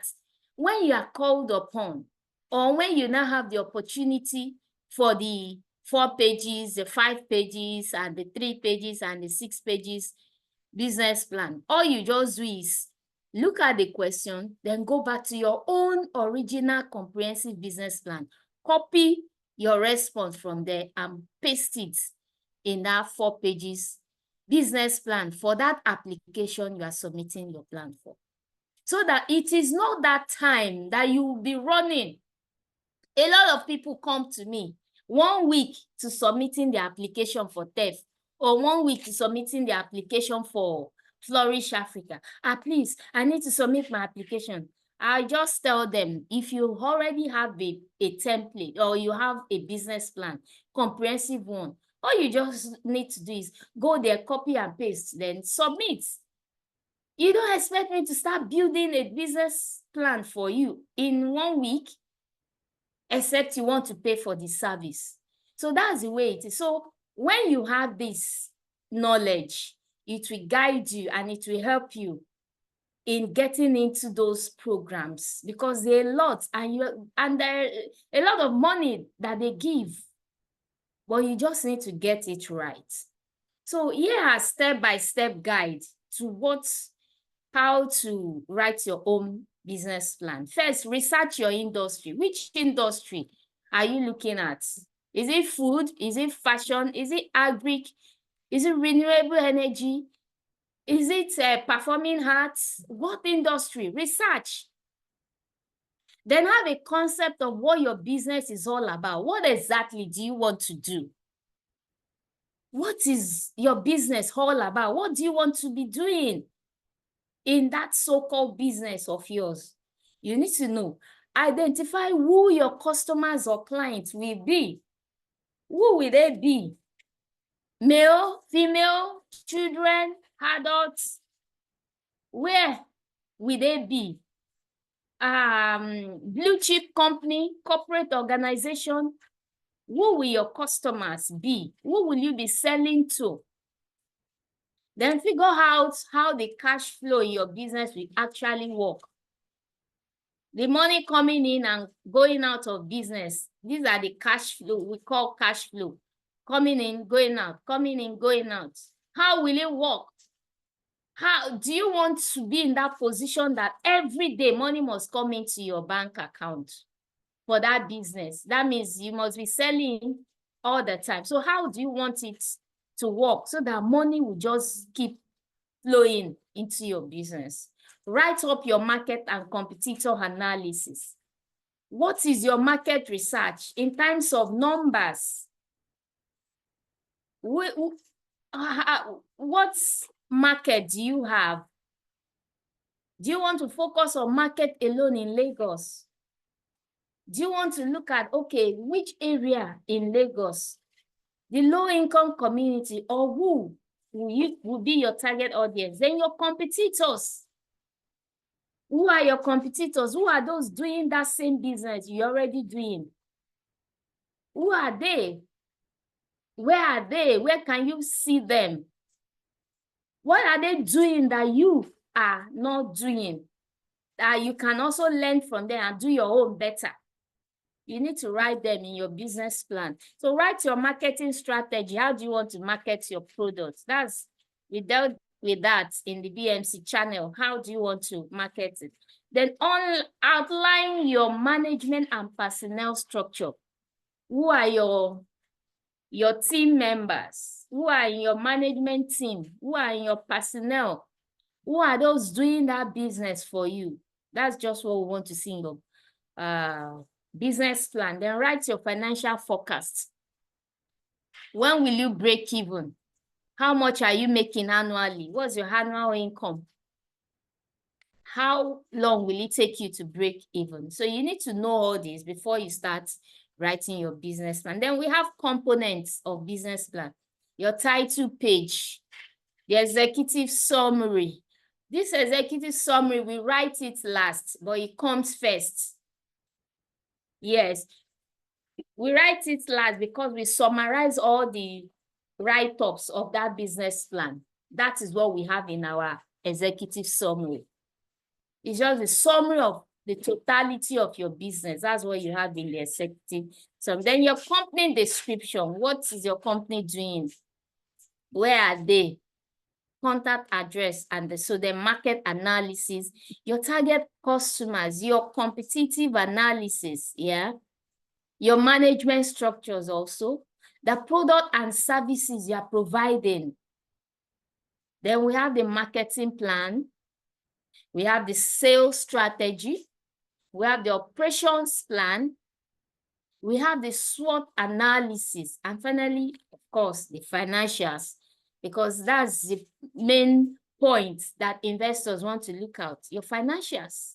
when you are called upon or when you now have the opportunity for the 4 pages, the 5 pages, and the 3 pages, and the 6 pages business plan, all you just do is look at the question, then go back to your own original comprehensive business plan. Copy your response from there and paste it in that 4 pages business plan for that application you are submitting your plan for. So that it is not that time that you will be running. A lot of people come to me 1 week to submitting the application for TEF, or 1 week to submitting the application for Flourish Africa. Please, I need to submit my application. I just tell them, if you already have a template or you have a business plan, comprehensive one, all you just need to do is go there, copy and paste, then submit. You don't expect me to start building a business plan for you in 1 week, except you want to pay for the service. So that's the way it is. So when you have this knowledge, it will guide you and it will help you in getting into those programs, because there are a lot and there a lot of money that they give, but you just need to get it right. So here are step-by-step guide to how to write your own business plan. First, research your industry. Which industry are you looking at? Is it food? Is it fashion? Is it agric? Is it renewable energy? Is it performing arts? What industry? Research. Then have a concept of what your business is all about. What exactly do you want to do? What is your business all about? What do you want to be doing in that so-called business of yours? You need to know. Identify who your customers or clients will be. Who will they be? Male, female, children, adults? Where will they be? Blue chip company, corporate organization? Who will your customers be? Who will you be selling to? Then figure out how the cash flow in your business will actually work. The money coming in and going out of business, these are the cash flow, we call cash flow. Coming in, going out, coming in, going out. How will it work? How do you want to be in that position that every day money must come into your bank account for that business? That means you must be selling all the time. So how do you want it to work so that money will just keep flowing into your business? Write up your market and competitor analysis. What is your market research in terms of numbers? What market do you have? Do you want to focus on market alone in Lagos? Do you want to look at, okay, which area in Lagos, the low-income community, or who will be your target audience? Then your competitors. Who are your competitors? Who are those doing that same business you're already doing? Who are they? Where are they? Where can you see them? What are they doing that you are not doing? That you can also learn from them and do your own better. You need to write them in your business plan. So write your marketing strategy. How do you want to market your products? We dealt with that in the BMC channel. How do you want to market it? Then outline your management and personnel structure. Who are your team members? Who are in your management team? Who are in your personnel? Who are those doing that business for you? That's just what we want to see in your business plan. Then write your financial forecast. When will you break even? How much are you making annually? What's your annual income? How long will it take you to break even? So you need to know all this before you start writing your business plan. Then we have components of business plan. Your title page, the executive summary. This executive summary, we write it last, but it comes first. Yes, we write it last because we summarize all the write-ups of that business plan. That is what we have in our executive summary. It's just a summary of the totality of your business. That's what you have in the executive summary. Then your company description. What is your company doing? Where are they? Contact address, and so the market analysis, your target customers, your competitive analysis, yeah, your management structures also, the product and services you are providing. Then we have the marketing plan, we have the sales strategy, we have the operations plan, we have the SWOT analysis, and finally, of course, the financials, because that's the main point that investors want to look at, your financials.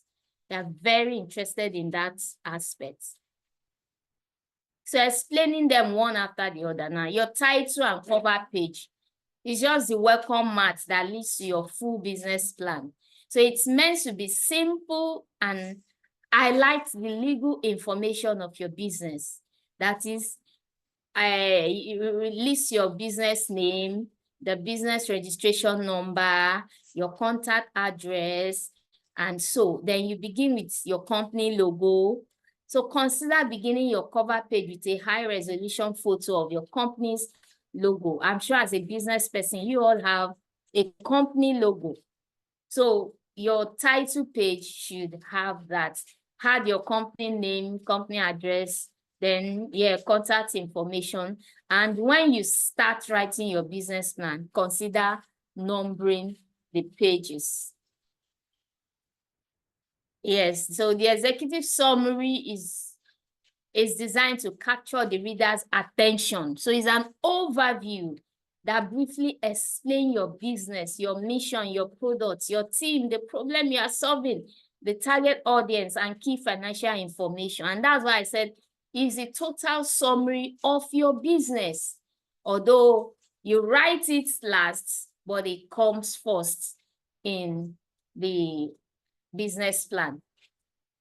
They're very interested in that aspect. So explaining them one after the other now, your title and cover page is just the welcome mat that leads to your full business plan. So it's meant to be simple and highlight the legal information of your business. That is, you list your business name, the business registration number, your contact address, and so then you begin with your company logo. So consider beginning your cover page with a high resolution photo of your company's logo. I'm sure as a business person, you all have a company logo. So your title page should have that. Have your company name, company address, then contact information. And when you start writing your business plan, consider numbering the pages. Yes, so the executive summary is designed to capture the reader's attention. So it's an overview that briefly explains your business, your mission, your products, your team, the problem you are solving, the target audience, and key financial information. And that's why I said it's a total summary of your business. Although you write it last, but it comes first in the business plan.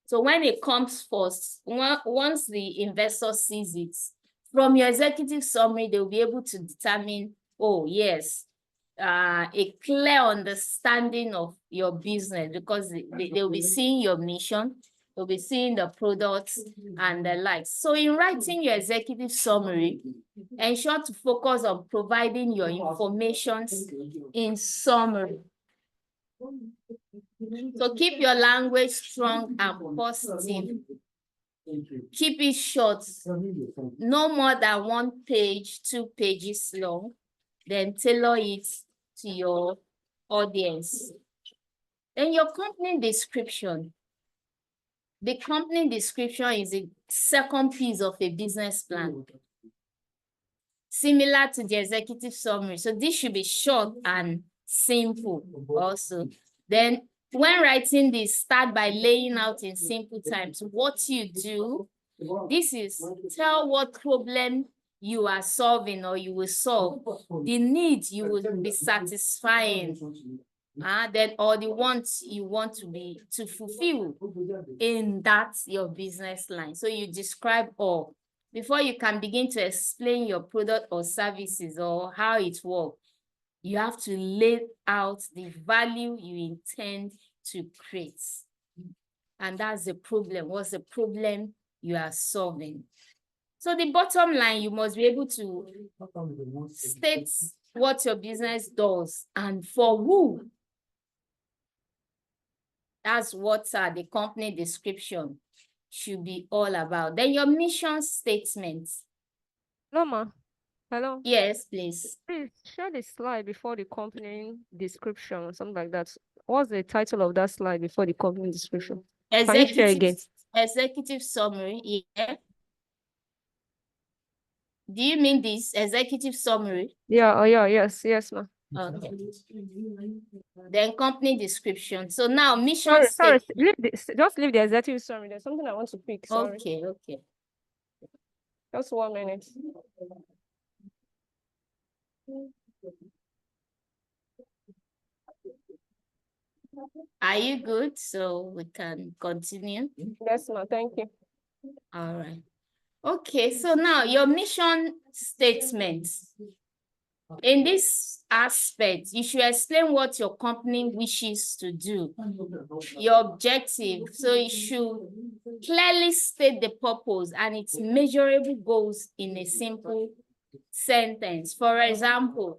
So when it comes first, once the investor sees it, from your executive summary, they'll be able to determine, oh, yes, a clear understanding of your business, because they'll be seeing your mission, they'll be seeing the products and the likes. So in writing your executive summary, ensure to focus on providing your information in summary. So keep your language strong and positive. Keep it short, no more than 1 page, 2 pages long. Then tailor it to your audience. Then your company description. The company description is a second piece of a business plan, similar to the executive summary. So this should be short and simple also. Then when writing this, start by laying out in simple terms what you do. This is tell what problem you are solving or you will solve, the needs you will be satisfying, then or the wants you want to fulfill in that your business line. So you describe all before you can begin to explain your product or services or how it works. You have to lay out the value you intend to create. And that's the problem. What's the problem you are solving? So the bottom line, you must be able to state what your business does and for who. That's what the company description should be all about. Then your mission statement. Hello, ma. Hello. Yes, please. Please share the slide before the company description or something like that. What's the title of that slide before the company description? Can you share again? Executive summary. Yeah. Do you mean this executive summary? Yeah. Oh, yeah. Yes. Yes, ma. Okay. Then company description. So now mission Sorry. statement. Just leave the executive summary. There's something I want to pick. Sorry. Okay. Okay. Just 1 minute. Are you good? So we can continue. Yes, ma. Thank you. All right. Okay, so now your mission statement. In this aspect, you should explain what your company wishes to do, your objective. So you should clearly state the purpose and its measurable goals in a simple sentence. For example,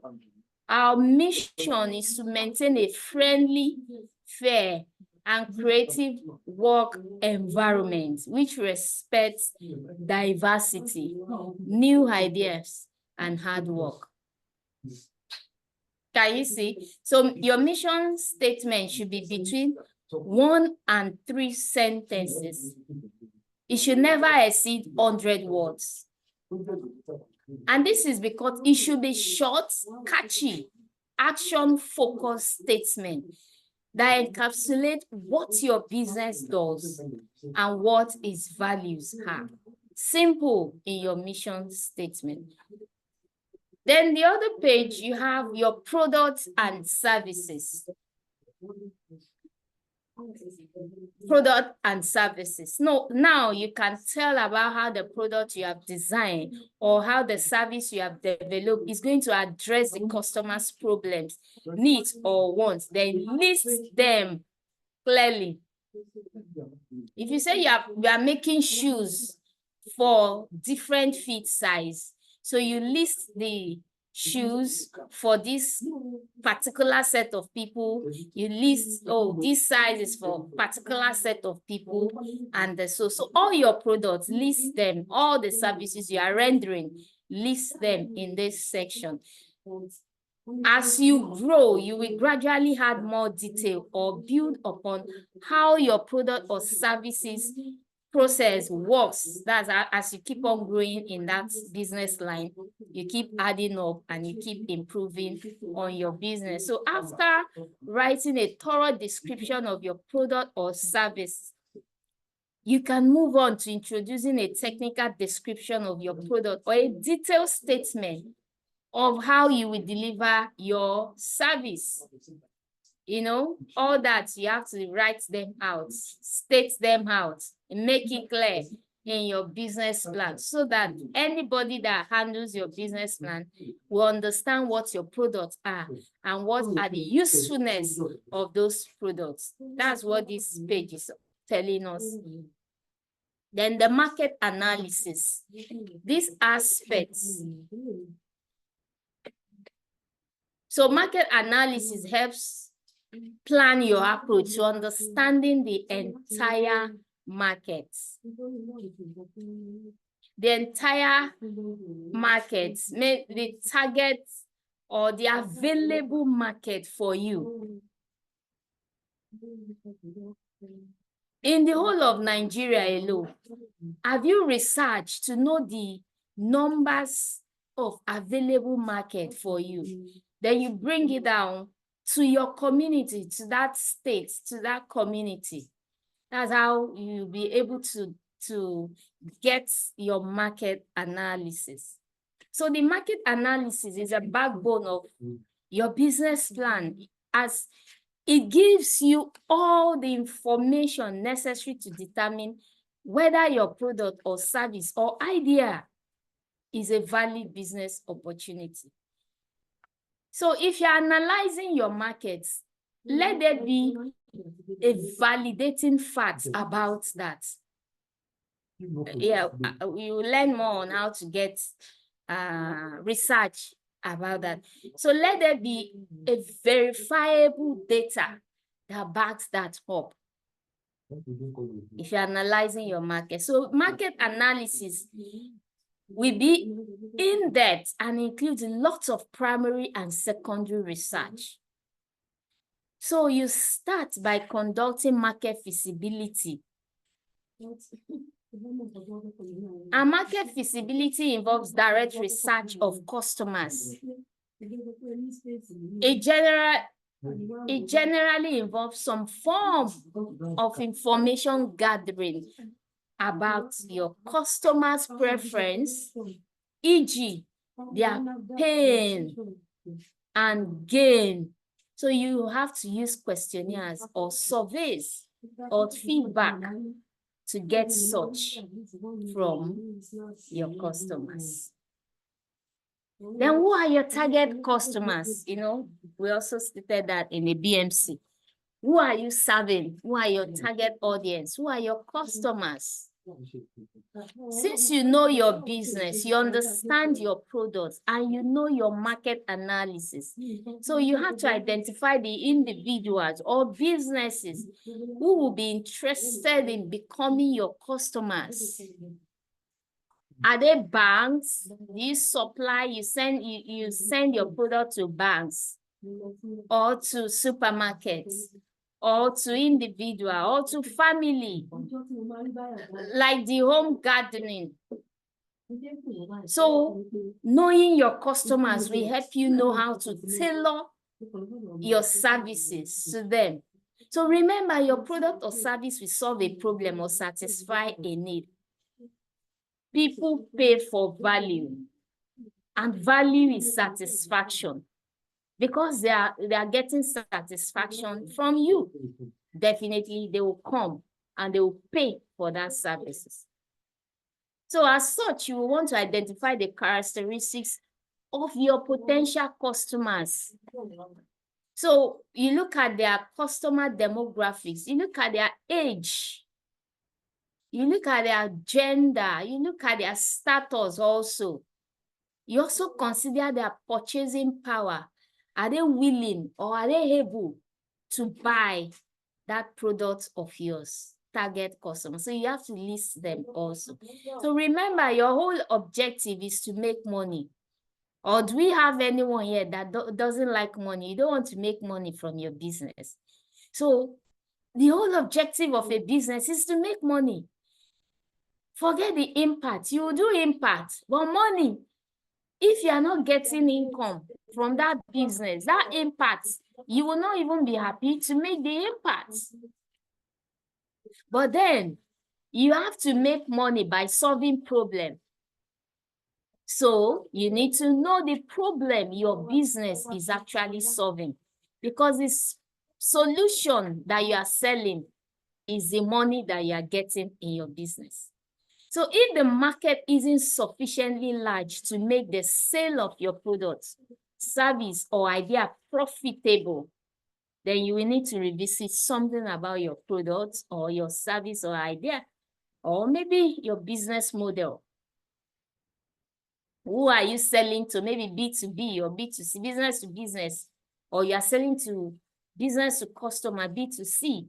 our mission is to maintain a friendly, fair, and creative work environment which respects diversity, new ideas, and hard work. Can you see? So your mission statement should be between 1 and 3 sentences. It should never exceed 100 words. And this is because it should be short, catchy, action-focused statement that encapsulate what your business does and what its values are. Simple in your mission statement. Then the other page, you have your products and services. Product and services. Now you can tell about how the product you have designed or how the service you have developed is going to address the customer's problems, needs, or wants. Then list them clearly. If you say you are making shoes for different feet size, so you list the shoes for this particular set of people, you list, oh, this size is for particular set of people, and so all your products, list them, all the services you are rendering, list them in this section. As you grow, you will gradually add more detail or build upon how your product or services process works. That's as you keep on growing in that business line, you keep adding up and you keep improving on your business. So after writing a thorough description of your product or service, you can move on to introducing a technical description of your product or a detailed statement of how you will deliver your service. You know, all that you have to write them out, state them out, and make it clear in your business plan so that anybody that handles your business plan will understand what your products are and what are the usefulness of those products. That's what this page is telling us. Then the market analysis. These aspects. So market analysis helps plan your approach to understanding the entire market. The entire market, the target or the available market for you. In the whole of Nigeria alone, have you researched to know the numbers of available market for you? Then you bring it down to your community, to that state, to that community. That's how you'll be able to get your market analysis. So the market analysis is a backbone of your business plan, as it gives you all the information necessary to determine whether your product or service or idea is a valid business opportunity. So if you're analyzing your markets, let there be a validating fact about that. Yeah, we will learn more on how to get research about that. So let there be a verifiable data that backs that up if you're analyzing your market. So market analysis will be in-depth and includes lots of primary and secondary research. So you start by conducting market feasibility. And market feasibility involves direct research of customers. It generally involves some form of information gathering about your customers' preference, e.g., their pain and gain. So you have to use questionnaires or surveys or feedback to get such from your customers. Then who are your target customers? You know, we also stated that in the BMC. Who are you serving? Who are your target audience? Who are your customers? Since you know your business, you understand your products, and you know your market analysis, so you have to identify the individuals or businesses who will be interested in becoming your customers. Are they banks? Do you supply, you send your product to banks or to supermarkets or to individual or to family, like the home gardening? So knowing your customers will help you know how to tailor your services to them. So remember, your product or service will solve a problem or satisfy a need. People pay for value, and value is satisfaction, because they are getting satisfaction from you. Definitely they will come and they will pay for that services. So as such, you will want to identify the characteristics of your potential customers. So you look at their customer demographics, you look at their age, you look at their gender, you look at their status also. You also consider their purchasing power. Are they willing or are they able to buy that product of yours, target customer? So you have to list them also. So remember, your whole objective is to make money. Or do we have anyone here that doesn't like money? You don't want to make money from your business. So the whole objective of a business is to make money. Forget the impact. You will do impact, but money, if you are not getting income from that business, that impact, you will not even be happy to make the impact. But then you have to make money by solving problems. So you need to know the problem your business is actually solving, because this solution that you are selling is the money that you are getting in your business. So if the market isn't sufficiently large to make the sale of your product, service, or idea profitable, then you will need to revisit something about your product or your service or idea, or maybe your business model. Who are you selling to? Maybe B2B or B2C, business to business, or you are selling to business to customer, B2C.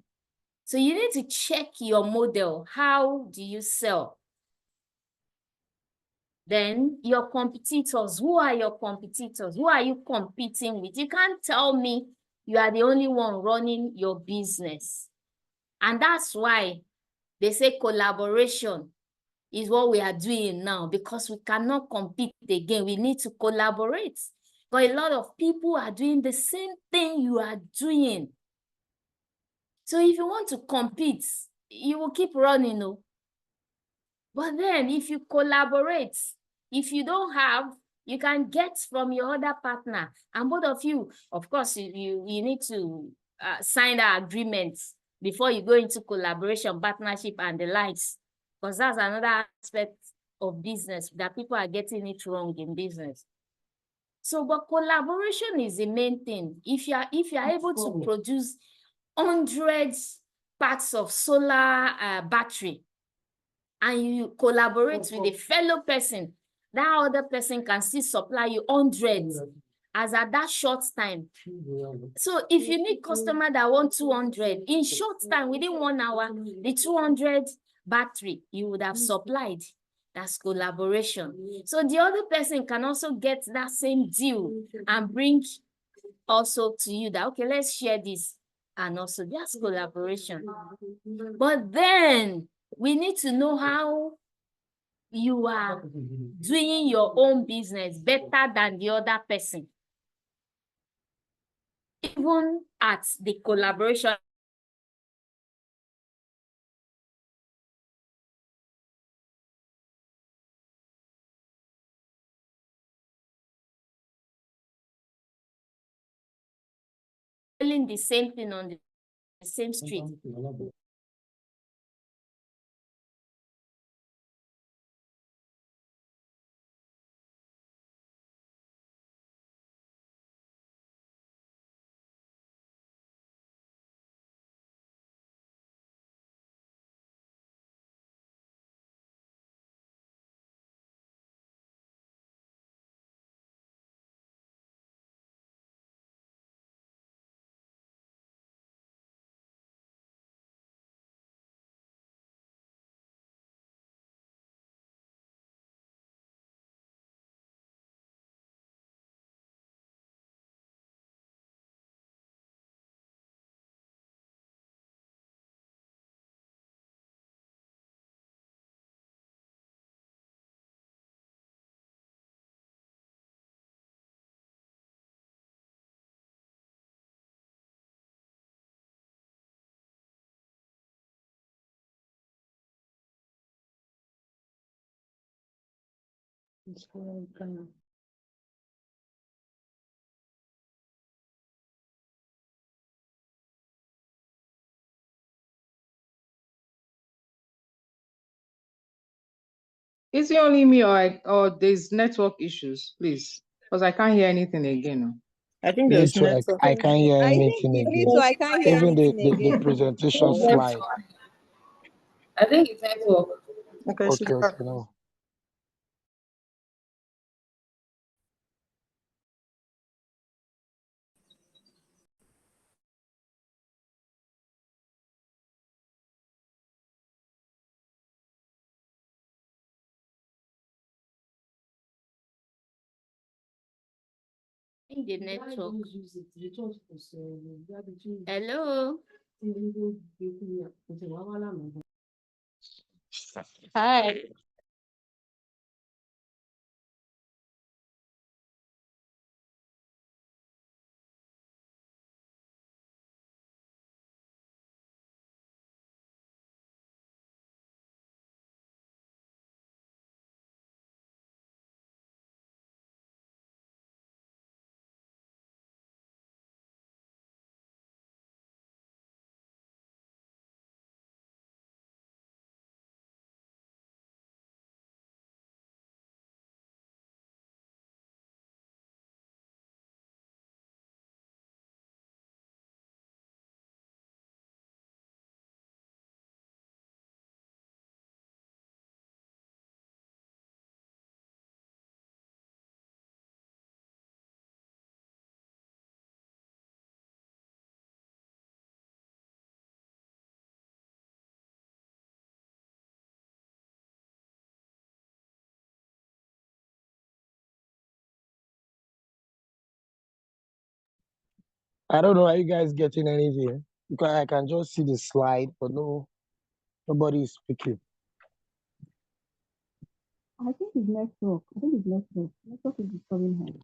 So you need to check your model. How do you sell? Then your competitors. Who are your competitors? Who are you competing with? You can't tell me You are the only one running your business. And that's why they say collaboration is what we are doing now, because we cannot compete again. We need to collaborate. But a lot of people are doing the same thing you are doing. So if you want to compete, you will keep running. No? But then if you collaborate, if you don't have, you can get from your other partner. And both of you, of course, you need to sign the agreements before you go into collaboration, partnership, and the likes. Because that's another aspect of business that people are getting it wrong in business. So, but collaboration is the main thing. If you are able to produce 100 parts of solar battery, and you collaborate with a fellow person, that other person can still supply you 100 as at that short time. So if you need customer that want 200, in short time, within 1 hour, the 200 battery you would have supplied. That's collaboration. So the other person can also get that same deal and bring also to you that, okay, let's share this. And also that's collaboration. But then we need to know how you are doing your own business better than the other person. Even at the collaboration, selling the same thing on the same street. Is it only me or there's network issues, please? Because I can't hear anything again. I think Me there's too. network. I can't hear I think anything me again. too. I can't hear Even anything the again. presentation slide. I think it's network. Okay, she's Okay, back. okay, no. In the network. Hello. Hi. I don't know, are you guys getting anything? Because I can just see the slide, but nobody is speaking. I think it's network. I think it's network. Network is disturbing her.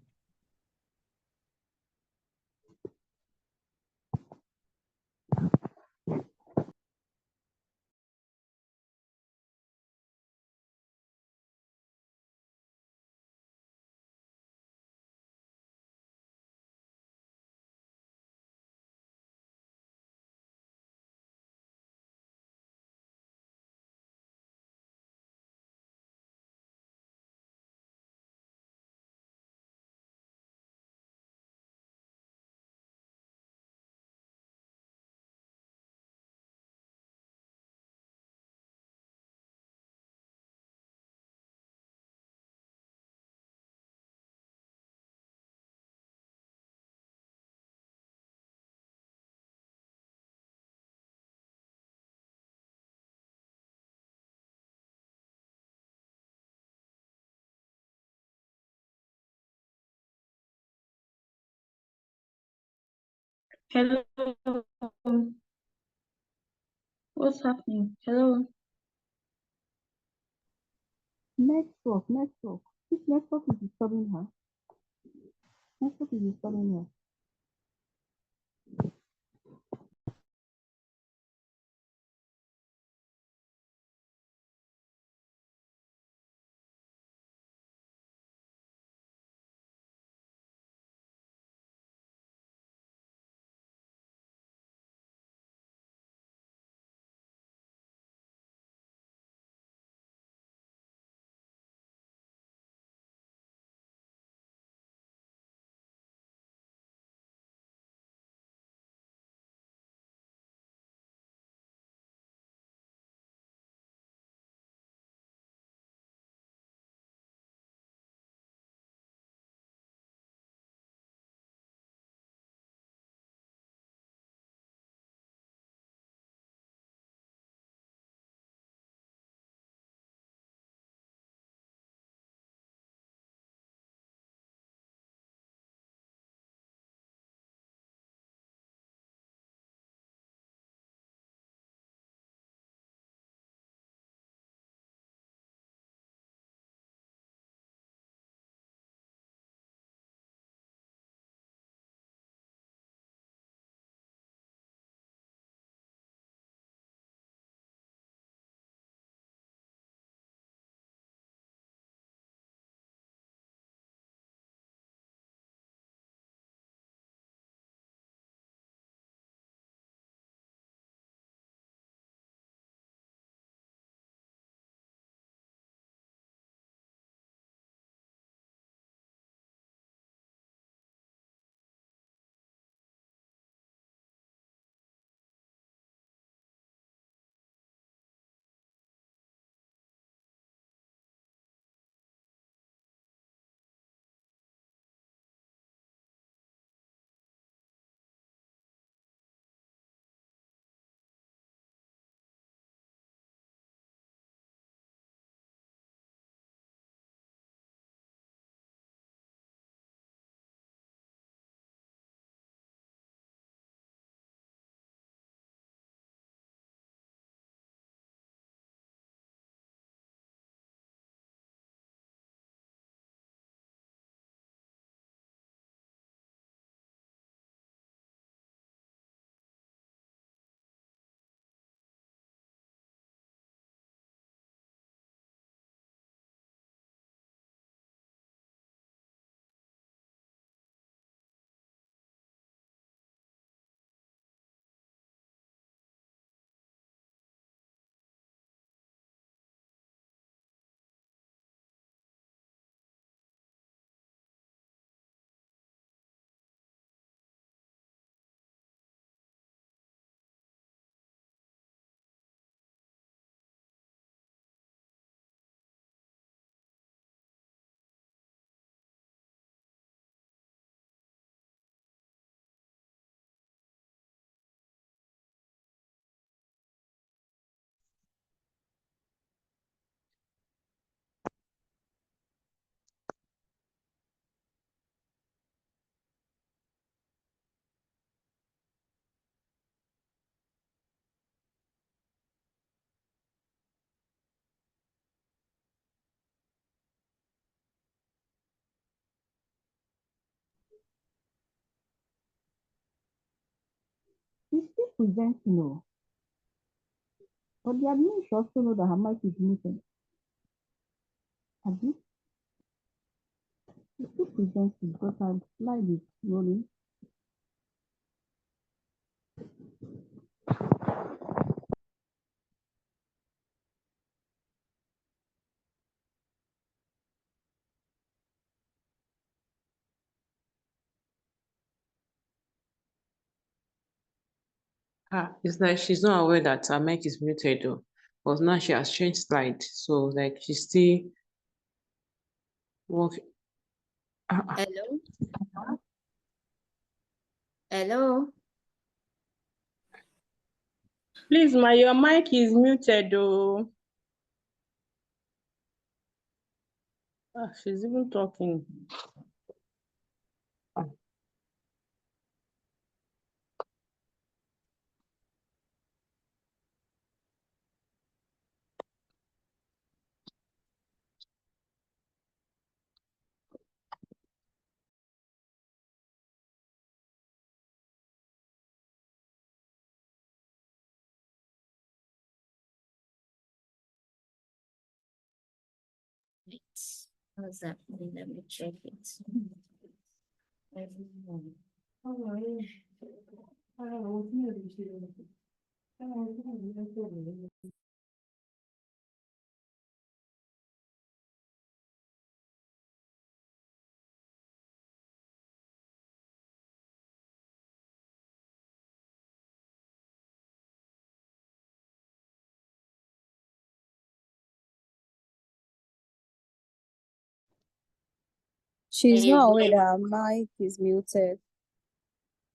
Hello. What's happening? Hello. Network, network. This network is disturbing her. Network is disturbing her. presenting, no. But the admin should also know that her mic is muted. Have you? It's still presenting because her slide is rolling. It's like she's not aware that her mic is muted though. But now she has changed slide. So like she's still working. Hello? Hello? Please, your mic is muted though. She's even talking. How's that? Let me check it. She's not aware that her mic is muted.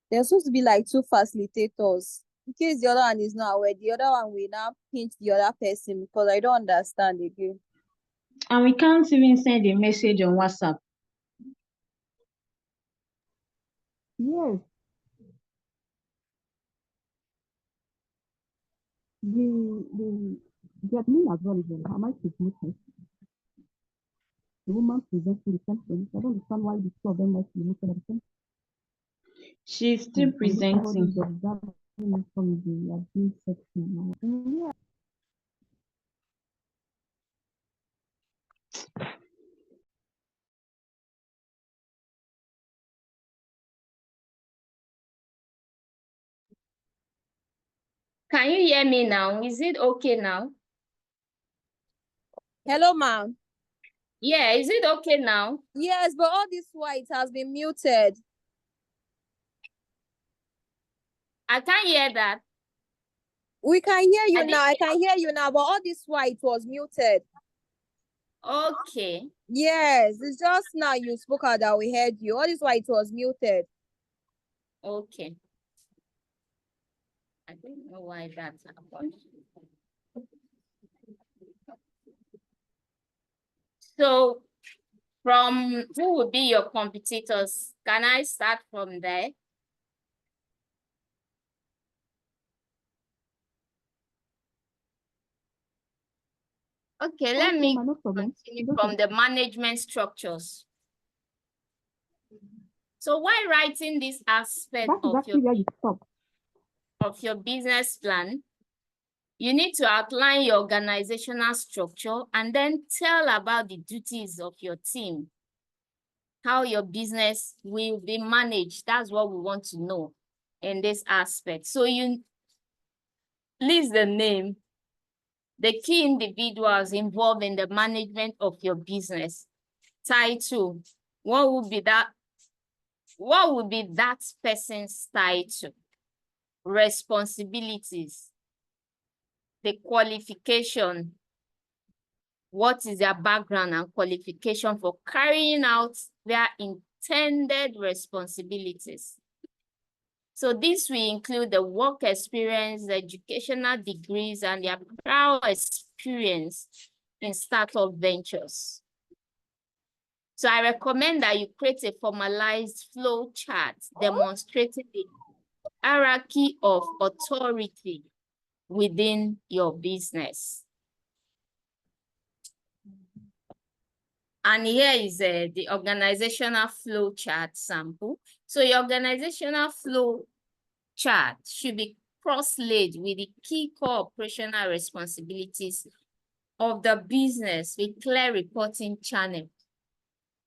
There's supposed to be like 2 facilitators. In case the other one is not aware, the other one will now pinch the other person because I don't understand again. And we can't even send a message on WhatsApp. Yes. The admin as well is her mic is muted. The woman presenting the sentence. I don't understand why the two of them might be muted at the same time. She's still presenting. From the admin section. Yeah. Can you hear me now? Is it okay now? Hello, ma'am. Yeah, is it okay now? Yes, but all this while it has been muted. I can't hear that. We can hear you now. I can hear you now, but all this while it was muted. Okay. Yes, it's just now you spoke out that we heard you. All this while it was muted. Okay. I don't know why that happened. So, from who would be your competitors? Can I start from there? Okay, let me continue from the management structures. So while writing this aspect of your business plan, you need to outline your organizational structure and then tell about the duties of your team, how your business will be managed. That's what we want to know in this aspect. So you list the name, the key individuals involved in the management of your business. Title, what would be that person's title? Responsibilities, the qualification, what is their background and qualification for carrying out their intended responsibilities. So this will include the work experience, the educational degrees, and their prior experience in startup ventures. So I recommend that you create a formalized flow chart demonstrating the hierarchy of authority within your business. And here is the organizational flow chart sample. So your organizational flow chart should be cross-laid with the key core operational responsibilities of the business with clear reporting channel.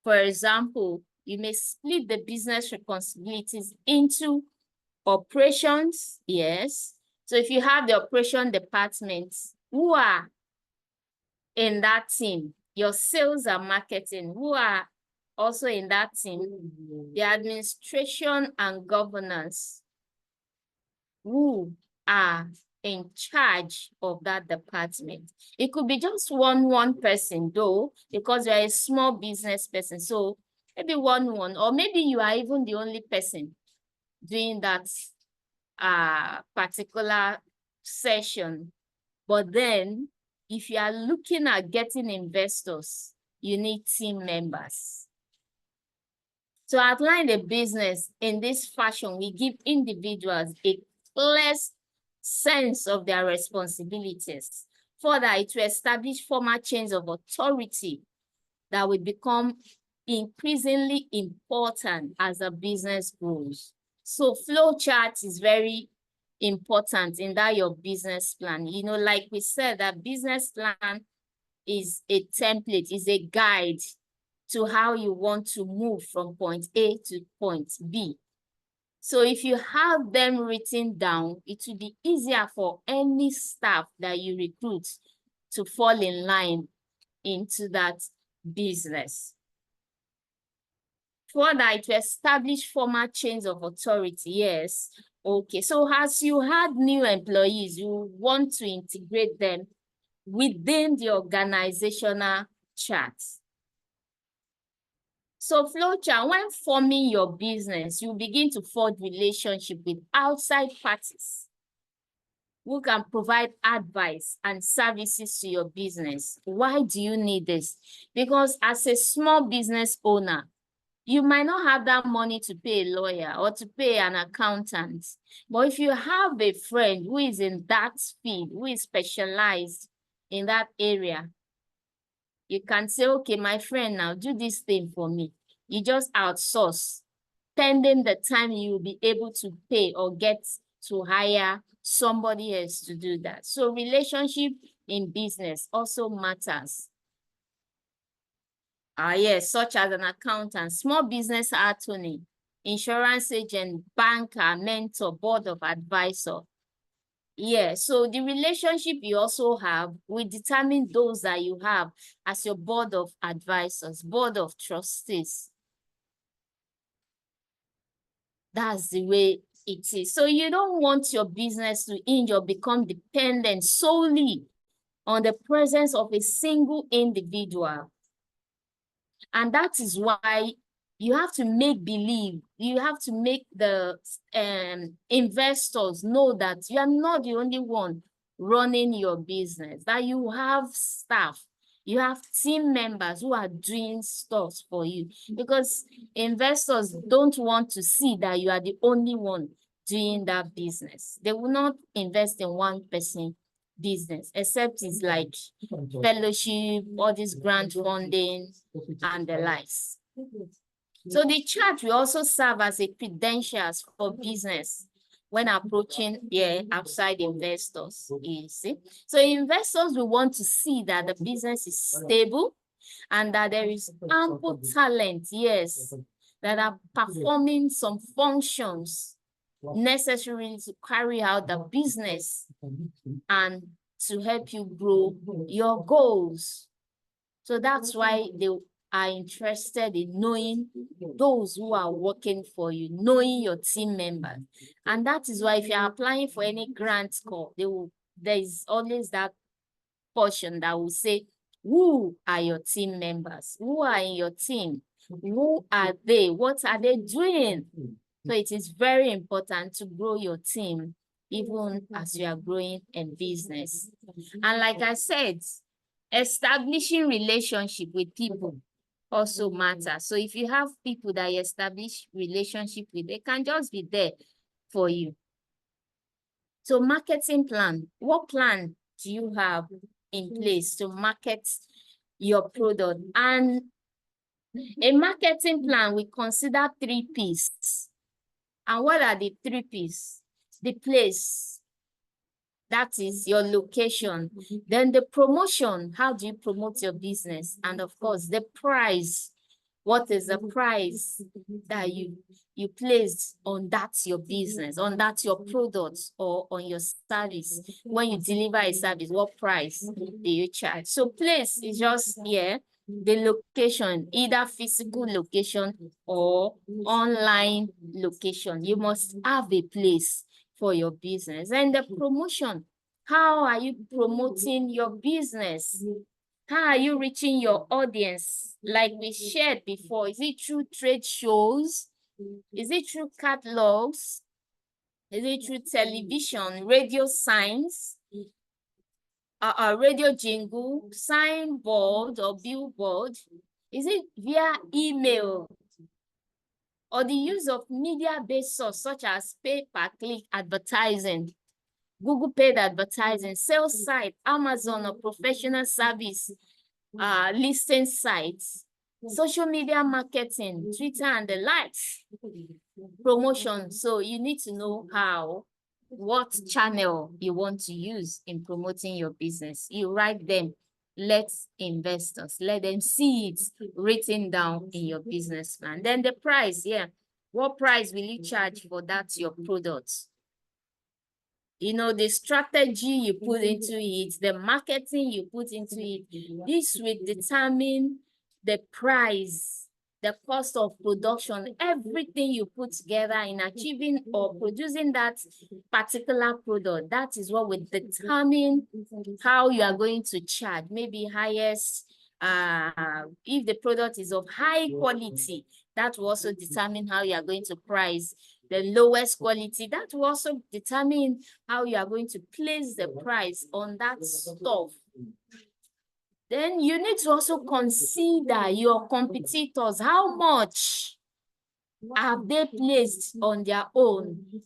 For example, you may split the business responsibilities into operations, yes. So if you have the operation departments who are in that team, your sales and marketing who are also in that team, the administration and governance who are in charge of that department. It could be just one person though, because you're a small business person. So maybe one, or maybe you are even the only person doing that particular session. But then if you are looking at getting investors, you need team members. To outline the business in this fashion, we give individuals a clear sense of their responsibilities. Further, it will establish formal chains of authority that will become increasingly important as a business grows. So flow chart is very important in that your business plan. You know, like we said, that business plan is a template, is a guide to how you want to move from point A to point B. So if you have them written down, it will be easier for any staff that you recruit to fall in line into that business. Further, it will establish formal chains of authority. Yes. Okay. So as you had new employees, you want to integrate them within the organizational chart. So flowchart, when forming your business, you begin to forge relationship with outside parties who can provide advice and services to your business. Why do you need this? Because as a small business owner, you might not have that money to pay a lawyer or to pay an accountant. But if you have a friend who is in that field, who is specialized in that area, you can say, okay, my friend, now do this thing for me. You just outsource, pending the time you will be able to pay or get to hire somebody else to do that. So relationship in business also matters. Yes, such as an accountant, small business attorney, insurance agent, banker, mentor, board of advisor. Yeah, so the relationship you also have will determine those that you have as your board of advisors, board of trustees. That's the way it is. So you don't want your business to hinge or become dependent solely on the presence of a single individual. And that is why you have to make believe, you have to make the investors know that you are not the only one running your business, that you have staff, you have team members who are doing stuff for you, because investors don't want to see that you are the only one doing that business. They will not invest in one person business, except it's like fellowship, all this grant funding and the likes. So the chart will also serve as a credentials for business when approaching outside investors, you see. So investors will want to see that the business is stable and that there is ample talent, yes, that are performing some functions necessary to carry out the business and to help you grow your goals. So that's why they are interested in knowing those who are working for you, knowing your team members. And that is why if you are applying for any grant call, there is always that portion that will say, who are your team members? Who are in your team? Who are they? What are they doing? So it is very important to grow your team even as you are growing in business. And like I said, establishing relationship with people also matters. So if you have people that you establish relationship with, they can just be there for you. So marketing plan, what plan do you have in place to market your product? And a marketing plan, we consider 3 P's. And what are the 3 P's? The place, That is your location. Then the promotion, how do you promote your business? And of course, the price. What is the price that you placed on that your business, on that your product, or on your service? When you deliver a service, what price do you charge? So place is just here, the location, either physical location or online location. You must have a place for your business. And the promotion, how are you promoting your business? How are you reaching your audience? Like we shared before, is it through trade shows? Is it through catalogs? Is it through television, radio signs, radio jingle, signboard or billboard? Is it via email? Or the use of media-based source such as pay-per-click advertising, Google paid advertising, sales site, Amazon or professional service listing sites, social media marketing, Twitter and the likes, promotion. So you need to know what channel you want to use in promoting your business. You write them, let investors, let them see it written down in your business plan. Then the price, yeah. What price will you charge for that, your product? You know, the strategy you put into it, the marketing you put into it, this will determine the price, the cost of production, everything you put together in achieving or producing that particular product. That is what will determine how you are going to charge. Maybe highest, if the product is of high quality, that will also determine how you are going to price. The lowest quality, that will also determine how you are going to place the price on that stuff. Then you need to also consider your competitors. How much have they placed on their own?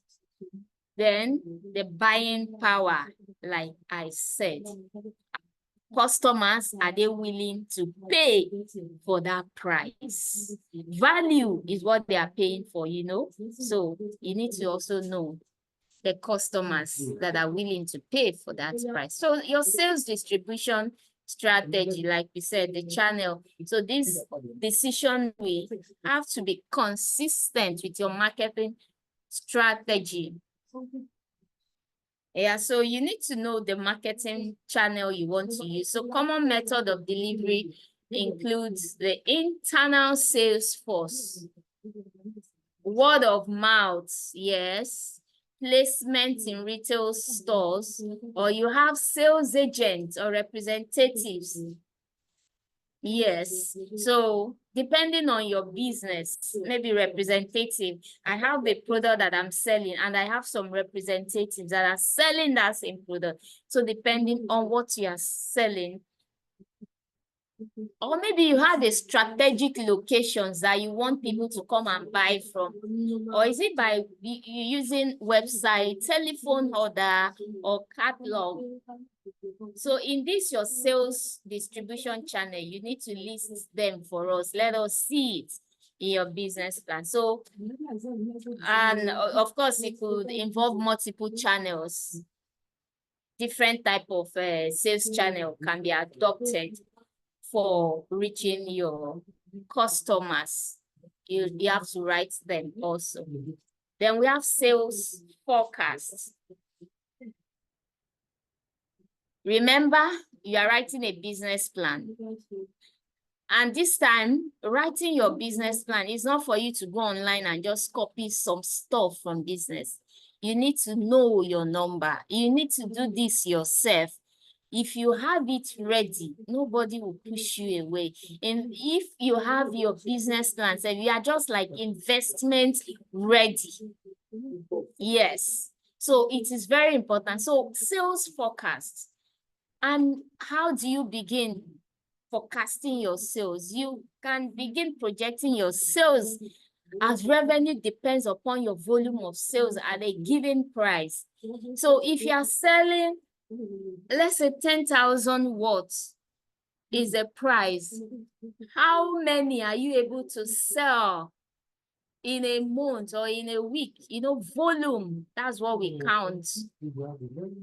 Then the buying power, like I said. Customers, are they willing to pay for that price? Value is what they are paying for, you know. So you need to also know the customers that are willing to pay for that price. So your sales distribution strategy, like we said, the channel. So this decision will have to be consistent with your marketing strategy. Yeah, so you need to know the marketing channel you want to use. So common method of delivery includes the internal sales force, word of mouth, yes, placement in retail stores, or you have sales agents or representatives. Yes, so depending on your business, maybe representative, I have a product that I'm selling and I have some representatives that are selling that same product. So depending on what you are selling, or maybe you have a strategic locations that you want people to come and buy from, or is it by using website, telephone order, or catalog? So in this, your sales distribution channel, you need to list them for us. Let us see it in your business plan. So, and of course, it could involve multiple channels. Different type of sales channel can be adopted for reaching your customers. You have to write them also. Then we have sales forecasts. Remember, you are writing a business plan. And this time, writing your business plan is not for you to go online and just copy some stuff from business. You need to know your number. You need to do this yourself. If you have it ready, nobody will push you away. And if you have your business plan, so you are just like investment ready. Yes. So it is very important. So sales forecast. And how do you begin forecasting your sales? You can begin projecting your sales as revenue depends upon your volume of sales at a given price. So if you are selling, let's say 10,000 watts is the price, how many are you able to sell in a month or in a week. Volume, that's what we count.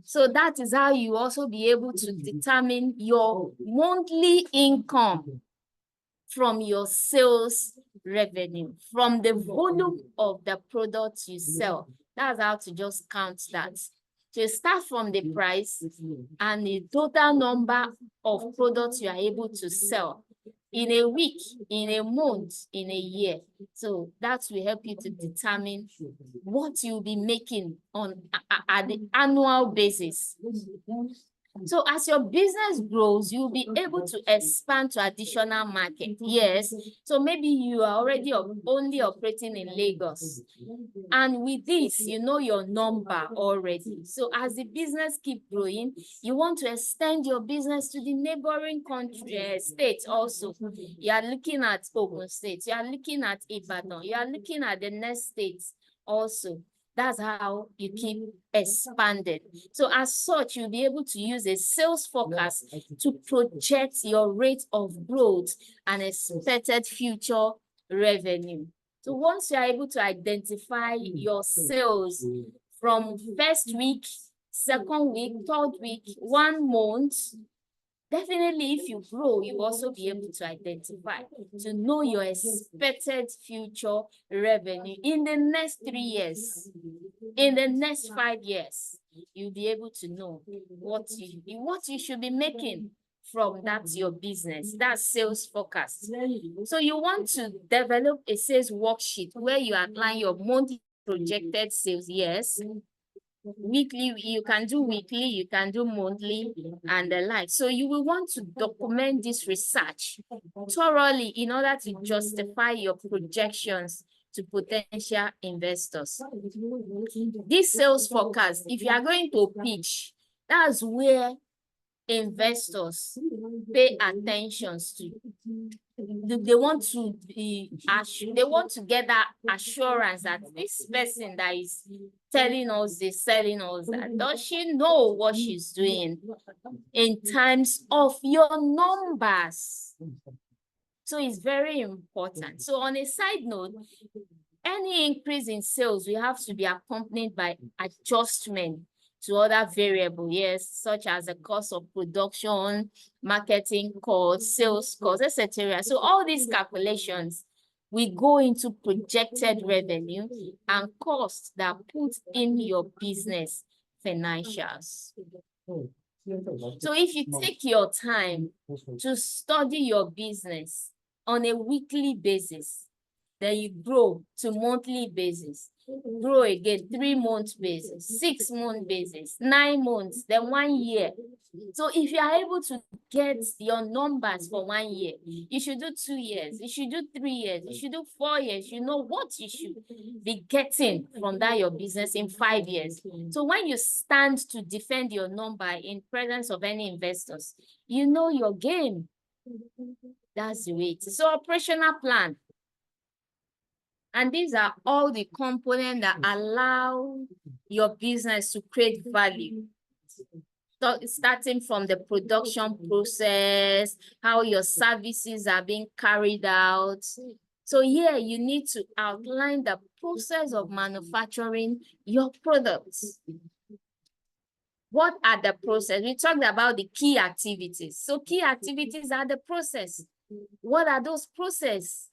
So that is how you also be able to determine your monthly income from your sales revenue, from the volume of the products you sell. That's how to just count that. So you start from the price and the total number of products you are able to sell in a week, in a month, in a year. So that will help you to determine what you'll be making on at the annual basis. So as your business grows, you'll be able to expand to additional market. Yes. So maybe you are already only operating in Lagos. And with this, you know your number already. So as the business keep growing, you want to extend your business to the neighboring country, states also. You are looking at Ogun State, you are looking at Ibadan, you are looking at the next states also. That's how you keep expanding. So as such, you'll be able to use a sales forecast to project your rate of growth and expected future revenue. So once you are able to identify your sales from first week, second week, third week, 1 month, definitely if you grow, you also be able to identify, to know your expected future revenue in the next 3 years, in the next 5 years. You'll be able to know what you should be making from your business, that sales forecast. So you want to develop a sales worksheet where you outline your monthly projected sales. Yes. Weekly, you can do weekly, you can do monthly, and the like. So you will want to document this research thoroughly in order to justify your projections to potential investors. This sales forecast, if you are going to pitch, that's where investors pay attention to. They want to get that assurance that this person that is telling us this, selling us that, does she know what she's doing in terms of your numbers? So it's very important. So on a side note, any increase in sales will have to be accompanied by adjustment to other variables, yes, such as the cost of production, marketing costs, sales costs, etc. So all these calculations will go into projected revenue and costs that put in your business financials. So if you take your time to study your business on a weekly basis, then you grow to monthly basis, grow again 3-month basis, 6-month basis, 9 months, then 1 year. So if you are able to get your numbers for 1 year, you should do 2 years, you should do 3 years, you should do 4 years. You know what you should be getting from that your business in 5 years. So when you stand to defend your number in presence of any investors, you know your game. That's the way it is. So operational plan. And these are all the components that allow your business to create value. So starting from the production process, how your services are being carried out. So here you need to outline the process of manufacturing your products. What are the process? We talked about the key activities. So key activities are the process. What are those processes?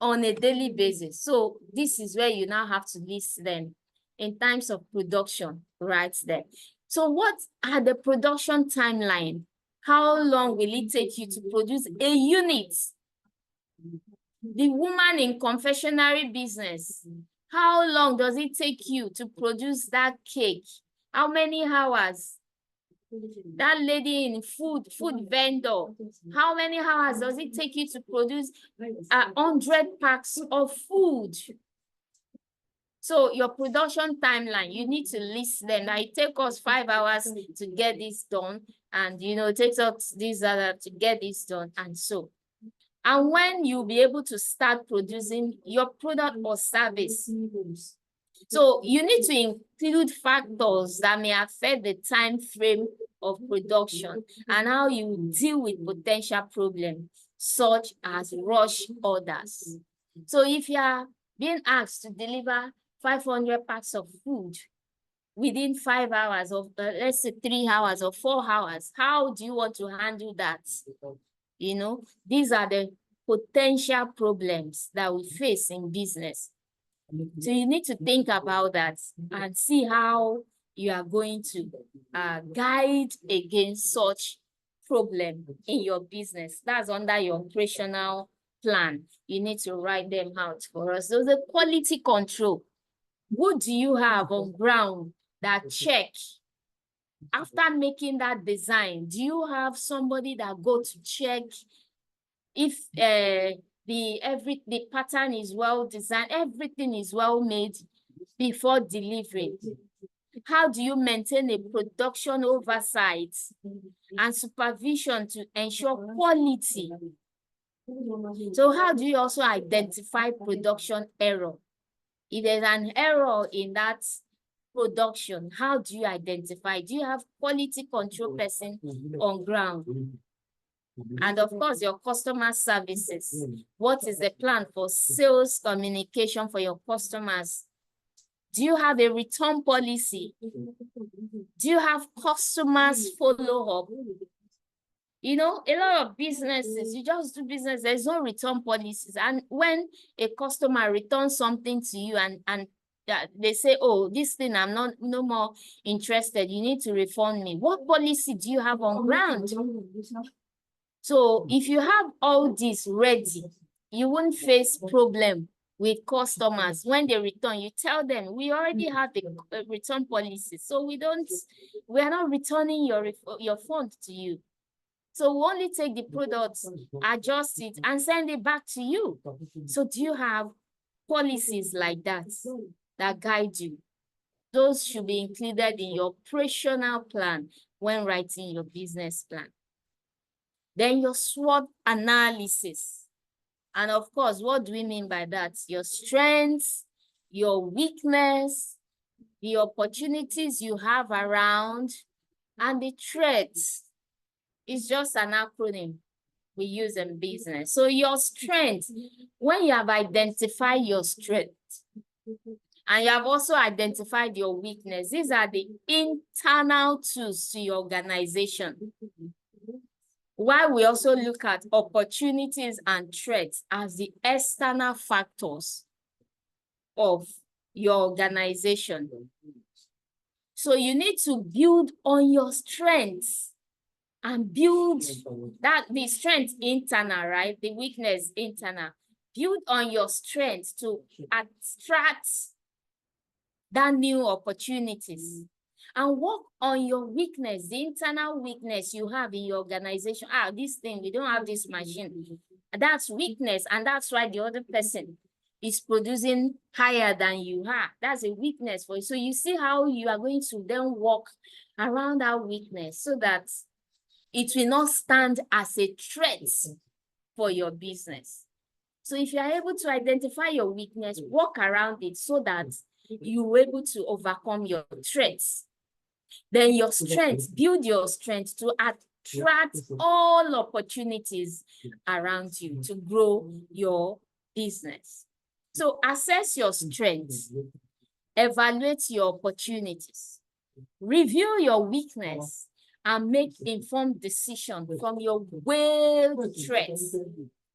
On a daily basis. So this is where you now have to list them in terms of production right there. So what are the production timeline? How long will it take you to produce a unit? The woman in confectionery business, how long does it take you to produce that cake? How many hours? That lady in food vendor, how many hours does it take you to produce 100 packs of food? So your production timeline, you need to list them. Now it takes us 5 hours to get this done, and it takes us this other to get this done, and so. And when you'll be able to start producing your product or service. So you need to include factors that may affect the time frame of production and how you deal with potential problems, such as rush orders. So if you are being asked to deliver 500 packs of food within 5 hours of, let's say 3 hours or 4 hours, how do you want to handle that? You know, these are the potential problems that we face in business. So you need to think about that and see how you are going to guide against such problem in your business. That's under your operational plan. You need to write them out for us. So the quality control. Who do you have on ground that check? After making that design, do you have somebody that go to check if the pattern is well designed, everything is well made before delivery? How do you maintain a production oversight and supervision to ensure quality? So how do you also identify production error? If there's an error in that production, how do you identify? Do you have quality control person on ground? And of course, your customer services. What is the plan for sales communication for your customers? Do you have a return policy? Do you have customers follow-up? You know, a lot of businesses, you just do business, there's no return policies. And when a customer returns something to you and they say, oh, this thing, I'm no more interested, you need to refund me. What policy do you have on ground? So if you have all this ready, you won't face problem with customers. When they return, you tell them, we already have a return policy. So we are not returning your fund to you. So we only take the products, adjust it, and send it back to you. So do you have policies like that guide you? Those should be included in your operational plan when writing your business plan. Then your SWOT analysis. And of course, what do we mean by that? Your strengths, your weakness, the opportunities you have around, and the threats. It's just an acronym we use in business. So your strength, when you have identified your strength, and you have also identified your weakness, these are the internal tools to your organization. While we also look at opportunities and threats as the external factors of your organization. So you need to build on your strengths and build the strength internal, right? The weakness internal. Build on your strength to attract that new opportunities. And work on your weakness, the internal weakness you have in your organization. This thing, we don't have this machine. That's weakness, and that's why the other person is producing higher than you are. That's a weakness for you. So you see how you are going to then work around that weakness so that it will not stand as a threat for your business. So if you are able to identify your weakness, work around it so that you will be able to overcome your threats. Then your strength, build your strength to attract all opportunities around you to grow your business. So assess your strengths, evaluate your opportunities, review your weakness, and make informed decisions from your wealth threats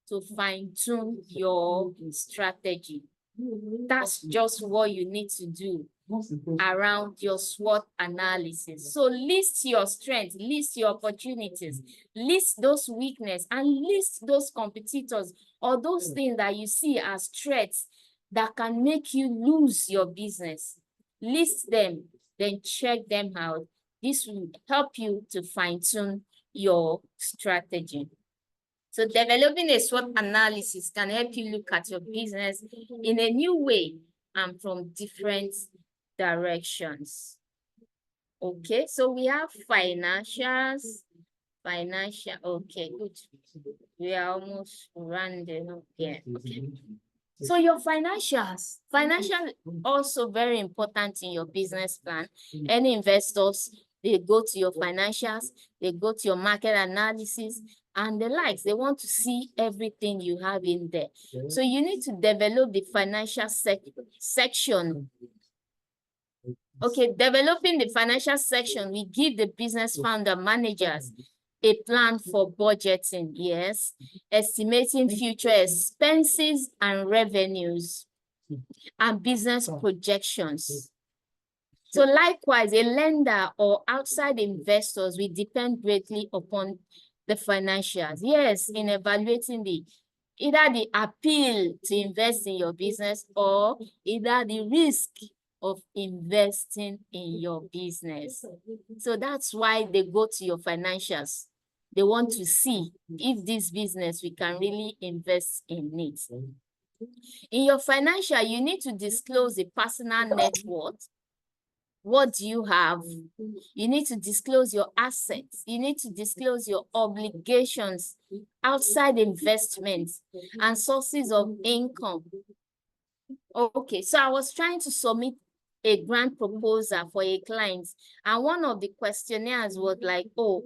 to fine-tune your strategy. That's just what you need to do around your SWOT analysis. So list your strengths, list your opportunities, list those weaknesses, and list those competitors or those things that you see as threats that can make you lose your business. List them, then check them out. This will help you to fine-tune your strategy. So developing a SWOT analysis can help you look at your business in a new way and from different directions. Okay, so we have financials. Okay, good. We are almost rounding up here. Okay. So your financials. Financial also very important in your business plan. Any investors, They go to your financials, they go to your market analysis, and the likes. They want to see everything you have in there. So you need to develop the financial section. Okay, developing the financial section, we give the business founder managers a plan for budgeting, yes, estimating future expenses and revenues, and business projections. So likewise, a lender or outside investors will depend greatly upon the financials. Yes, in evaluating either the appeal to invest in your business or either the risk of investing in your business. So that's why they go to your financials. They want to see if this business, we can really invest in it. In your financial, you need to disclose the personal net worth. What do you have? You need to disclose your assets. You need to disclose your obligations, outside investments, and sources of income. Okay, so I was trying to submit a grant proposal for a client, and one of the questionnaires was like, oh,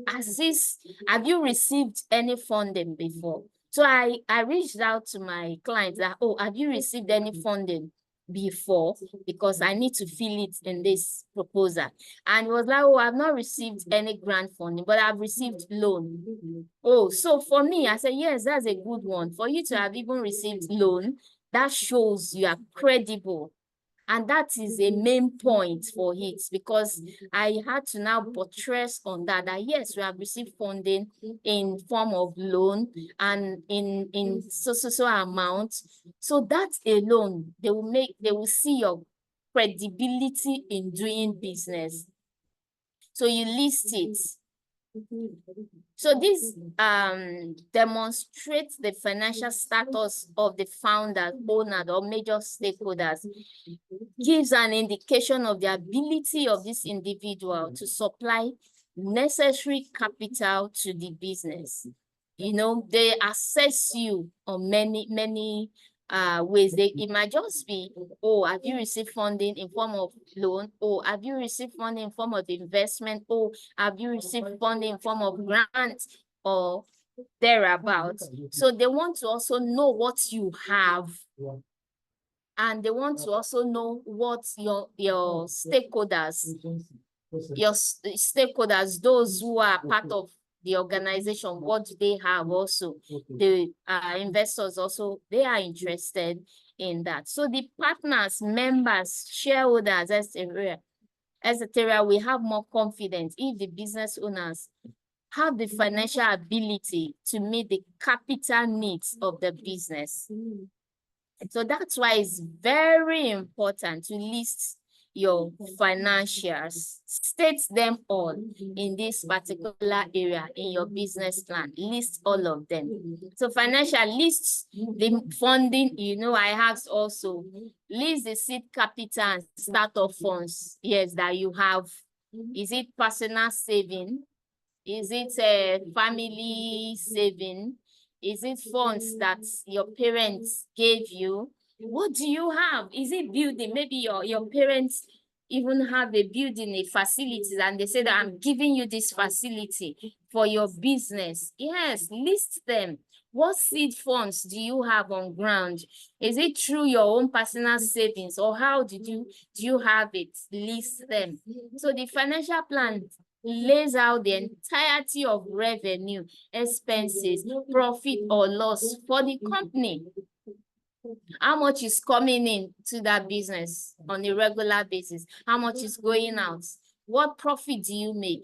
have you received any funding before? So I reached out to my client that, oh, have you received any funding before? Because I need to fill it in this proposal. And it was like, oh, I've not received any grant funding, but I've received loan. Oh, so for me, I said, yes, that's a good one. For you to have even received loan, that shows you are credible. And that is a main point for it, because I had to now buttress on that yes, we have received funding in form of loan and in so amount. So that alone, they will see your credibility in doing business. So you list it. So this demonstrates the financial status of the founder, owner, or major stakeholders, gives an indication of the ability of this individual to supply necessary capital to the business. You know, they assess you on many ways. It might just be, oh, have you received funding in form of loan? Oh, have you received funding in form of investment? Oh, have you received funding in form of grant or thereabouts? So they want to also know what you have, and they want to also know what your stakeholders, those who are part of the organization, what do they have also? The investors also, they are interested in that. So the partners, members, shareholders, etc., we have more confidence if the business owners have the financial ability to meet the capital needs of the business. So that's why it's very important to list your financials, state them all in this particular area in your business plan, list all of them. So financial lists, the funding, you know, I have also list the seed capital and startup funds, yes, that you have. Is it personal saving? Is it a family saving? Is it funds that your parents gave you? What do you have? Is it building? Maybe your parents even have a building, a facility, and they say that I'm giving you this facility for your business. Yes, list them. What seed funds do you have on ground? Is it through your own personal savings, or how do you have it? List them. So the financial plan lays out the entirety of revenue, expenses, profit or loss for the company. How much is coming in to that business on a regular basis? How much is going out? What profit do you make?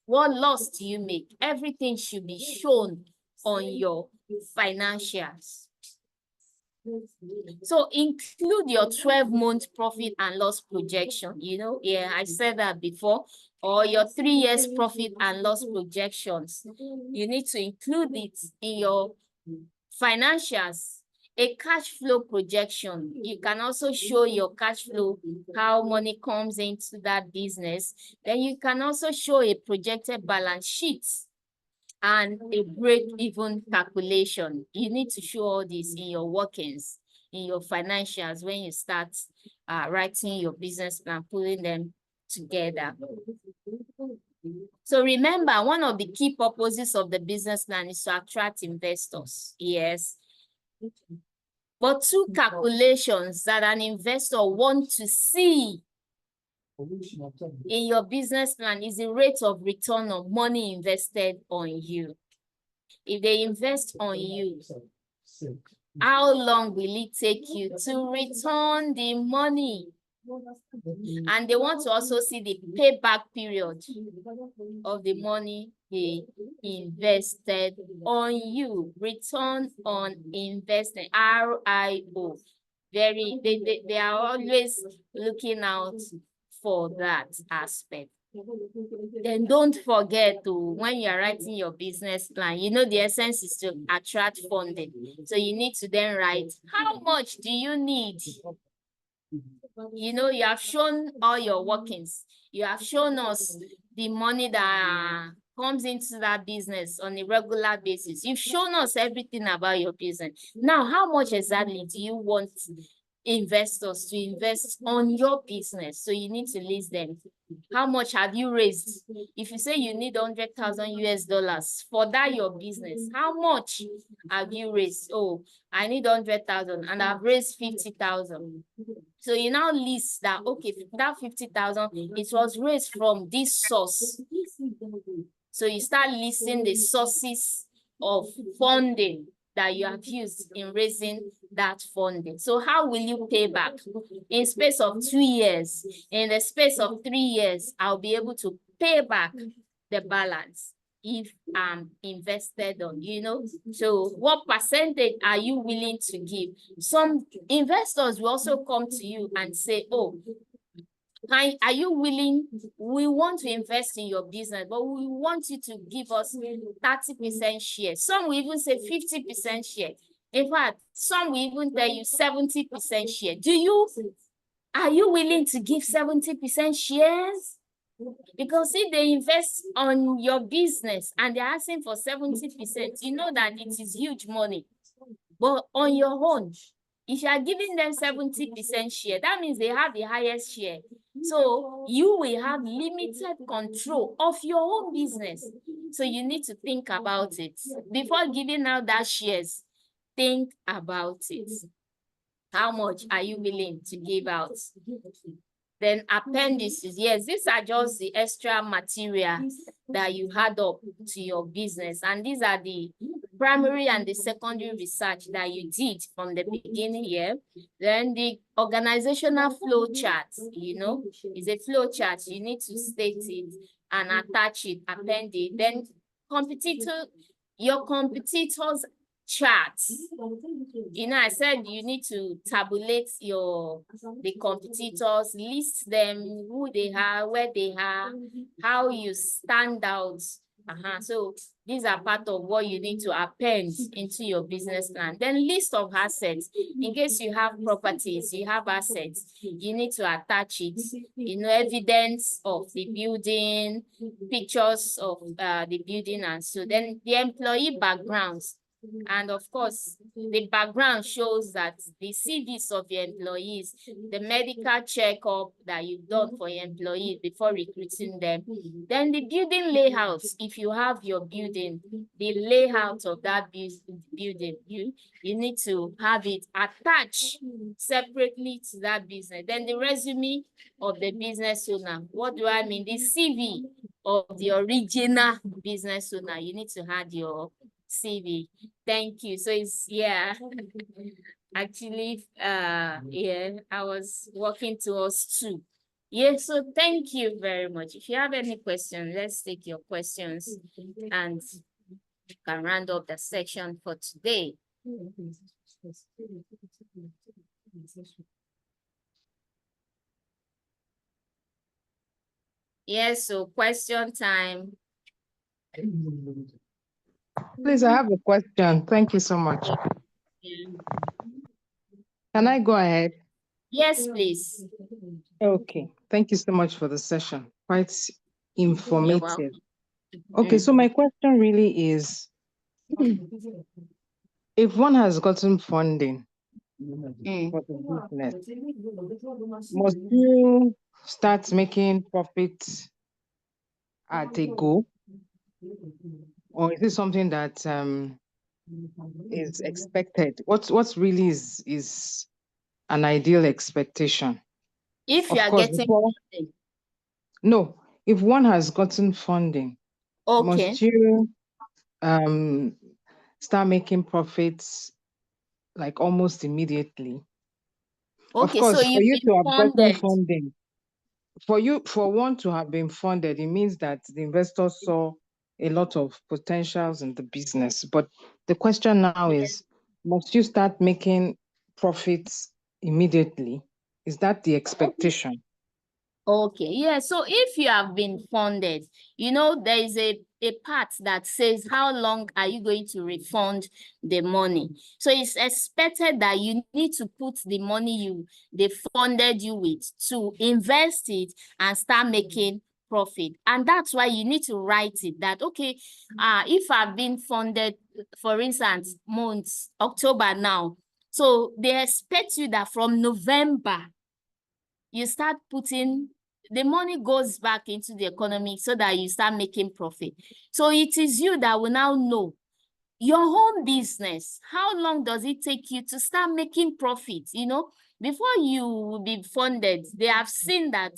What loss do you make? Everything should be shown on your financials. So include your 12-month profit and loss projection. You know, yeah, I said that before. Or your 3 years profit and loss projections. You need to include it in your financials. A cash flow projection. You can also show your cash flow, how money comes into that business. Then you can also show a projected balance sheet and a break-even calculation. You need to show all this in your workings, in your financials when you start writing your business plan, putting them together. So remember, one of the key purposes of the business plan is to attract investors. Yes. But two calculations that an investor wants to see in your business plan is the rate of return of money invested on you. If they invest on you, how long will it take you to return the money? And they want to also see the payback period of the money they invested on you. Return on investment, RIO. They are always looking out for that aspect. Then don't forget to, when you're writing your business plan, you know the essence is to attract funding. So you need to then write, how much do you need? You know, you have shown all your workings. You have shown us the money that comes into that business on a regular basis. You've shown us everything about your business. Now, how much exactly do you want investors to invest on your business? So you need to list them. How much have you raised? If you say you need 100,000 US dollars for that your business, how much have you raised? Oh, I need 100,000 and I've raised 50,000. So you now list that, okay, that 50,000, it was raised from this source. So you start listing the sources of funding that you have used in raising that funding. So how will you pay back? In space of 2 years, in the space of 3 years, I'll be able to pay back the balance if I'm invested on, you know. So what percentage are you willing to give? Some investors will also come to you and say, oh, are you willing? We want to invest in your business, but we want you to give us 30% share. Some will even say 50% share. In fact, some will even tell you 70% share. Are you willing to give 70% shares? Because if they invest on your business and they're asking for 70%, you know that it is huge money. But on your own, if you are giving them 70% share, that means they have the highest share. So you will have limited control of your own business. So you need to think about it. Before giving out that shares, think about it. How much are you willing to give out? Then appendices, yes, these are just the extra material that you add up to your business. And these are the primary and the secondary research that you did from the beginning here. Then the organizational flow chart, you know, is a flow chart. You need to state it and attach it, append it. Then your competitors charts. You know, I said you need to tabulate the competitors, list them, who they are, where they are, how you stand out. So these are part of what you need to append into your business plan. Then list of assets. In case you have properties, you have assets, you need to attach it. You know, evidence of the building, pictures of the building, and so then the employee backgrounds. And of course, the background shows that the CVs of your employees, the medical checkup that you've done for your employees before recruiting them. Then the building layouts, if you have your building, the layout of that building, you need to have it attached separately to that business. Then the resume of the business owner. What do I mean? The CV of the original business owner. You need to add your CV. Thank you. So it's, yeah, actually, yeah, I was working towards 2. Yeah, so thank you very much. If you have any questions, let's take your questions and can round up the section for today. Yes, so question time. Please, I have a question. Thank you so much. Can I go ahead? Yes, please. Okay. Thank you so much for the session. Quite informative. Okay, so my question really is, if one has gotten funding for the business, must you start making profits at a go? Or is it something that is expected? What's really is an ideal expectation? If you Of are course, getting funding. No, if one has gotten funding, Okay. must you start making profits like almost immediately? Of Okay, so course, for you've you been to have gotten funded. funding, for one to have been funded, it means that the investor saw a lot of potentials in the business. But the question now is, must you start making profits immediately? Is that the expectation? Okay, yeah. So if you have been funded, you know, there is a part that says how long are you going to refund the money. So it's expected that you need to put the money they funded you with to invest it and start making profit. And that's why you need to write it that, okay, if I've been funded, for instance, months, October now, so they expect you that from November, you start putting the money goes back into the economy so that you start making profit. So it is you that will now know your home business. How long does it take you to start making profit? You know, before you will be funded, they have seen that,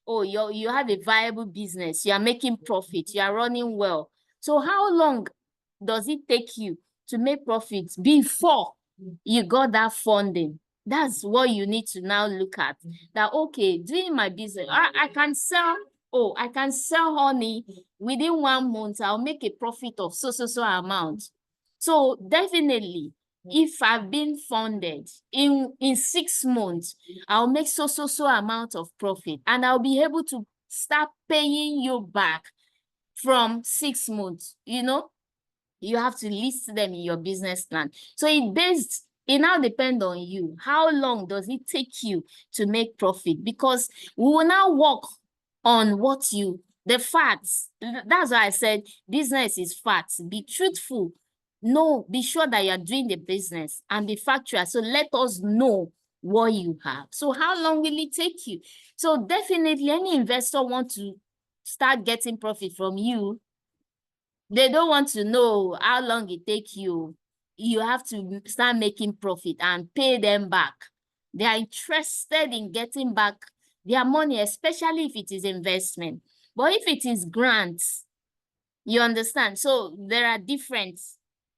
oh, you have a viable business, you are making profit, you are running well. So how long does it take you to make profits before you got that funding? That's what you need to now look at. That, okay, doing my business, I can sell, I can sell honey within 1 month, I'll make a profit of so amount. So definitely, if I've been funded in 6 months, I'll make so amount of profit and I'll be able to start paying you back from 6 months. You know, you have to list them in your business plan. So it now depends on you. How long does it take you to make profit? Because we will now work on the facts. That's why I said business is facts. Be truthful. No, be sure that you're doing the business and be factual. So let us know what you have. So how long will it take you? So definitely any investor want to start getting profit from you. They don't want to know how long it takes you. You have to start making profit and pay them back. They are interested in getting back their money, especially if it is investment. But if it is grants, you understand? So there are different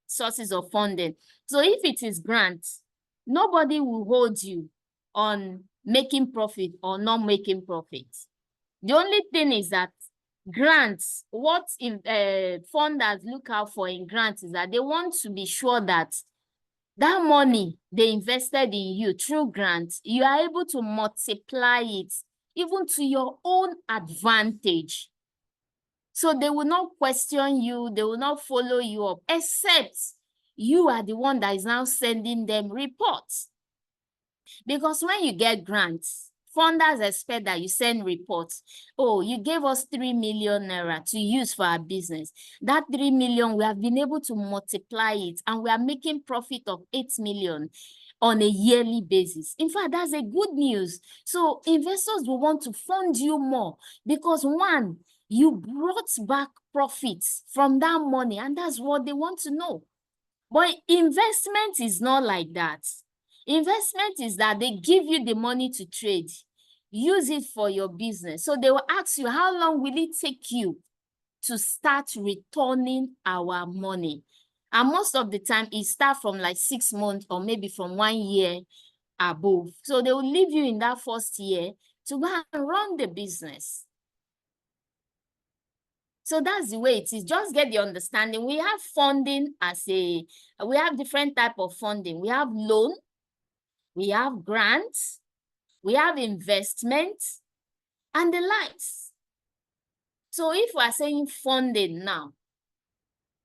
sources of funding. So if it is grants, nobody will hold you on making profit or not making profit. The only thing is that grants, what funders look out for in grants is that they want to be sure that that money they invested in you through grants, you are able to multiply it even to your own advantage. So they will not question you, they will not follow you up, except you are the one that is now sending them reports. Because when you get grants, funders expect that you send reports. Oh, you gave us 3 million naira to use for our business. That 3 million, we have been able to multiply it and we are making profit of 8 million on a yearly basis. In fact, that's a good news. So investors will want to fund you more because one, you brought back profits from that money and that's what they want to know. But investment is not like that. Investment is that they give you the money to trade, use it for your business. So they will ask you, how long will it take you to start returning our money? And most of the time, it starts from like 6 months or maybe from 1 year above. So they will leave you in that first year to go and run the business. So that's the way it is. Just get the understanding. We have funding we have different type of funding. We have loan, we have grants, we have investment, and the likes. So if we are saying funding now,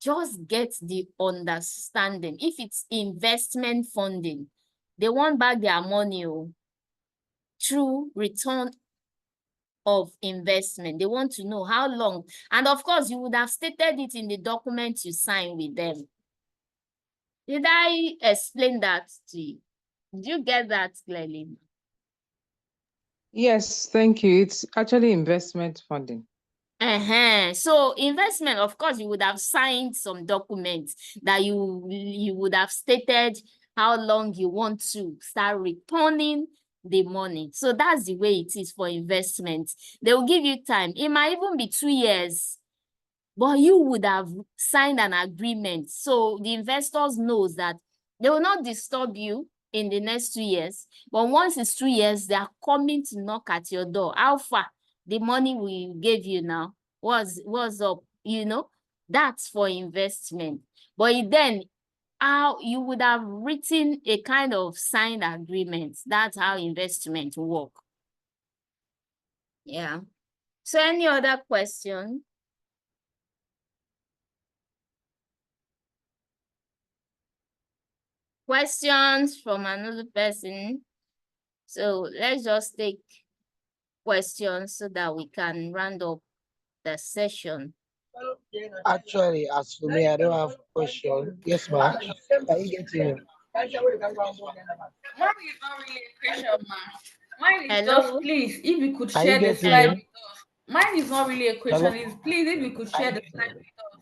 just get the understanding. If it's investment funding, they want back their money through return of investment. They want to know how long. And of course, you would have stated it in the document you sign with them. Did I explain that to you? Did you get that clearly? Yes, thank you. It's actually investment funding. So investment, of course, you would have signed some documents that you would have stated how long you want to start returning the money. So that's the way it is for investment. They will give you time. It might even be 2 years, but you would have signed an agreement. So the investors knows that they will not disturb you in the next 2 years. But once it's 2 years, they are coming to knock at your door. How far? The money we gave you now, what's up? You know, that's for investment. But then how you would have written a kind of signed agreement. That's how investment work. Yeah. So any other question? Questions from another person? So let's just take questions so that we can round up the session. Actually, as for me, I don't have question. Yes, ma'am. Are you getting it? Mine is not really a question, ma. Mine is Hello? just, please, if you could Are you share the getting slide it? with us. Mine is not really a question. Hello? Is please, if you could share the slide with us.